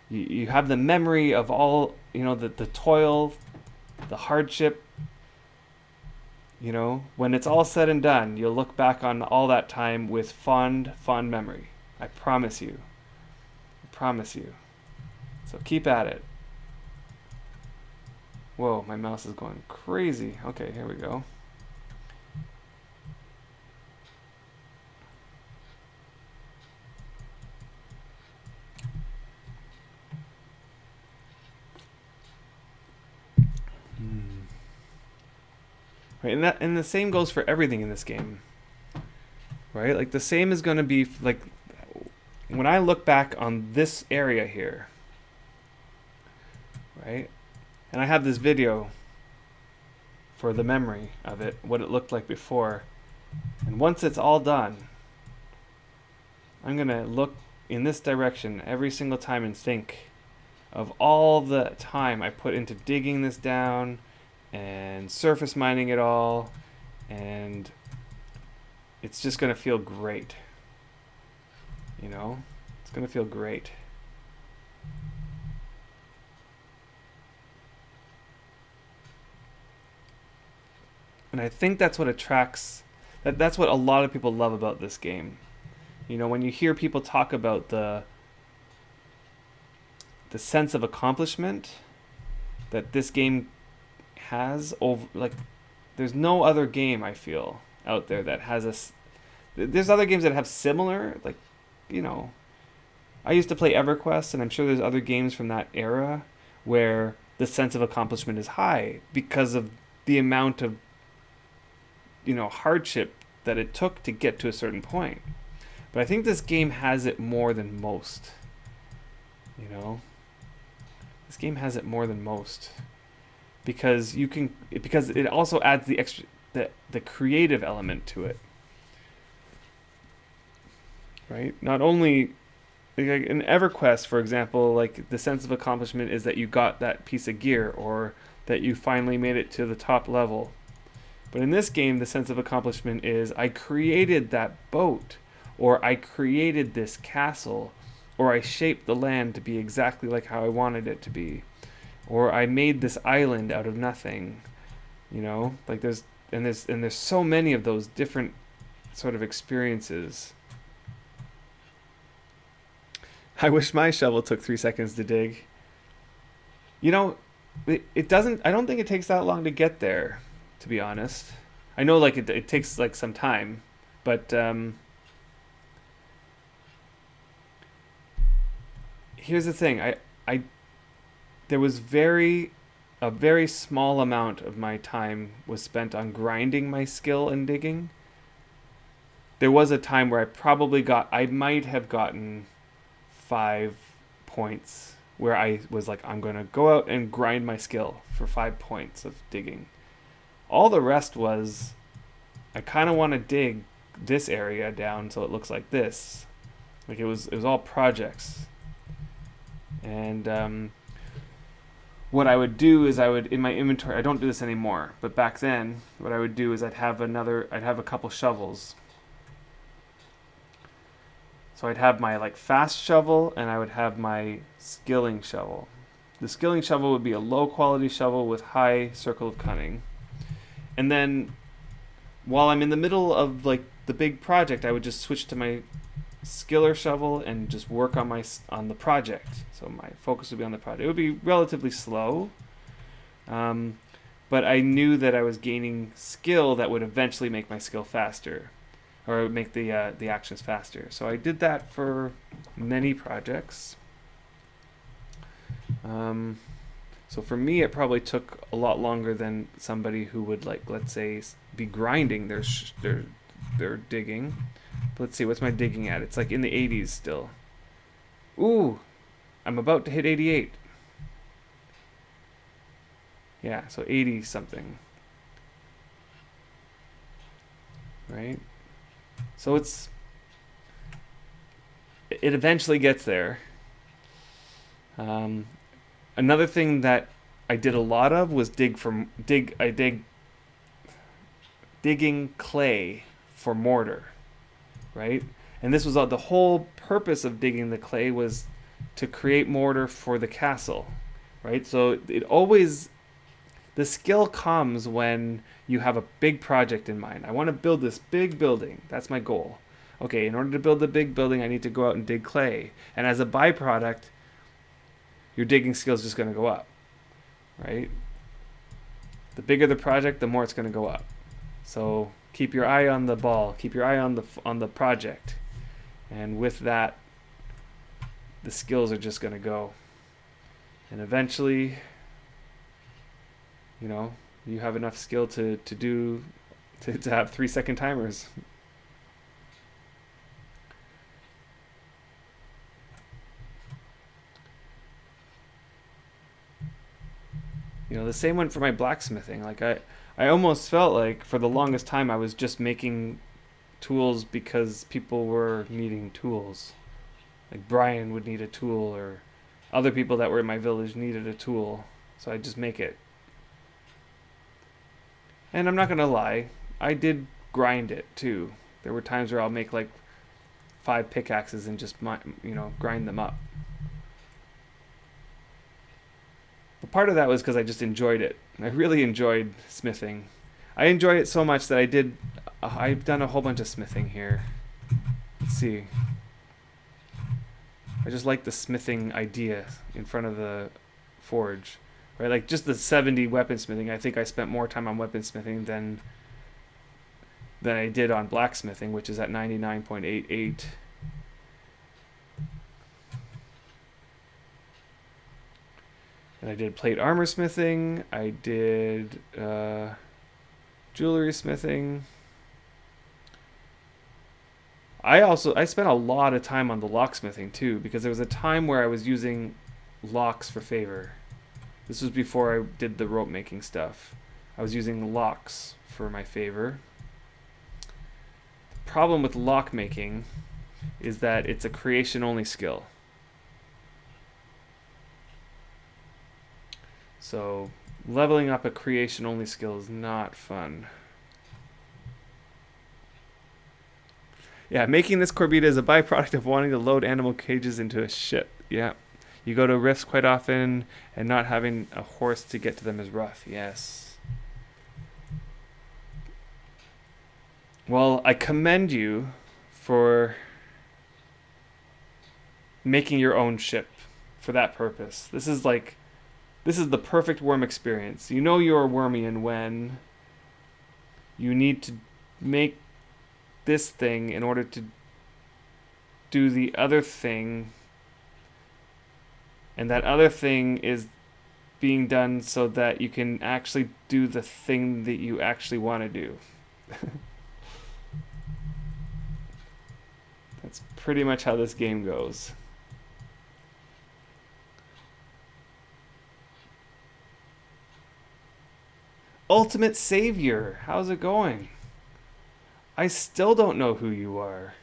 you have the memory of all the toil, the hardship. When it's all said and done, you'll look back on all that time with fond memory. I promise you. So keep at it. Whoa, my mouse is going crazy. Okay, here we go. Right, and the same goes for everything in this game. Right? Like the same is going to be like when I look back on this area here, right? And I have this video for the memory of it, what it looked like before. And once it's all done, I'm going to look in this direction every single time and think of all the time I put into digging this down and surface mining it all, and it's just going to feel great. It's going to feel great. And I think that's what attracts, that's what a lot of people love about this game. When you hear people talk about the sense of accomplishment that this game has there's no other game I feel out there that has there's other games that have similar, I used to play EverQuest, and I'm sure there's other games from that era where the sense of accomplishment is high because of the amount of hardship that it took to get to a certain point. But I think this game has it more than most. This game has it more than most because it also adds the extra the creative element to it. Right? Not only in EverQuest, for example, like the sense of accomplishment is that you got that piece of gear or that you finally made it to the top level. But in this game, the sense of accomplishment is I created that boat, or I created this castle, or I shaped the land to be exactly like how I wanted it to be, or I made this island out of nothing. You know, like there's so many of those different sort of experiences. I wish my shovel took 3 seconds to dig. You know, it doesn't. I don't think it takes that long to get there, to be honest. I know, like it takes like some time, but here's the thing. I there was a very small amount of my time was spent on grinding my skill in digging. There was a time where I might have gotten 5 points where I was like, I'm gonna go out and grind my skill for 5 points of digging. All the rest was, I kind of want to dig this area down so it looks like this. Like it was all projects. And what I would do is in my inventory, I don't do this anymore, but back then, what I would do is I'd have a couple shovels. So I'd have my like fast shovel and I would have my skilling shovel. The skilling shovel would be a low quality shovel with high circle of cunning. And then while I'm in the middle of like the big project, I would just switch to my skiller shovel and just work on the project. So my focus would be on the project. It would be relatively slow, but I knew that I was gaining skill that would eventually make my skill faster, or make the actions faster. So I did that for many projects. So for me, it probably took a lot longer than somebody who would, like, let's say, be grinding their digging. But let's see, what's my digging at? It's like in the 80s still. Ooh, I'm about to hit 88. Yeah, so 80 something. Right? So it eventually gets there. Another thing that I did a lot of was digging clay for mortar, right? And this was the whole purpose of digging the clay was to create mortar for the castle, right? So the skill comes when you have a big project in mind. I want to build this big building. That's my goal. Okay, in order to build the big building, I need to go out and dig clay. And as a byproduct, your digging skill is just going to go up, right? The bigger the project, the more it's going to go up. So keep your eye on the ball. Keep your eye on the project. And with that, the skills are just going to go. And eventually, you have enough skill to have 3-second timers. The same went for my blacksmithing. Like I almost felt like for the longest time I was just making tools because people were needing tools. Like Brian would need a tool, or other people that were in my village needed a tool, so I'd just make it. And I'm not gonna lie, I did grind it too. There were times where I'll make like 5 pickaxes and just grind them up. But part of that was because I just enjoyed it. I really enjoyed smithing. I enjoy it so much that I've done a whole bunch of smithing here. Let's see. I just like the smithing idea in front of the forge. Right, like just the 70 weaponsmithing. I think I spent more time on weaponsmithing than I did on blacksmithing, which is at 99.88. And I did plate armor smithing. I did jewelry smithing. I spent a lot of time on the locksmithing too, because there was a time where I was using locks for favor. This was before I did the rope making stuff. I was using locks for my favor. The problem with lock making is that it's a creation only skill. So leveling up a creation only skill is not fun. Yeah, making this Corbita is a byproduct of wanting to load animal cages into a ship. Yeah. You go to rifts quite often, and not having a horse to get to them is rough. Yes. Well, I commend you for making your own ship for that purpose. This is the perfect worm experience. You know you're wormian when you need to make this thing in order to do the other thing, and that other thing is being done so that you can actually do the thing that you actually want to do. That's pretty much how this game goes. Ultimate Savior, how's it going? I still don't know who you are.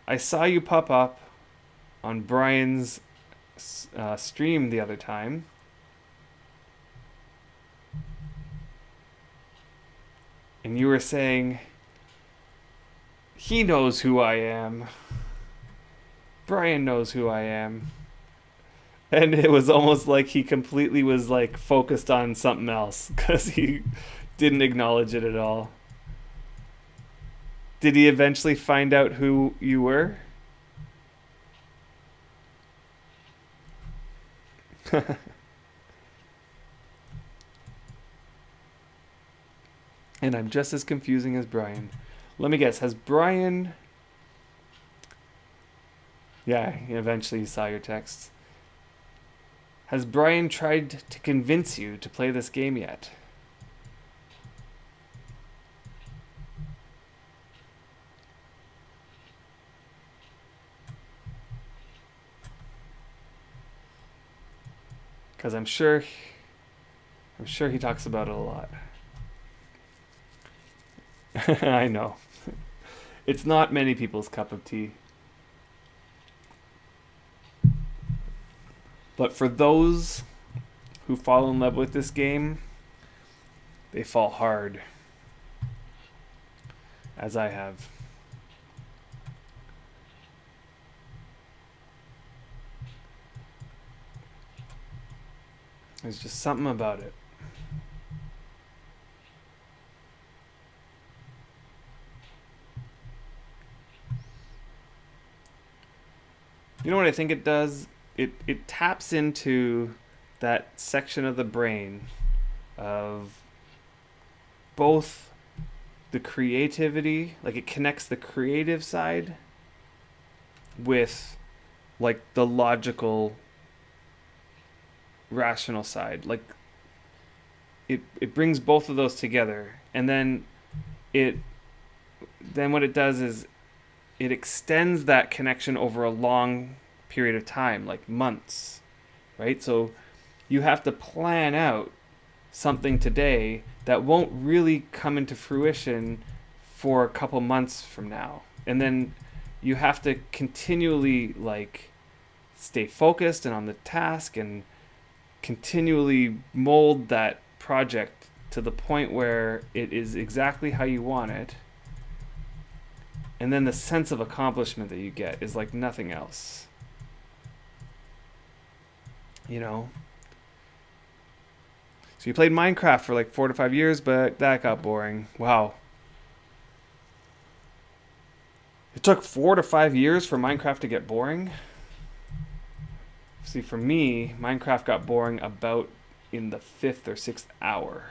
I saw you pop up on Brian's stream the other time. And you were saying, he knows who I am. Brian knows who I am. And it was almost like he completely was like focused on something else because he didn't acknowledge it at all. Did he eventually find out who you were? And I'm just as confusing as Brian. Let me guess, has Brian... Yeah, eventually he saw your text. Has Brian tried to convince you to play this game yet? Because I'm sure he talks about it a lot. I know. It's not many people's cup of tea. But for those who fall in love with this game, they fall hard. As I have. There's just something about it. You know what I think it does? It taps into that section of the brain of both the creativity, like it connects the creative side with like the logical, rational side. Like it brings both of those together, and then what it does is it extends that connection over a long period of time, like months, right? So you have to plan out something today that won't really come into fruition for a couple months from now. And then you have to continually like stay focused and on the task and continually mold that project to the point where it is exactly how you want it. And then the sense of accomplishment that you get is like nothing else. You know? So you played Minecraft for like 4 to 5 years, but that got boring. Wow. It took 4 to 5 years for Minecraft to get boring? See, for me, Minecraft got boring about in the 5th or 6th hour.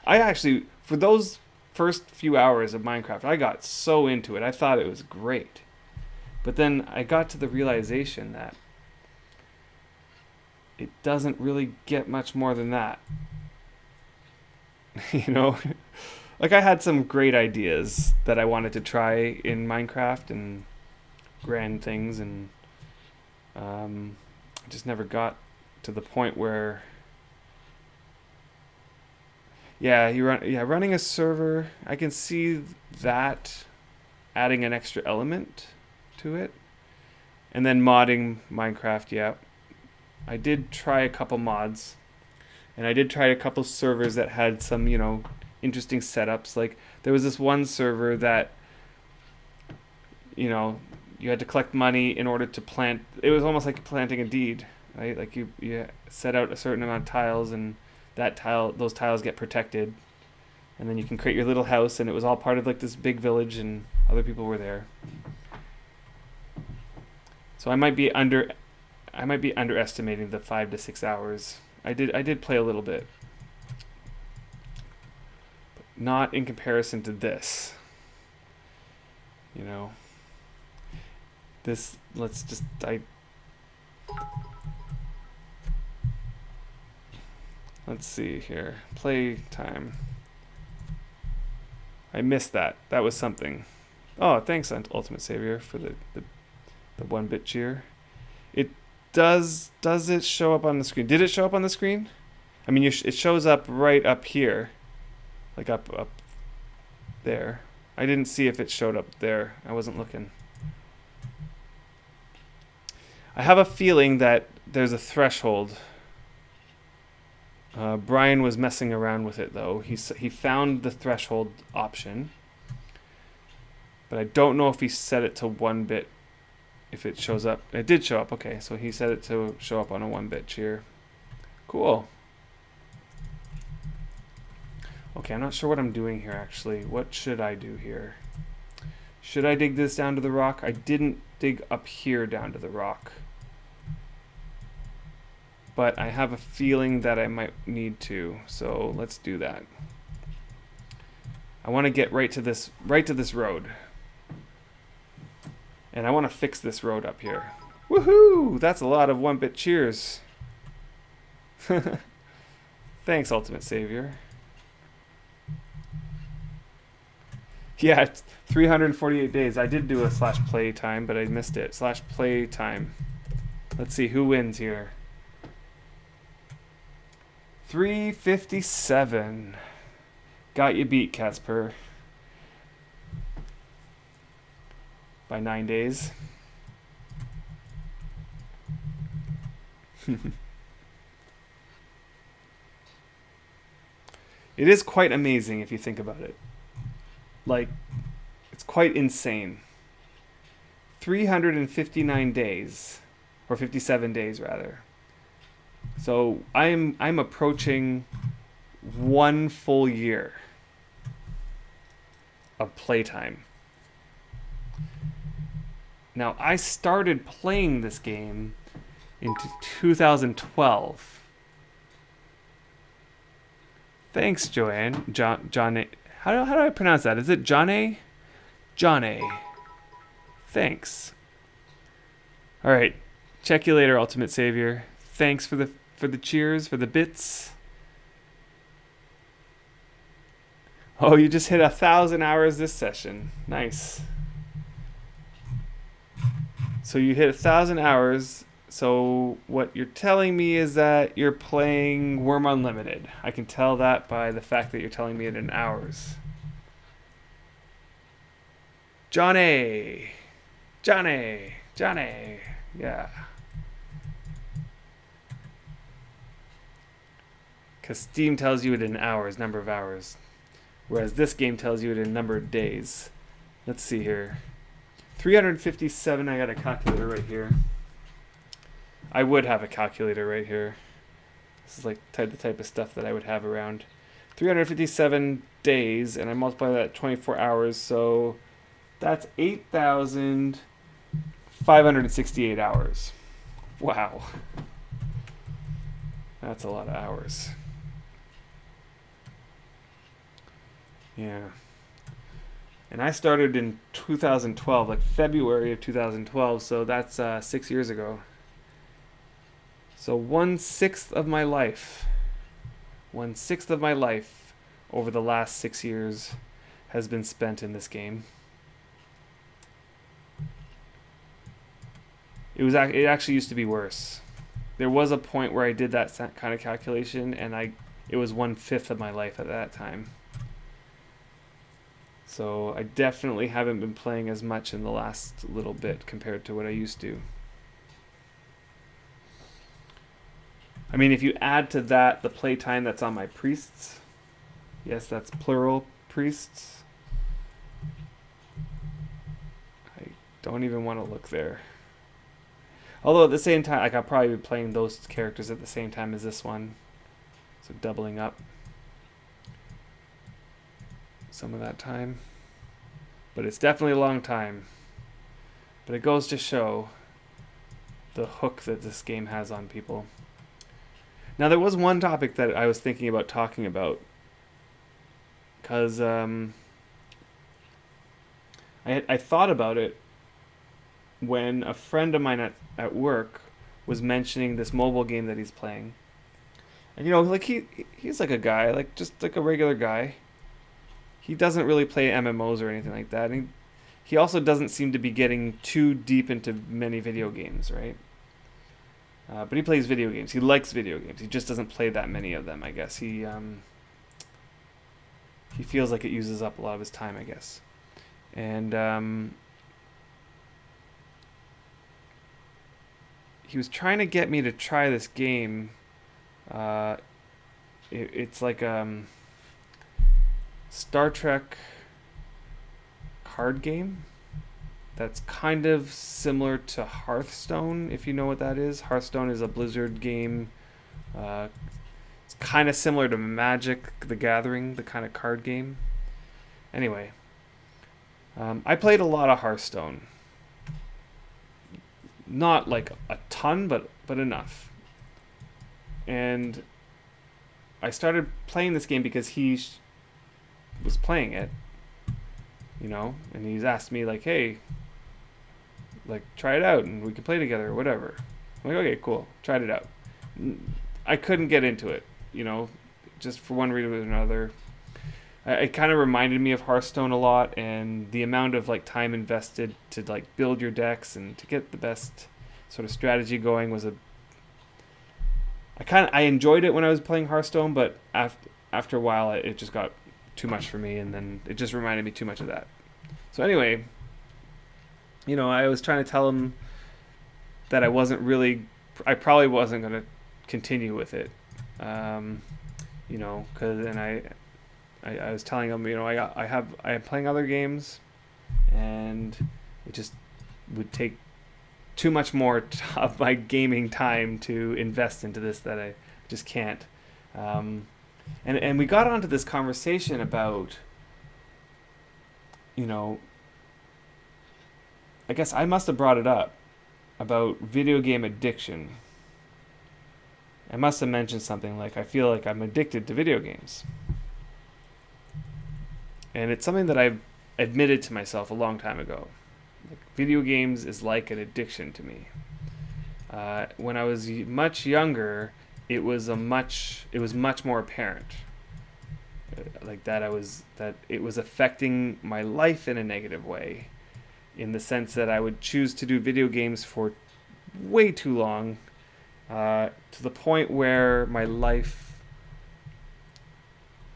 I actually, for those first few hours of Minecraft, I got so into it. I thought it was great. But then I got to the realization that it doesn't really get much more than that. You know? Like, I had some great ideas that I wanted to try in Minecraft and grand things, and I just never got to the point where... running a server, I can see that adding an extra element to it. And then modding Minecraft, yeah. I did try a couple mods, and I did try a couple servers that had some, interesting setups. Like, there was this one server that you know, you had to collect money in order to plant. It was almost like planting a deed, right? Like you set out a certain amount of tiles, and those tiles get protected, and then you can create your little house, and it was all part of like this big village, and other people were there. So I might be underestimating the 5 to 6 hours. I did play a little bit, but not in comparison to this. You know, this. Let's see here. Play time. I missed that. That was something. Oh, thanks, Ultimate Savior, for the 1-bit cheer. It does it show up on the screen? Did it show up on the screen? I mean, it shows up right up here, like up there. I didn't see if it showed up there. I wasn't looking. I have a feeling that there's a threshold. Brian was messing around with it though. He found the threshold option, but I don't know if he set it to 1-bit. If it shows up, it did show up. Okay, so he set it to show up on a 1-bit cheer. Cool. Okay, I'm not sure what I'm doing here actually. What should I do here? Should I dig this down to the rock? I didn't dig up here down to the rock, but I have a feeling that I might need to. So let's do that. I want to get right to this road. And I want to fix this road up here. Woohoo! That's a lot of 1-bit cheers. Thanks, Ultimate Savior. Yeah, it's 348 days. I did do a /play time, but I missed it. /play time. Let's see who wins here. 357. Got you beat, Casper. By 9 days. It is quite amazing if you think about it. Like, it's quite insane. 359 days, or 57 days rather. So I'm approaching 1 full year of playtime. Now, I started playing this game in 2012. Thanks, Joanne. John. How do I pronounce that? Is it John A? John A. Thanks. All right. Check you later, Ultimate Savior. Thanks for the cheers, for the bits. Oh, you just hit 1,000 hours this session. Nice. So you hit 1,000 hours. So what you're telling me is that you're playing Wurm Unlimited. I can tell that by the fact that you're telling me it in hours. Johnny. Yeah. Because Steam tells you it in hours, number of hours. Whereas this game tells you it in number of days. Let's see here. 357, I got a calculator right here. I would have a calculator right here. This is like the type of stuff that I would have around. 357 days, and I multiply that 24 hours, so that's 8,568 hours. Wow. That's a lot of hours. Yeah. And I started in 2012, like February of 2012, so that's 6 years ago. So 1/6 of my life, 1/6 of my life over the last 6 years has been spent in this game. It actually used to be worse. There was a point where I did that kind of calculation, and it was 1/5 of my life at that time. So I definitely haven't been playing as much in the last little bit compared to what I used to. I mean, if you add to that the playtime that's on my priests, yes, that's plural priests. don't even want to look there. Although at the same time, like I'll probably be playing those characters at the same time as this one. So doubling up some of that time. But it's definitely a long time. But it goes to show the hook that this game has on people. Now there was one topic that I was thinking about talking about. Because I thought about it when a friend of mine at work was mentioning this mobile game that he's playing. And like he's like a guy, like just like a regular guy. He doesn't really play MMOs or anything like that. And he also doesn't seem to be getting too deep into many video games, right? But he plays video games. He likes video games. He just doesn't play that many of them, I guess. He feels like it uses up a lot of his time, I guess. And he was trying to get me to try this game. It's like Star Trek card game that's kind of similar to Hearthstone, if you know what that is. Hearthstone is a Blizzard game. It's kind of similar to Magic the Gathering, the kind of card game. Anyway, I played a lot of Hearthstone. Not like a ton, but enough. And I started playing this game because he was playing it, and he's asked me like, hey, like try it out and we can play together or whatever. I'm like, okay, cool, tried it out. I couldn't get into it, just for one reason or another. It kind of reminded me of Hearthstone a lot, and the amount of like time invested to like build your decks and to get the best sort of strategy going was I enjoyed it when I was playing Hearthstone, but after a while it just got too much for me, and then it just reminded me too much of that. So anyway, I was trying to tell him that I probably wasn't going to continue with it, because then I was telling him, I'm playing other games, and it just would take too much more of my gaming time to invest into this that I just can't. And we got onto this conversation about, I guess I must have brought it up, about video game addiction. I must have mentioned something like, I feel like I'm addicted to video games. And it's something that I've admitted to myself a long time ago. Like, video games is like an addiction to me. When I was much younger, it was much more apparent. That it was affecting my life in a negative way, in the sense that I would choose to do video games for way too long, to the point where my life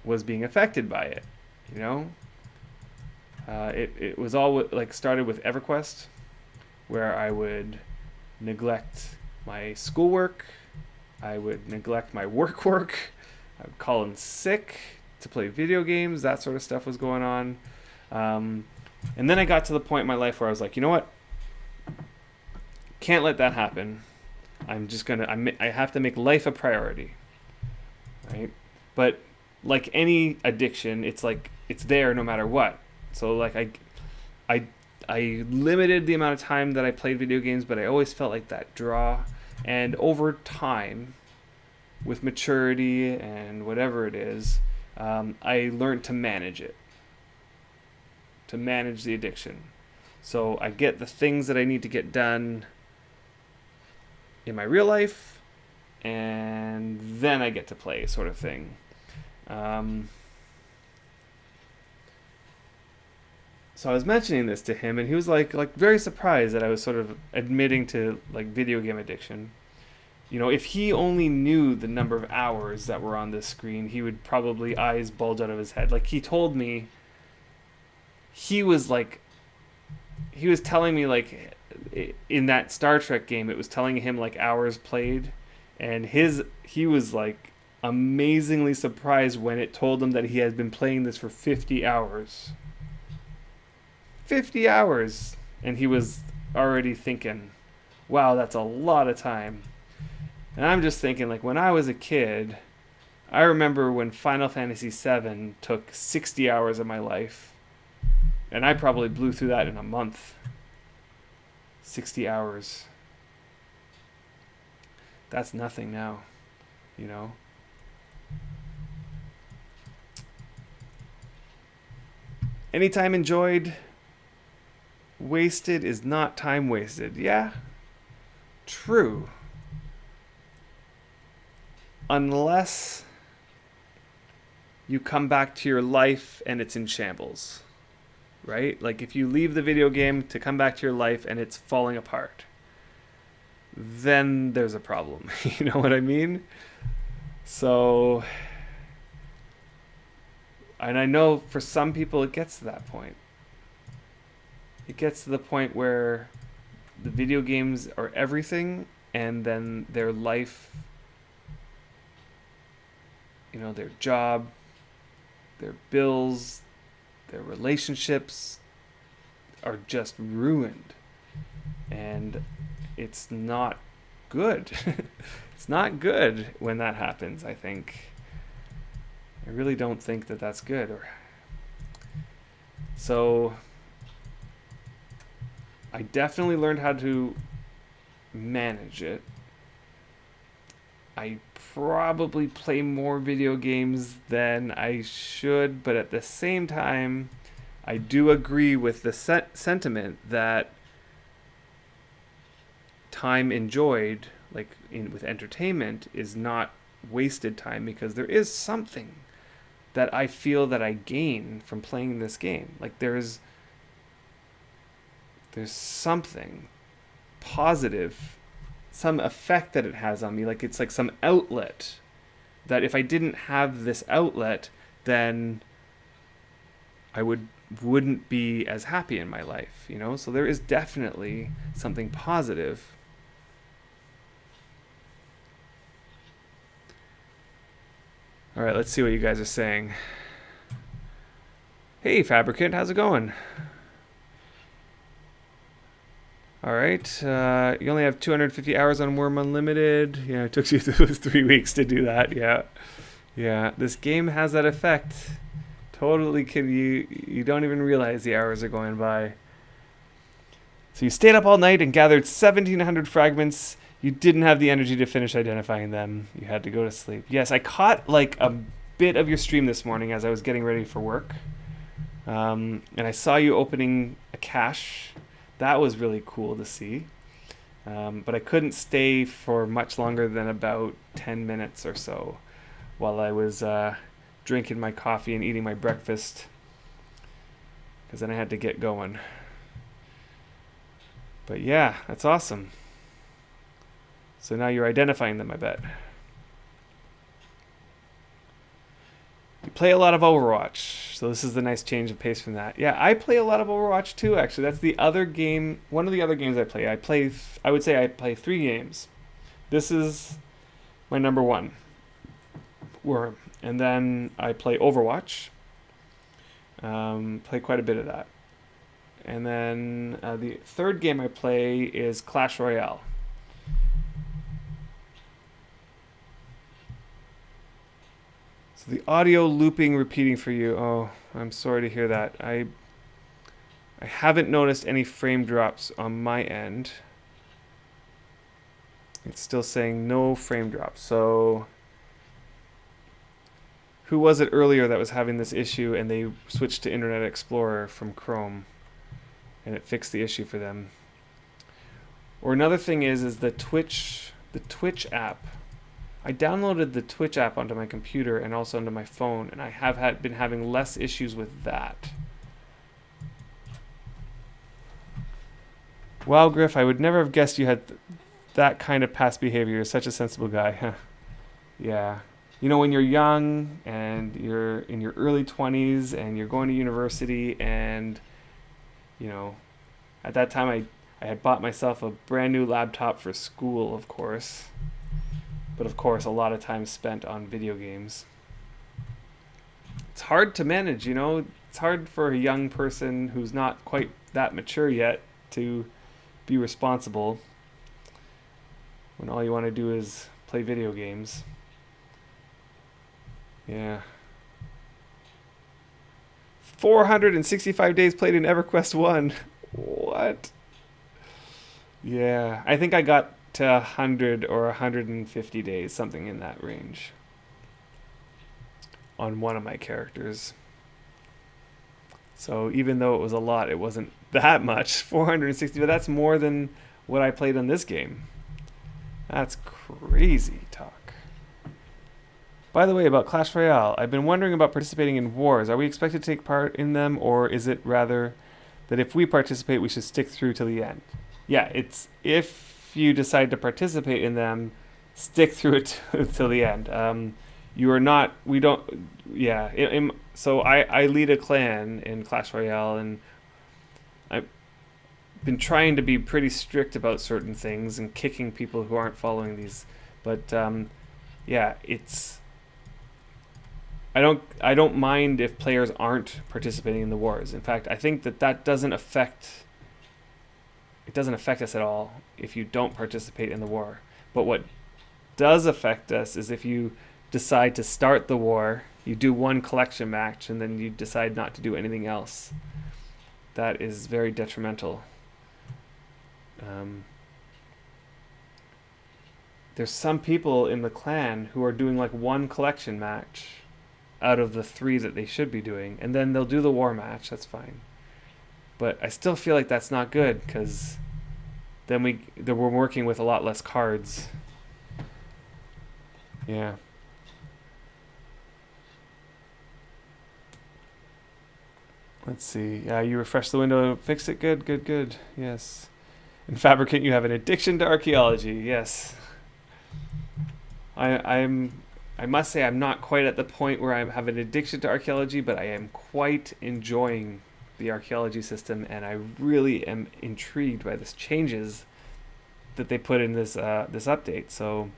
was being affected by it. It was all like started with EverQuest, where I would neglect my schoolwork, I would neglect my work, I would call in sick to play video games. That sort of stuff was going on. And then I got to the point in my life where I was like, you know what? Can't let that happen. I have to make life a priority, right? But like any addiction, it's like it's there no matter what. So like I limited the amount of time that I played video games, but I always felt like that draw. And over time, with maturity and whatever it is, I learned to manage it, to manage the addiction. So I get the things that I need to get done in my real life, and then I get to play, sort of thing. So I was mentioning this to him, and he was like very surprised that I was sort of admitting to like video game addiction. If he only knew the number of hours that were on this screen, he would probably eyes bulge out of his head. Like, he told me, he was telling me, like, in that Star Trek game, it was telling him like hours played, and he was like amazingly surprised when it told him that he had been playing this for 50 hours. 50 hours. And he was already thinking, wow, that's a lot of time. And I'm just thinking, like, when I was a kid, I remember when Final Fantasy VII took 60 hours of my life, and I probably blew through that in a month. 60 hours. That's nothing now, you know? Any time enjoyed, wasted is not time wasted. Yeah, true. Unless you come back to your life and it's in shambles, right? Like if you leave the video game to come back to your life and it's falling apart, then there's a problem. You know what I mean? So, and I know for some people it gets to that point. It gets to the point where the video games are everything, and then their life, you know, their job, their bills, their relationships are just ruined. And it's not good. It's not good when that happens, I think. I really don't think that that's good. So I definitely learned how to manage it. I probably play more video games than I should, but at the same time, I do agree with the sentiment that time enjoyed, like with entertainment, is not wasted time, because there is something that I feel that I gain from playing this game. Like there's something positive, some effect that it has on me. Like it's like some outlet that if I didn't have this outlet, then I wouldn't be as happy in my life, you know? So there is definitely something positive. All right, let's see what you guys are saying. Hey, Fabricant, how's it going? All right, you only have 250 hours on Wurm Unlimited. Yeah, it took you 3 weeks to do that. Yeah. This game has that effect. Totally, you don't even realize the hours are going by. So you stayed up all night and gathered 1,700 fragments. You didn't have the energy to finish identifying them. You had to go to sleep. Yes, I caught like a bit of your stream this morning as I was getting ready for work. And I saw you opening a cache. That was really cool to see. But I couldn't stay for much longer than about 10 minutes or so while I was drinking my coffee and eating my breakfast, because then I had to get going. But yeah, that's awesome. So now you're identifying them, I bet. You play a lot of Overwatch, so this is the nice change of pace from that. Yeah, I play a lot of Overwatch too, actually. That's the other game, one of the other games I play. I would say I play 3 games. This is my number 1, Wurm. And then I play Overwatch. Play quite a bit of that. And then the third game I play is Clash Royale. So the audio looping, repeating for you. Oh, I'm sorry to hear that. I haven't noticed any frame drops on my end. It's still saying no frame drops. So who was it earlier that was having this issue and they switched to Internet Explorer from Chrome and it fixed the issue for them? Or another thing is the Twitch app. I downloaded the Twitch app onto my computer and also onto my phone, and I have been having less issues with that. Wow, Griff, I would never have guessed you had that kind of past behavior. You're such a sensible guy. Yeah. You know, when you're young and you're in your early 20s and you're going to university, and, you know, at that time I had bought myself a brand new laptop for school, of course. But of course, a lot of time spent on video games. It's hard to manage, you know. It's hard for a young person who's not quite that mature yet to be responsible when all you want to do is play video games. Yeah. 465 days played in EverQuest 1. What? Yeah, I think I got to 100 or 150 days, something in that range, on one of my characters. So even though it was a lot, it wasn't that much. 460, but that's more than what I played on this game. That's crazy talk. By the way, about Clash Royale, I've been wondering about participating in wars. Are we expected to take part in them, or is it rather that if we participate, we should stick through till the end? Yeah, it's if you decide to participate in them, stick through it till the end. You are not, we don't, yeah. So I lead a clan in Clash Royale, and I've been trying to be pretty strict about certain things and kicking people who aren't following these. But yeah, it's, I don't mind if players aren't participating in the wars. In fact, I think that doesn't affect us at all if you don't participate in the war. But what does affect us is if you decide to start the war, you do one collection match, and then you decide not to do anything else. That is very detrimental. There's some people in the clan who are doing like one collection match out of the 3 that they should be doing, and then they'll do the war match. That's fine, but I still feel like that's not good, because then we're working with a lot less cards. Yeah. Let's see. Yeah, you refresh the window, fix it. Good, good, good. Yes. In Fabricant, you have an addiction to archaeology. Yes. I must say I'm not quite at the point where I have an addiction to archaeology, but I am quite enjoying the archaeology system, and I really am intrigued by the changes that they put in this update. So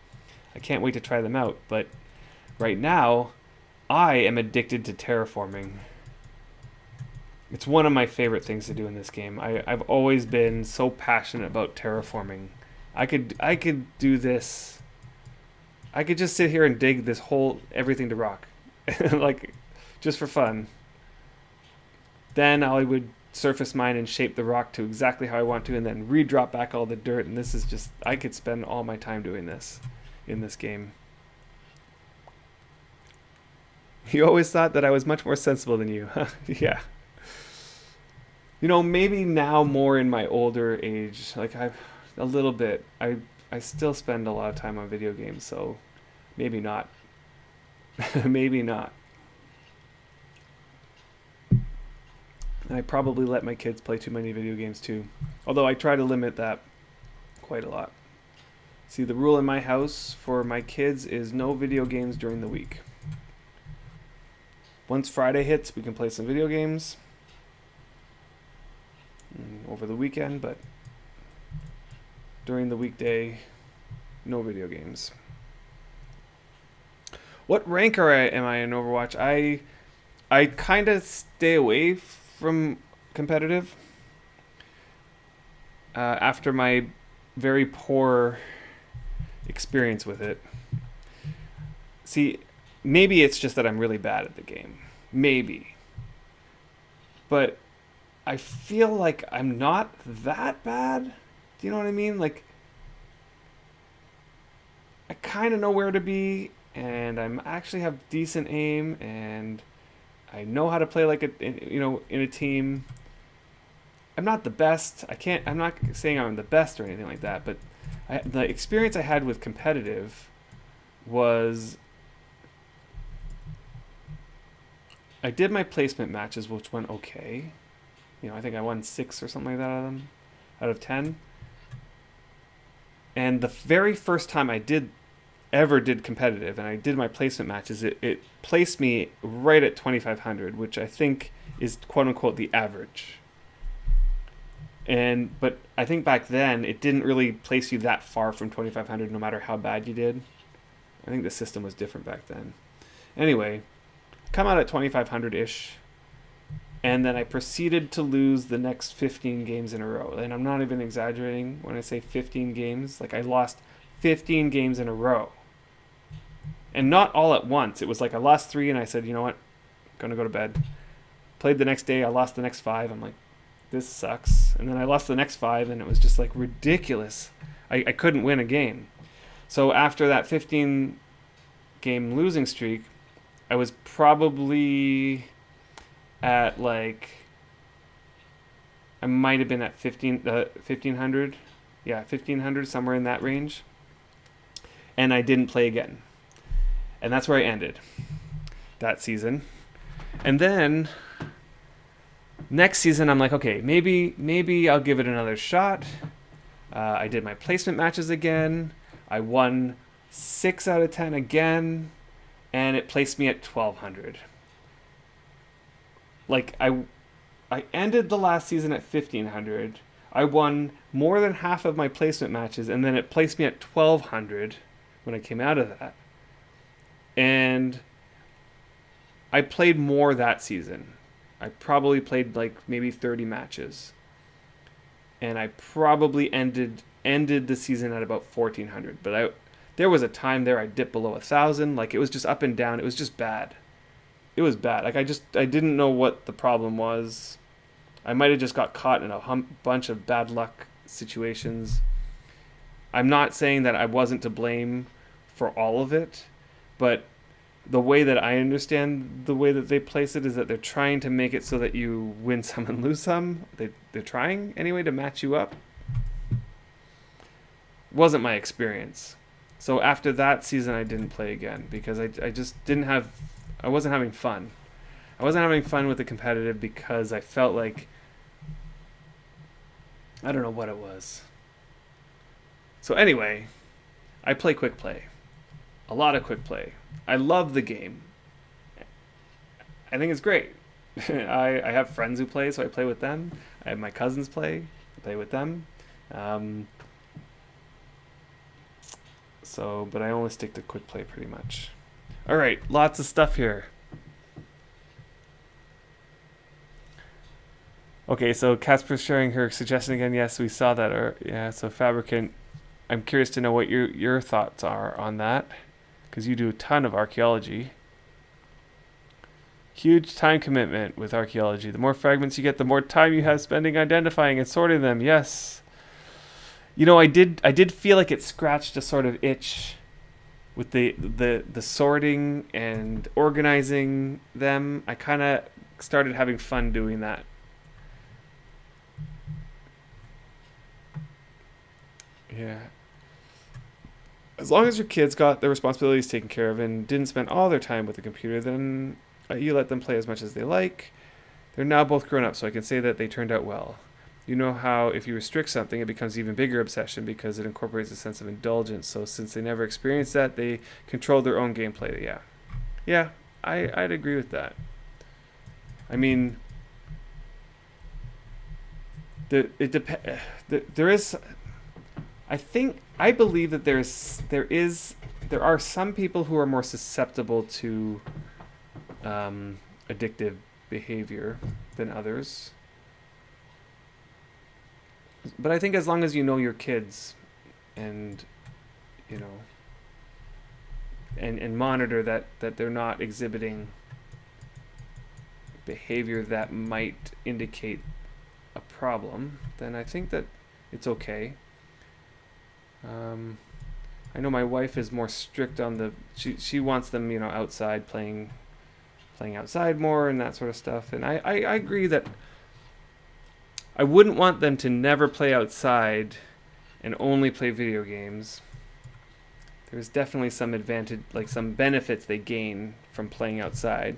I can't wait to try them out. But right now, I am addicted to terraforming. It's one of my favorite things to do in this game. I've always been so passionate about terraforming. I could do this. I could just sit here and dig this whole everything to rock, like just for fun. Then I would surface mine and shape the rock to exactly how I want to, and then re-drop back all the dirt. And this is just, I could spend all my time doing this in this game. You always thought that I was much more sensible than you. Yeah. You know, maybe now more in my older age, like a little bit. I still spend a lot of time on video games, so maybe not. Maybe not. And I probably let my kids play too many video games too. Although I try to limit that quite a lot. See, the rule in my house for my kids is no video games during the week. Once Friday hits, we can play some video games over the weekend, but during the weekday, no video games. What rank am I in Overwatch? I kind of stay away from competitive after my very poor experience with it. See, maybe it's just that I'm really bad at the game. Maybe. But I feel like I'm not that bad. Do you know what I mean? Like, I kind of know where to be, and I'm actually have decent aim, and I know how to play like in a team. I'm not the best. I'm not saying I'm the best or anything like that, but the experience I had with competitive was I did my placement matches, which went okay. I think I won 6 or something like that out of 10. And the very first time I ever did competitive, and I did my placement matches, it placed me right at 2,500, which I think is quote unquote the average. But I think back then it didn't really place you that far from 2,500, no matter how bad you did. I think the system was different back then. Anyway, come out at 2,500-ish, And then I proceeded to lose the next 15 games in a row. And I'm not even exaggerating when I say 15 games. Like, I lost 15 games in a row. And not all at once. It was like I lost 3 and I said, you know what? I'm going to go to bed. Played the next day. I lost the next 5. I'm like, this sucks. And then I lost the next 5 and it was just like ridiculous. I couldn't win a game. So after that 15 game losing streak, I was probably at like, I might have been at 1500. Yeah, 1500, somewhere in that range. And I didn't play again. And that's where I ended that season. And then next season, I'm like, okay, maybe I'll give it another shot. I did my placement matches again. I won 6 out of 10 again. And it placed me at 1200. Like, I ended the last season at 1500. I won more than half of my placement matches, and then it placed me at 1200 when I came out of that. And I played more that season. I probably played like maybe 30 matches. And I probably ended the season at about 1400. But there was a time there I dipped below 1000. Like, it was just up and down. It was just bad. It was bad. Like, I didn't know what the problem was. I might have just got caught in a bunch of bad luck situations. I'm not saying that I wasn't to blame for all of it, but the way that I understand the way that they place it is that they're trying to make it so that you win some and lose some. They're trying anyway to match you up. Wasn't my experience. So after that season, I didn't play again because I just I wasn't having fun. I wasn't having fun with the competitive because I felt like, I don't know what it was. So anyway, I play quick play. A lot of quick play. I love the game. I think it's great. I have friends who play, so I play with them. I have my cousins play. I play with them. But I only stick to quick play pretty much. All right, lots of stuff here. Okay, so Casper's sharing her suggestion again. Yes, we saw that. So Fabricant, I'm curious to know what your thoughts are on that, because you do a ton of archaeology. Huge time commitment with archaeology. The more fragments you get, the more time you have spending identifying and sorting them. Yes. You know, I did feel like it scratched a sort of itch with the sorting and organizing them. I kind of started having fun doing that. Yeah. As long as your kids got their responsibilities taken care of and didn't spend all their time with the computer, then you let them play as much as they like. They're now both grown up, so I can say that they turned out well. You know how if you restrict something, it becomes an even bigger obsession because it incorporates a sense of indulgence. So since they never experienced that, they control their own gameplay. Yeah, I'd agree with that. I mean, there is. I believe that there are some people who are more susceptible to addictive behavior than others. But I think as long as you know your kids and, you know, and monitor that they're not exhibiting behavior that might indicate a problem, then I think that it's okay. I know my wife is more strict on she wants them, outside playing outside more and that sort of stuff. And I agree that I wouldn't want them to never play outside and only play video games. There's definitely some advantage, like some benefits they gain from playing outside.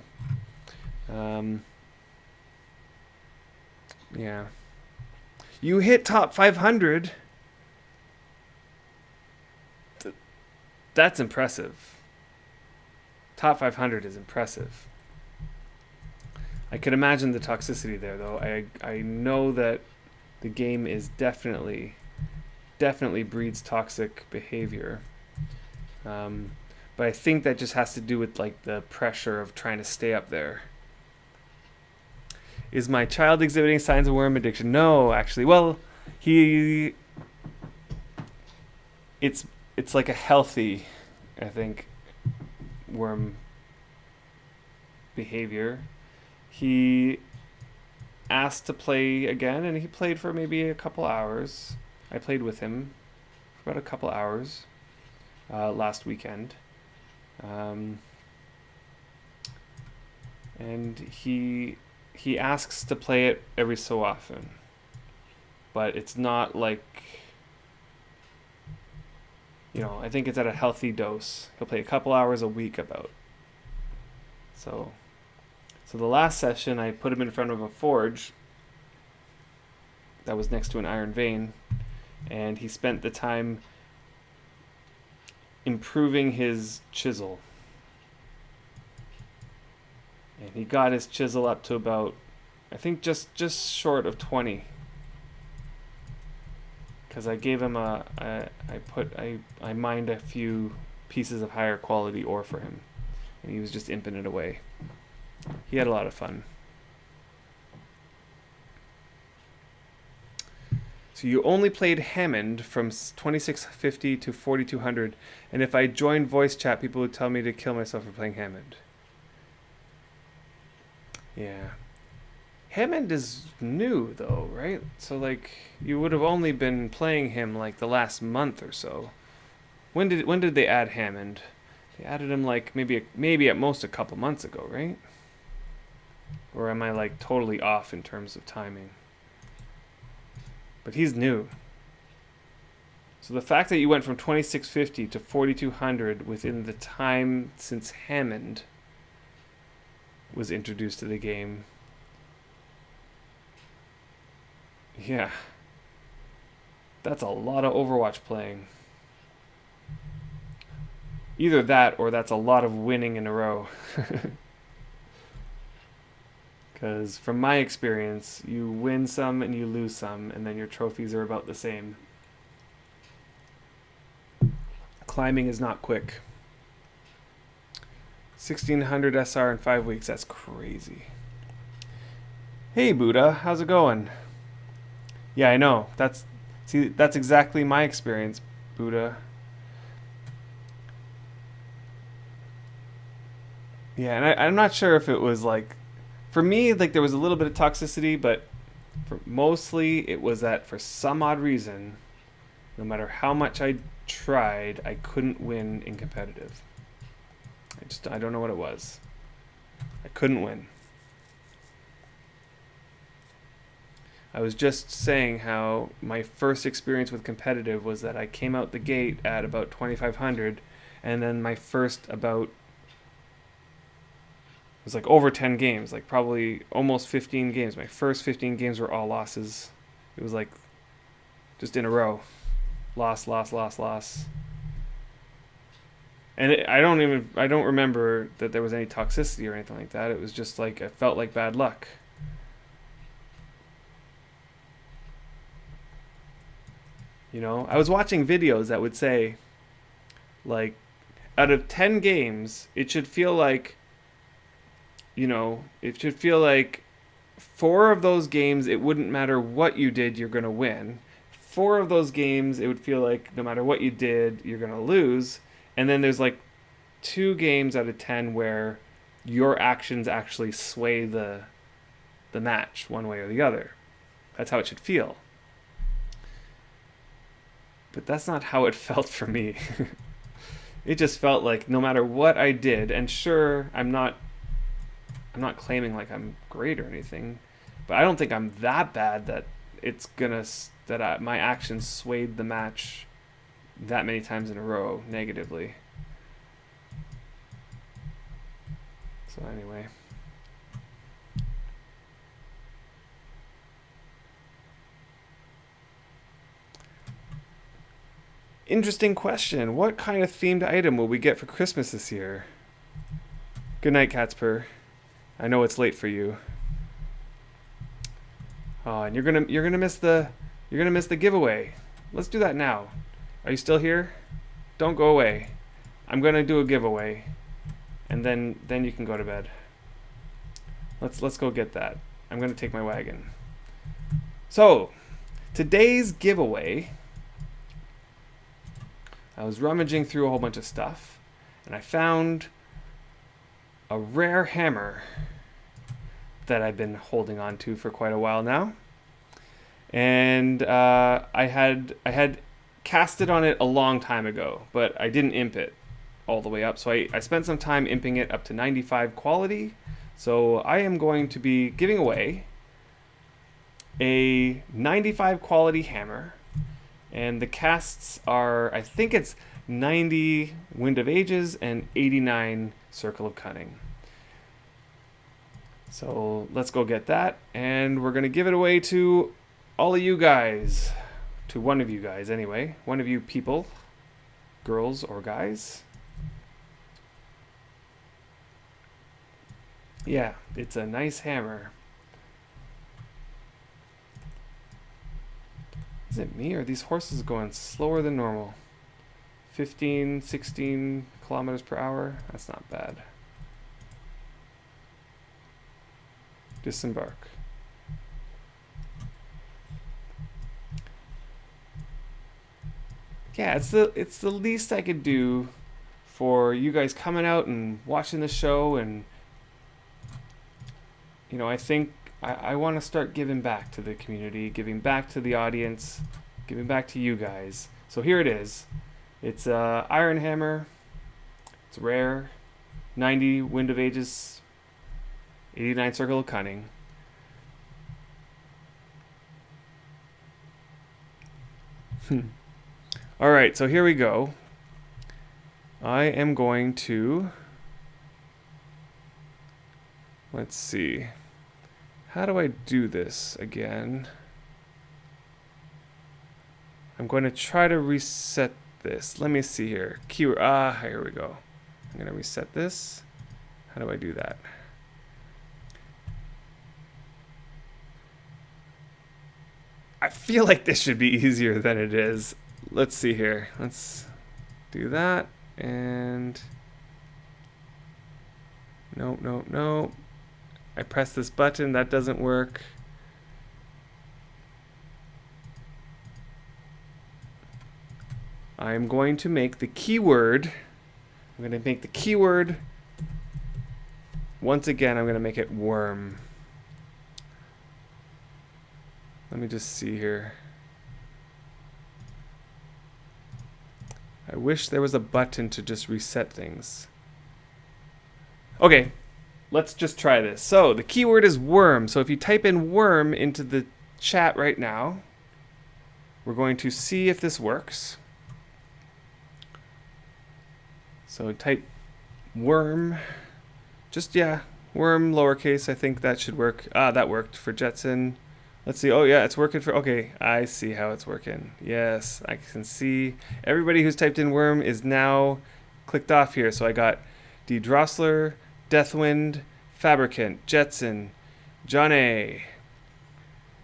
Yeah. You hit top 500. That's impressive. Top 500 is impressive. I could imagine the toxicity there, though. I know that the game is definitely breeds toxic behavior. But I think that just has to do with like the pressure of trying to stay up there. Is my child exhibiting signs of worm addiction? No, actually. Well, he... It's like a healthy, I think, worm behavior. He asked to play again, and he played for maybe a couple hours. I played with him for about a couple hours last weekend. And he asks to play it every so often. But it's not like, I think it's at a healthy dose. He'll play a couple hours a week about. So the last session, I put him in front of a forge that was next to an iron vein, and he spent the time improving his chisel. And he got his chisel up to about, I think just short of 20. Because I gave him I mined a few pieces of higher quality ore for him, and he was just imping it away. He had a lot of fun. So you only played Hammond from 2650 to 4200, and if I joined voice chat, people would tell me to kill myself for playing Hammond. Yeah. Hammond is new though, right? So like you would have only been playing him like the last month or so. When did they add Hammond? They added him like maybe at most a couple months ago, right? Or am I like totally off in terms of timing? But he's new. So the fact that you went from 2650 to 4200 within the time since Hammond was introduced to the game. Yeah. That's a lot of Overwatch playing. Either that or that's a lot of winning in a row. Because from my experience, you win some and you lose some, and then your trophies are about the same. Climbing is not quick. 1600 SR in 5 weeks, that's crazy. Hey Buddha, how's it going? Yeah, I know. That's exactly my experience, Buddha. Yeah, and I'm not sure if it was like, for me, like there was a little bit of toxicity, but mostly it was that for some odd reason, no matter how much I tried, I couldn't win in competitive. I don't know what it was. I couldn't win. I was just saying how my first experience with competitive was that I came out the gate at about 2500, and then my first about, it was like over 10 games, like probably almost 15 games. My first 15 games were all losses. It was like just in a row. Loss, loss, loss, loss. And I don't remember that there was any toxicity or anything like that. It was just like, I felt like bad luck. I was watching videos that would say, like, out of 10 games, it should feel like, it should feel like 4 of those games, it wouldn't matter what you did, you're going to win. 4 of those games, it would feel like no matter what you did, you're going to lose. And then there's like 2 games out of 10 where your actions actually sway the match one way or the other. That's how it should feel. But that's not how it felt for me. It just felt like no matter what I did, and sure, I'm not claiming like I'm great or anything, but I don't think I'm that bad that my actions swayed the match that many times in a row negatively. So anyway. Interesting question. What kind of themed item will we get for Christmas this year? Good night, Catspur. I know it's late for you. Oh, and you're gonna miss the giveaway. Let's do that now. Are you still here? Don't go away. I'm gonna do a giveaway, and then you can go to bed. Let's go get that. I'm going to take my wagon. So, today's giveaway, I was rummaging through a whole bunch of stuff, and I found a rare hammer that I've been holding on to for quite a while now. And I had cast it on it a long time ago, but I didn't imp it all the way up. So I spent some time imping it up to 95 quality. So I am going to be giving away a 95 quality hammer. And the casts are, I think it's 90 Wind of Ages and 89 Circle of Cunning. So let's go get that. And we're going to give it away to all of you guys. To one of you guys anyway. One of you people. Girls or guys. Yeah, it's a nice hammer. Is it me or are these horses going slower than normal? 15, 16 kilometers per hour? That's not bad. Disembark. Yeah, it's the least I could do for you guys coming out and watching the show, and you know, I think I want to start giving back to the community, giving back to the audience, giving back to you guys. So here it is. It's a iron hammer. It's rare. 90 Wind of Ages, 89 Circle of Cunning. Alright, so here we go. I am going to... Let's see. How do I do this again? I'm going to try to reset this. Let me see here. Keyword. Here we go. I'm going to reset this. How do I do that? I feel like this should be easier than it is. Let's see here. Let's do that. And no. I press this button. That doesn't work. I'm going to make the keyword. I'm going to make the keyword. Once again, I'm going to make it Wurm. Let me just see here. I wish there was a button to just reset things. Okay, let's just try this. So the keyword is Wurm. So if you type in Wurm into the chat right now, we're going to see if this works. So type Wurm. Just, yeah, Wurm lowercase. I think that should work. That worked for Jetson. Let's see. Oh, yeah, it's working for... Okay, I see how it's working. Yes, I can see. Everybody who's typed in Wurm is now clicked off here. So I got D. Drossler, Deathwind, Fabricant, Jetson, John A.,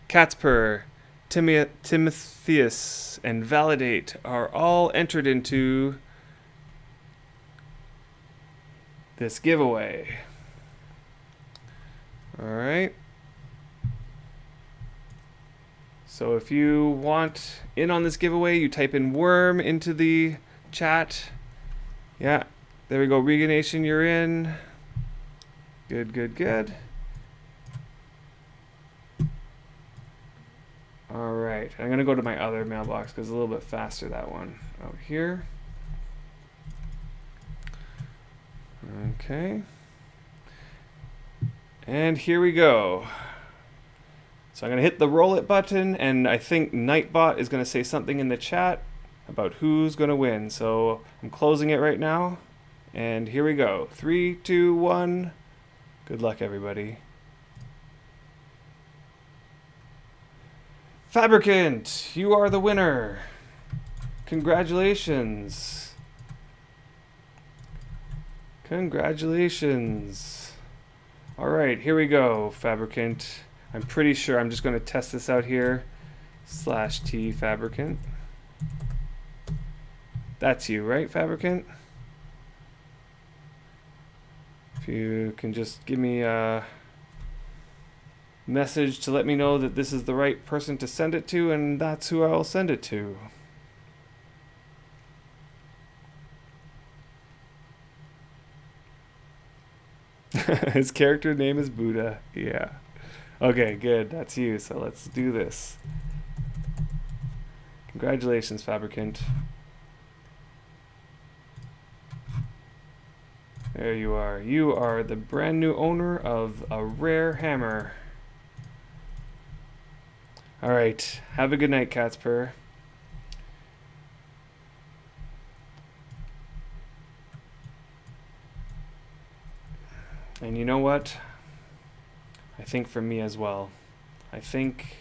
Catspur, Timotheus, and Validate are all entered into this giveaway. All right. So if you want in on this giveaway, you type in Wurm into the chat. Yeah, there we go. Reganation, you're in. Good. All right, I'm gonna go to my other mailbox because it's a little bit faster, that one out here. Okay. And here we go. So I'm going to hit the roll it button, and I think Nightbot is going to say something in the chat about who's going to win. So I'm closing it right now, and here we go. 3, 2, 1. Good luck, everybody. Fabricant, you are the winner. Congratulations. Congratulations. All right, here we go, Fabricant. I'm pretty sure I'm just going to test this out here. /T Fabricant. That's you, right, Fabricant? If you can just give me message to let me know that this is the right person to send it to, and that's who I'll send it to. His character name is Buddha. Yeah. Okay, good. That's you. So let's do this. Congratulations, Fabricant. There you are. You are the brand new owner of a rare hammer. Alright. Have a good night, Catspur. And you know what? I think for me as well. I think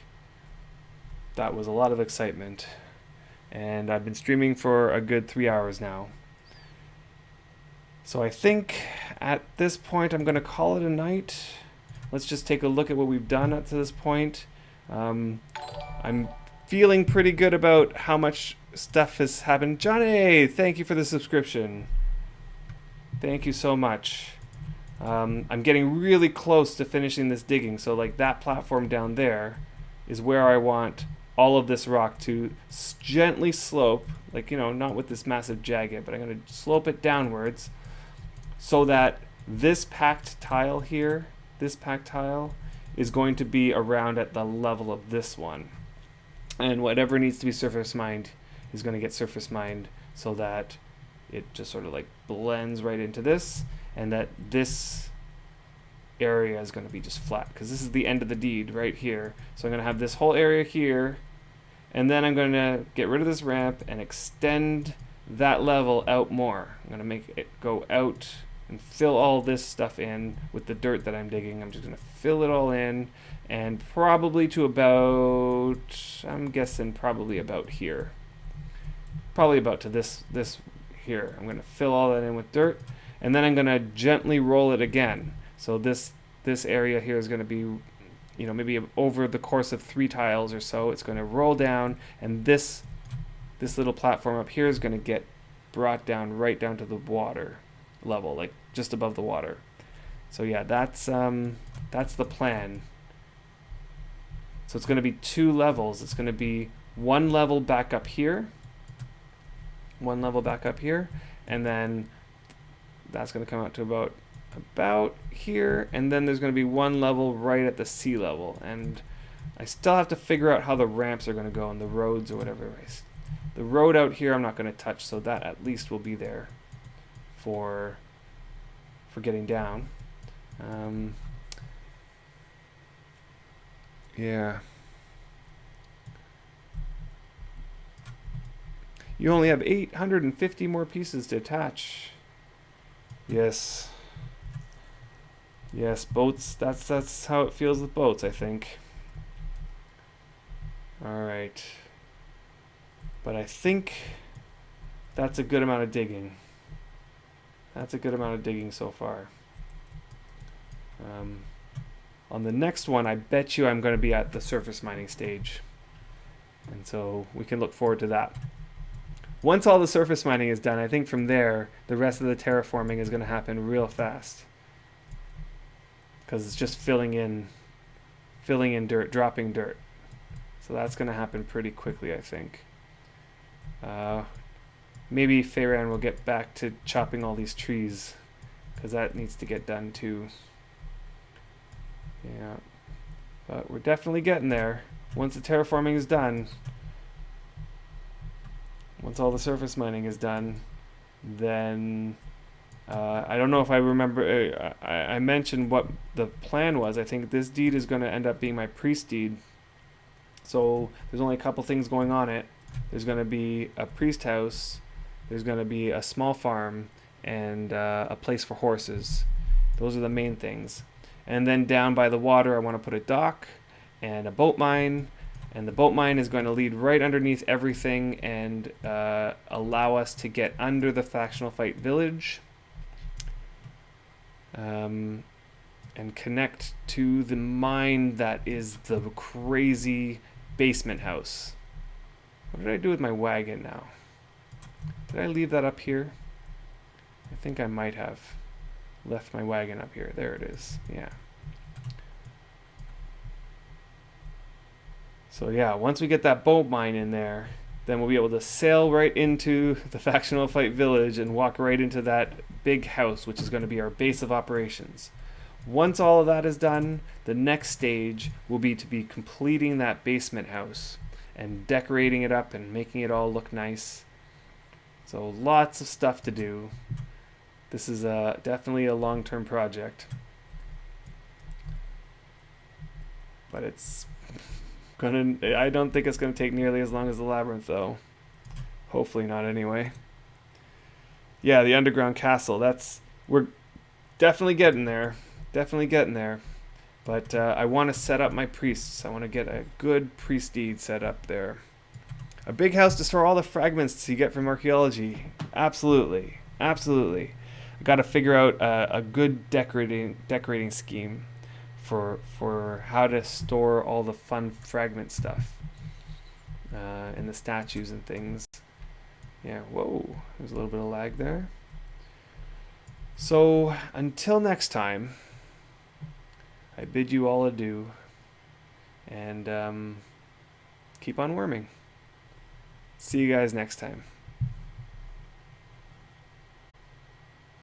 that was a lot of excitement. And I've been streaming for a good 3 hours now. So I think at this point I'm going to call it a night. Let's just take a look at what we've done up to this point. I'm feeling pretty good about how much stuff has happened. Johnny, thank you for the subscription. Thank you so much. I'm getting really close to finishing this digging, so like that platform down there is where I want all of this rock to gently slope, like, you know, not with this massive jagged, but I'm going to slope it downwards so that this packed tile here, this packed tile, is going to be around at the level of this one. And whatever needs to be surface mined is going to get surface mined so that it just sort of like blends right into this, and that this area is going to be just flat because this is the end of the deed right here. So I'm going to have this whole area here, and then I'm going to get rid of this ramp and extend that level out more. I'm going to make it go out and fill all this stuff in with the dirt that I'm digging. I'm just going to fill it all in, and probably to about, I'm guessing probably about here. Probably about to this here. I'm going to fill all that in with dirt, and then I'm going to gently roll it again. So this area here is going to be, you know, maybe over the course of 3 tiles or so, it's going to roll down, and this little platform up here is going to get brought down right down to the water level, like just above the water. So yeah, that's the plan. So it's going to be 2 levels. It's going to be 1 level back up here, 1 level back up here, and then that's going to come out to about here, and then there's going to be 1 level right at the sea level. And I still have to figure out how the ramps are going to go and the roads or whatever. The road out here I'm not going to touch, so that at least will be there for getting down. Yeah. You only have 850 more pieces to attach. Yes. Yes, boats, that's how it feels with boats, I think. Alright. But I think that's a good amount of digging. That's a good amount of digging so far. On the next one, I bet you I'm going to be at the surface mining stage. And so we can look forward to that. Once all the surface mining is done, I think from there, the rest of the terraforming is going to happen real fast. Because it's just filling in dirt, dropping dirt. So that's going to happen pretty quickly, I think. Maybe Feyran will get back to chopping all these trees, because that needs to get done too. Yeah, but we're definitely getting there. Once the terraforming is done, once all the surface mining is done, then I don't know if I remember, I mentioned what the plan was. I think this deed is going to end up being my priest deed. So there's only a couple things going on it. There's going to be a priest house, there's going to be a small farm, and a place for horses. Those are the main things. And then down by the water, I want to put a dock and a boat mine. And the boat mine is going to lead right underneath everything and allow us to get under the factional fight village. And connect to the mine that is the crazy basement house. What did I do with my wagon now? Did I leave that up here? I think I might have left my wagon up here. There it is. Yeah. So yeah, once we get that boat mine in there, then we'll be able to sail right into the factional fight village and walk right into that big house, which is going to be our base of operations. Once all of that is done, the next stage will be to be completing that basement house and decorating it up and making it all look nice. So lots of stuff to do. This is definitely a long-term project. But I don't think it's gonna take nearly as long as the labyrinth though. Hopefully not anyway. Yeah, the underground castle. We're definitely getting there. Definitely getting there. But I want to set up my priests. I want to get a good priest deed set up there. A big house to store all the fragments you get from archaeology. Absolutely. Absolutely. I got to figure out a good decorating scheme for how to store all the fun fragment stuff and the statues and things. Yeah, whoa, there's a little bit of lag there. So until next time, I bid you all adieu, and keep on worming. See you guys next time.